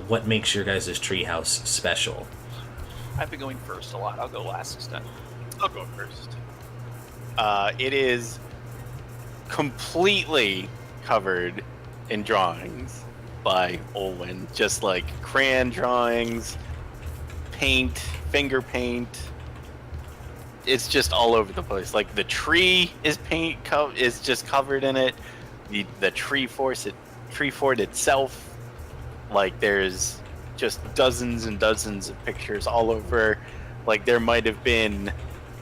what makes your guys' treehouse special. I've been going first a lot. I'll go last this time. I'll go first. It is completely covered in drawings by Olwen. Just like crayon drawings, paint, finger paint. It's just all over the place. Like the tree is is just covered in it. The tree fort itself, like there's just dozens and dozens of pictures all over. Like there might have been,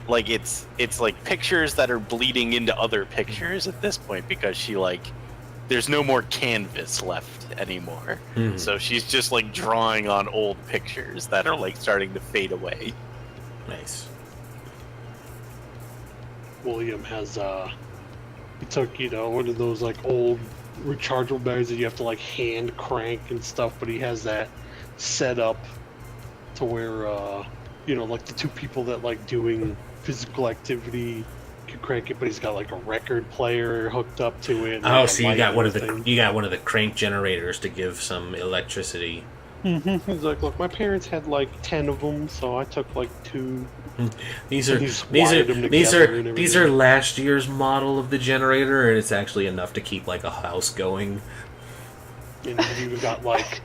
like it's like pictures that are bleeding into other pictures at this point because there's no more canvas left anymore. Mhm. So she's just like drawing on old pictures that are like starting to fade away. Nice. William has he took one of those like old rechargeable batteries that you have to like hand crank and stuff, but he has that set up to where like the two people that like doing physical activity can crank it, but he's got like a record player hooked up to it. Oh, so you got one of the crank generators to give some electricity. He's like, look, my parents had like 10 of them, so I took like 2. These And are he's these wired are them these together are and these everything. are last year's model of the generator, and it's actually enough to keep like a house going. And he's even got like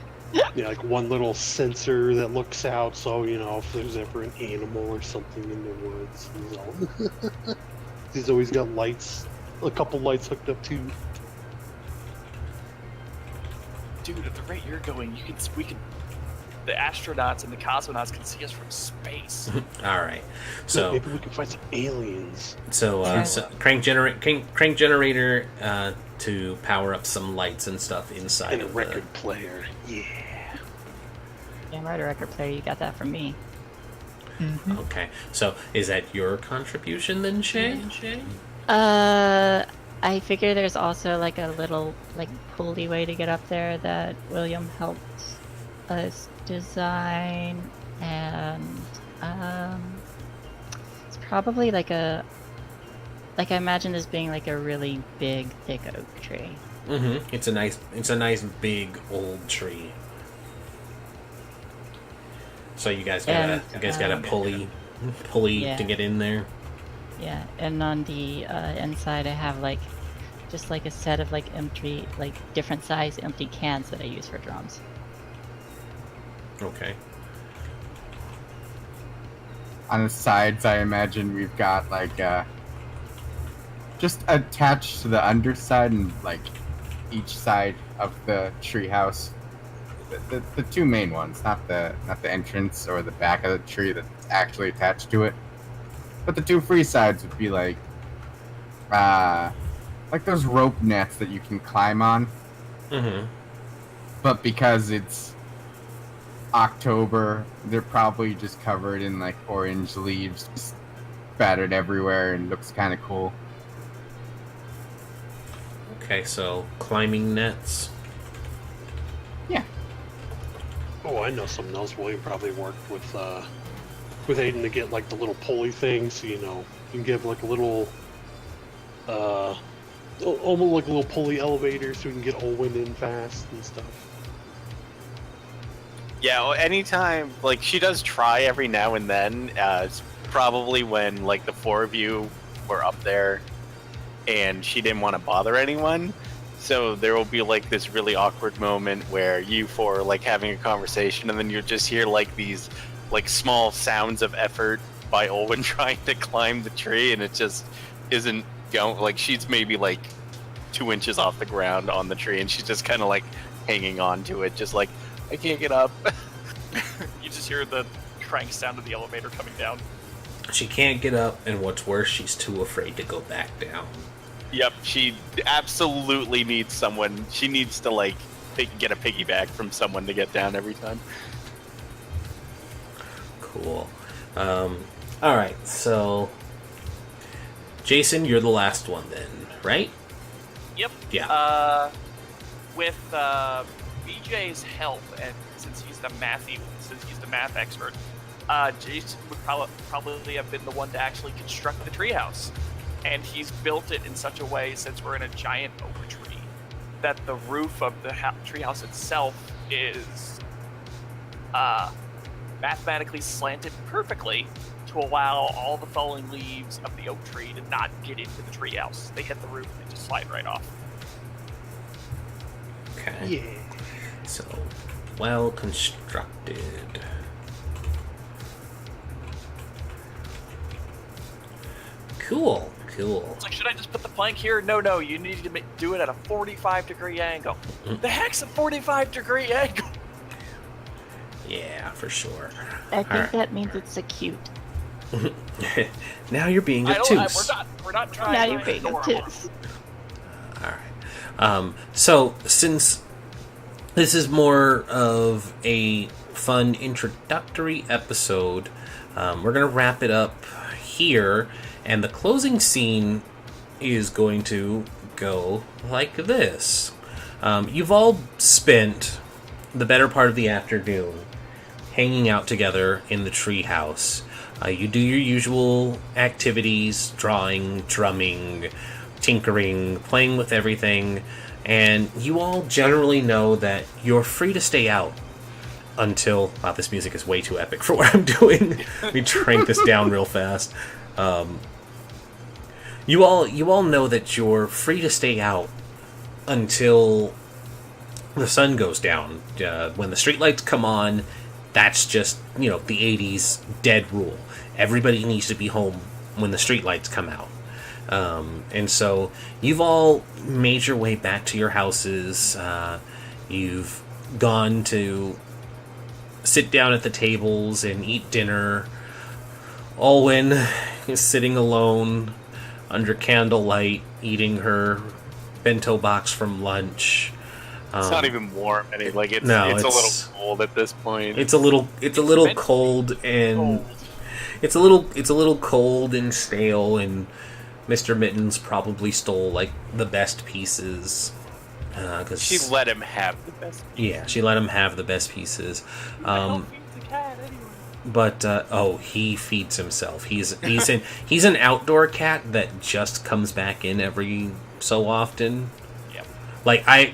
like one little sensor that looks out, so if there's ever an animal or something in the woods, he's always got lights a couple lights hooked up too. Dude, at the rate you're going, the astronauts and the cosmonauts can see us from space. All right. So maybe we can find some aliens. so crank generator to power up some lights and stuff inside And a of record player. Yeah. Game Rider record player, you got that from me. the. Okay. So is that your contribution then, Shay? I figure there's also like a little like pulley way to get up there that William helped us design, and it's probably like I imagine this being like a really big, thick oak tree. Mm-hmm. It's a nice big old tree. So you guys got a pulley Yeah. to get in there. Yeah, and on the inside, I have like just like a set of like empty, like different size empty cans that I use for drums. Okay. On the sides, I imagine we've got like just attached to the underside and like each side of the treehouse. The two main ones, not the entrance or the back of the tree that's actually attached to it. But the two free sides would be like those rope nets that you can climb on. Mm-hmm. But because it's October, they're probably just covered in like orange leaves, just battered everywhere, and looks kind of cool. Okay, so climbing nets. Yeah. Oh, I know something else. William probably worked with Aiden to get like the little pulley things. You know, you can give like a little, almost like a little pulley elevator, so we can get Olwen in fast and stuff. Yeah, well, anytime, like, she does try every now and then. It's probably when, like, the four of you were up there and she didn't want to bother anyone. So there will be, like, this really awkward moment where you four are, like, having a conversation, and then you just hear, like, these, like, small sounds of effort by Olwen trying to climb the tree, and it just isn't going, like, she's maybe, like, 2 inches off the ground on the tree, and she's just kind of, like, hanging on to it, just like, I can't get up. You just hear the crank sound of the elevator coming down. She can't get up, and what's worse, she's too afraid to go back down. Yep, she absolutely needs someone. She needs to, like, get a piggyback from someone to get down every time. Cool. Alright, so Jason, you're the last one then, right? Yep. Yeah. With BJ's help, and since he's the math expert, Jason would probably have been the one to actually construct the treehouse, and he's built it in such a way, since we're in a giant oak tree, that the roof of the treehouse itself is mathematically slanted perfectly to allow all the falling leaves of the oak tree to not get into the treehouse. They hit the roof and just slide right off. Okay. Yeah. So, well constructed. Cool. It's like, should I just put the plank here? No, you need to do it at a 45-degree angle. The heck's a 45-degree angle? Yeah, for sure. I think Alright. that means it's acute. Now you're being We're obtuse. not trying Now to you're be being adorable. obtuse. Alright. So, since this is more of a fun introductory episode, we're going to wrap it up here, and the closing scene is going to go like this. You've all spent the better part of the afternoon hanging out together in the treehouse. You do your usual activities, drawing, drumming, tinkering, playing with everything, and you all generally know that you're free to stay out until... Wow, this music is way too epic for what I'm doing. Let me crank this down real fast. You all know that you're free to stay out until the sun goes down. When the streetlights come on, that's just, the 80s dead rule. Everybody needs to be home when the streetlights come out. And so you've all made your way back to your houses. You've gone to sit down at the tables and eat dinner. Olwen is sitting alone under candlelight, eating her bento box from lunch. It's not even warm. It's a little cold at this point. It's a little cold, and it's a little cold and stale, and Mr. Mittens probably stole like the best pieces. Cause she let him have the best pieces. Yeah, she let him have the best pieces. But he feeds himself. He's an outdoor cat that just comes back in every so often. Yep. Like, I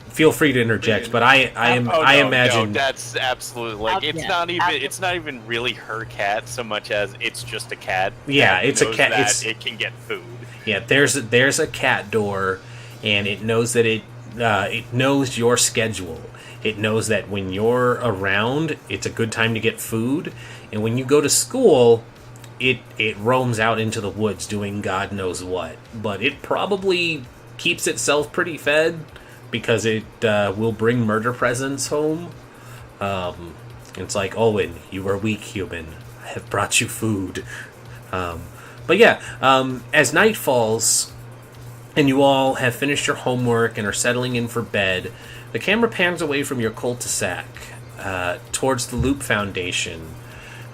feel free to interject, but I imagine that's absolutely it's not even really her cat so much as it's just a cat. Yeah, it's a cat. It can get food. Yeah, there's a cat door, and it knows that it knows your schedule. It knows that when you're around, it's a good time to get food, and when you go to school, it roams out into the woods doing God knows what. But it probably keeps itself pretty fed because it will bring murder presents home. It's like, Owen, you are weak, human. I have brought you food. But yeah, as night falls, and you all have finished your homework and are settling in for bed, the camera pans away from your cul-de-sac towards the Loop Foundation.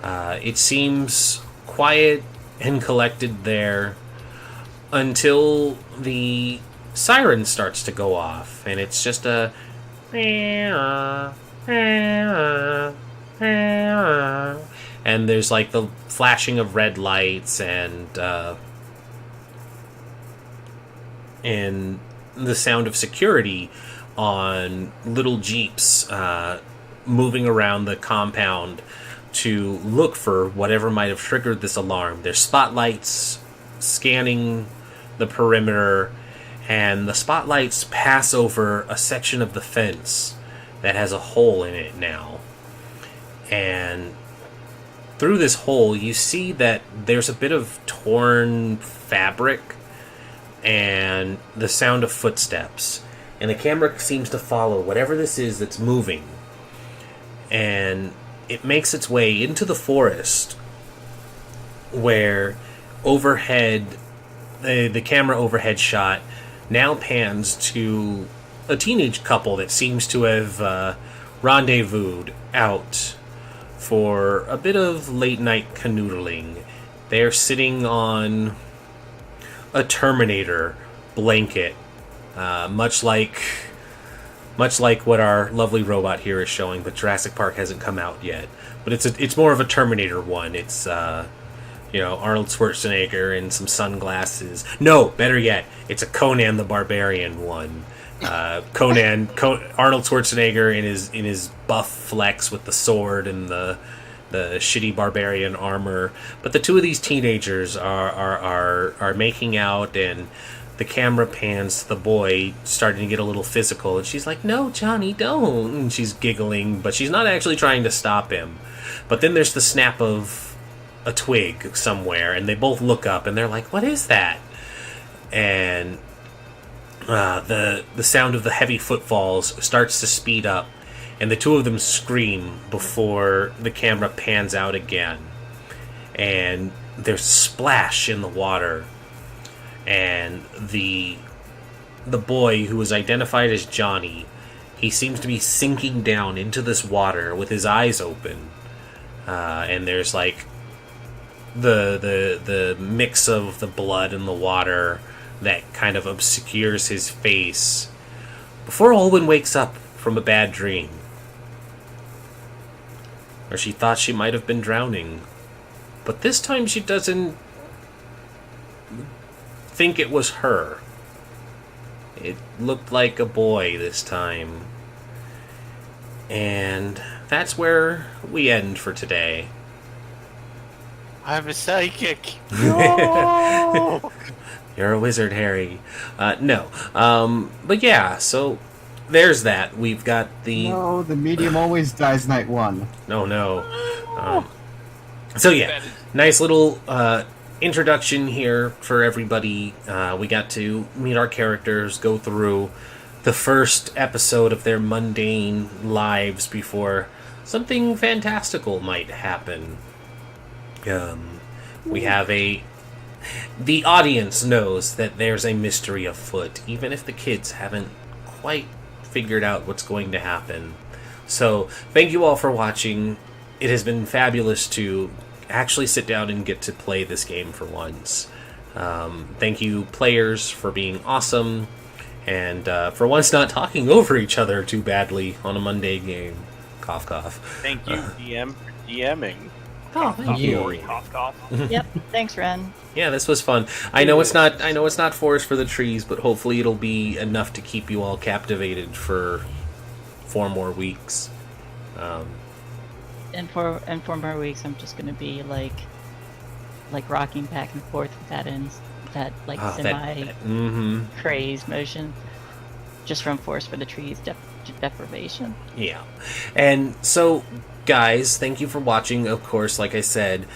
It seems quiet and collected there until the siren starts to go off, and it's just a... And there's like the flashing of red lights and the sound of security on little jeeps moving around the compound to look for whatever might have triggered this alarm. There's spotlights scanning the perimeter, and the spotlights pass over a section of the fence that has a hole in it now. And through this hole, you see that there's a bit of torn fabric and the sound of footsteps. And the camera seems to follow whatever this is that's moving. And it makes its way into the forest, where overhead, the camera overhead shot now pans to a teenage couple that seems to have rendezvoused out for a bit of late night canoodling. They're sitting on a Terminator blanket, much like what our lovely robot here is showing, but Jurassic Park hasn't come out yet. But it's more of a Terminator one. It's Arnold Schwarzenegger in some sunglasses. No, better yet, it's a Conan the Barbarian one. Arnold Schwarzenegger in his buff flex with the sword and the shitty barbarian armor. But the two of these teenagers are making out, and the camera pans to the boy starting to get a little physical, and she's like, "No, Johnny, don't." And she's giggling, but she's not actually trying to stop him. But then there's the snap of a twig somewhere, and they both look up, and they're like, "What is that?" And the sound of the heavy footfalls starts to speed up, and the two of them scream before the camera pans out again. And there's a splash in the water, and the boy, who is identified as Johnny, he seems to be sinking down into this water with his eyes open, and there's like the mix of the blood and the water that kind of obscures his face before Olwen wakes up from a bad dream, or she thought she might have been drowning, but this time she doesn't think it was her. It looked like a boy this time. And that's where we end for today. I'm a psychic. No! You're a wizard, Harry. No. But yeah, so there's that. We've got the... No, the medium always dies night one. No. So yeah, nice little introduction here for everybody. We got to meet our characters, go through the first episode of their mundane lives before something fantastical might happen. We have the audience knows that there's a mystery afoot, even if the kids haven't quite figured out what's going to happen. So, thank you all for watching. It has been fabulous to actually sit down and get to play this game for once. Thank you, players, for being awesome, and for once not talking over each other too badly on a Monday game. Cough, cough. Thank you, DM, for DMing. Oh, thank you. Rory cough cough. Yep. Thanks, Ren. Yeah, this was fun. I know it's not Forest for the Trees, but hopefully it'll be enough to keep you all captivated for 4 more weeks. In 4 more weeks, I'm just gonna be like rocking back and forth with that semi crazed motion, just from Forest for the Trees deprivation. Yeah. And so, guys, thank you for watching. Of course, like I said,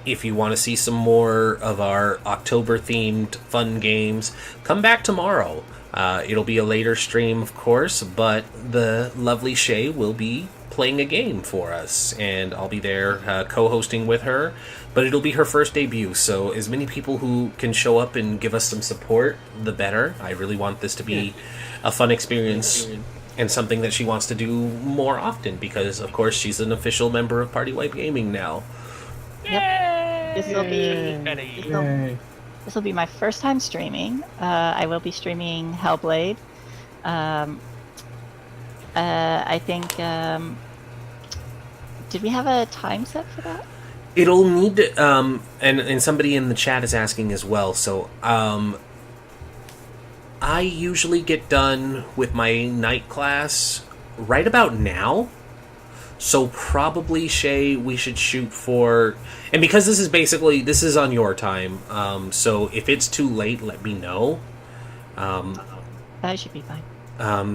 if you want to see some more of our October-themed fun games, come back tomorrow. It'll be a later stream, of course, but the lovely Shay will be playing a game for us, and I'll be there co-hosting with her. But it'll be her first debut, so as many people who can show up and give us some support, the better. I really want this to be a fun experience and something that she wants to do more often, because, of course, she's an official member of Party Wipe Gaming now. Yep. This Yay. will be my first time streaming. I will be streaming Hellblade. I think. Did we have a time set for that? It'll need to, and somebody in the chat is asking as well, so, I usually get done with my night class right about now, so probably, Shay, we should shoot for, and because this is on your time, so if it's too late, let me know. That should be fine.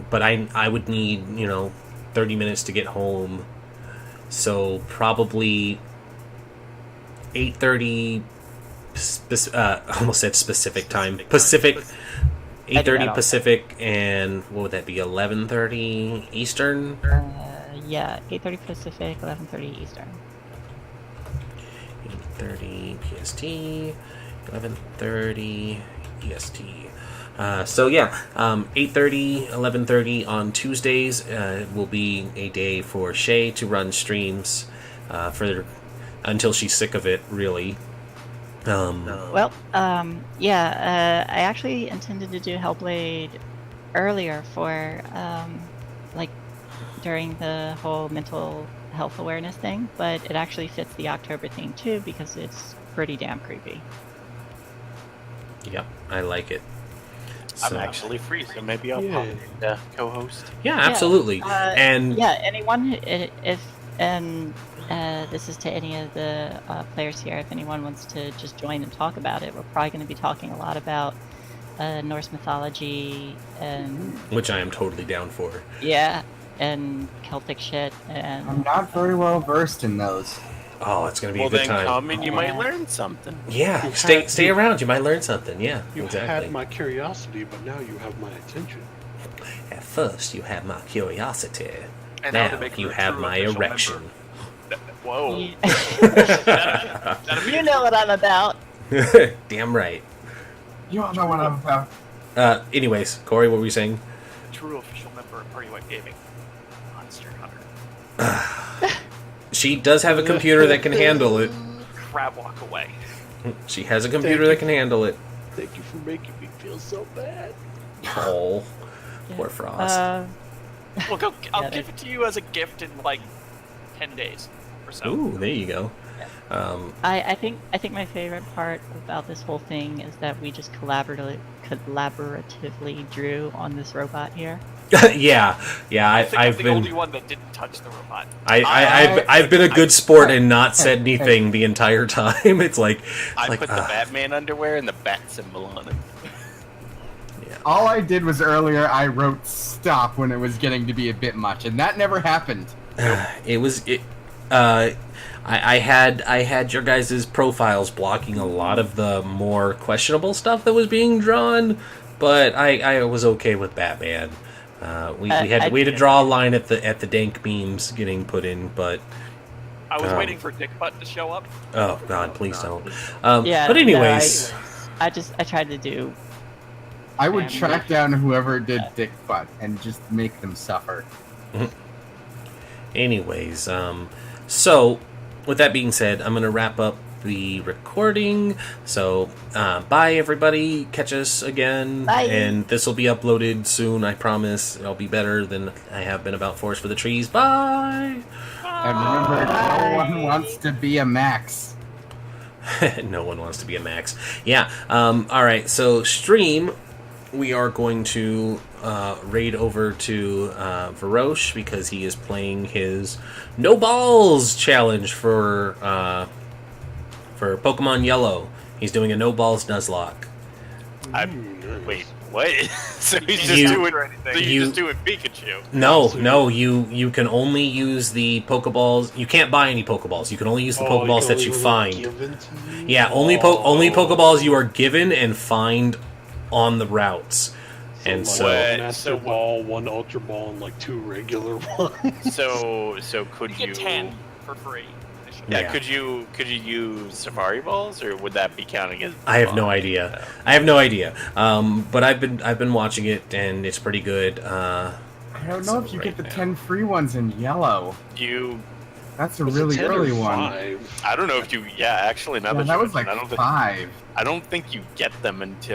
But I would need, 30 minutes to get home, so probably 8:30, almost said specific time, Pacific, 8:30 Pacific, and what would that be, 11:30 Eastern? Yeah, 8:30 Pacific, 11:30 Eastern. 8:30 PST, 11:30 EST. So yeah, 8:30, 11:30 on Tuesdays will be a day for Shay to run streams until she's sick of it, really. Well, I actually intended to do Hellblade earlier for, during the whole mental health awareness thing, but it actually fits the October theme too, because it's pretty damn creepy. Yep, I like it. I'm So- actually free, so maybe I'll pop in to co-host. Yeah, absolutely. And Yeah, anyone, this is to any of the players here, if anyone wants to just join and talk about it, we're probably going to be talking a lot about Norse mythology and which I am totally down for. and Celtic shit, and I'm not very well versed in those. Oh, it's gonna be Well, a good then time. come and you might learn something. Yeah, You stay around. You might learn something. Yeah, You exactly. had my curiosity, but now you have my attention. At first, you had my curiosity. And Now to make you her a have true my official erection. member. Whoa. you know what I'm about. Damn right. You don't know what I'm about. Anyways, Corey, what were you saying? True official member of Party White Gaming. Monster Hunter. She does have a computer that can handle it. Crab walk away. She has a computer that can handle it. Thank you for making me feel so bad. Oh, poor Frost. Well, I'll Yeah, give it to you as a gift in like 10 days or so. Ooh, there you go. I think my favorite part about this whole thing is that we just collaboratively drew on this robot here. yeah. I think I'm I've the been. only one that didn't touch the robot. I've been a good sport and not said anything the entire time. It's like I like, put the Batman underwear and the bat symbol on it. All I did was earlier I wrote stop when it was getting to be a bit much, and that never happened. it was it. I had your guys' profiles blocking a lot of the more questionable stuff that was being drawn, but I was okay with Batman. We had to draw a line at the dank memes getting put in, but I was waiting for Dick Butt to show up. oh god, please don't. Yeah, But anyways, I tried to do. I would Family. track down whoever did Dick Butt and just make them suffer. anyways, so with that being said, I'm gonna wrap up the recording. So bye everybody, catch us again. Bye. And this will be uploaded soon, I promise. I'll be better than I have been about Forest for the Trees. Bye. And remember, no one wants to be a Max. No one wants to be a Max. Yeah. All right. So stream, we are going to raid over to Varosh because he is playing his No Balls challenge for Pokemon Yellow. He's doing a No Balls Nuzlocke. Wait, what? So he's just You- doing. anything. So you- you're just doing Pikachu. No, you can only use the Pokeballs. You can't buy any Pokeballs. You can only use the Pokeballs that you find. Yeah, only Pokeballs you are given and find on the routes. And like so What? Master So- Ball, 1 Ultra Ball, and like 2 regular ones. So could You you? get 10 for free. initially. Yeah, Yeah. Could you use Safari Balls, or would that be counting as? I have no idea. I have no idea. But I've been watching it and it's pretty good. I don't know if you right get the now. 10 free ones in yellow. You. That's a Was it really 10 or early one. 5? I don't know if you. Yeah, actually, now Yeah, that that you was like mention it, 5. I don't think you get them until.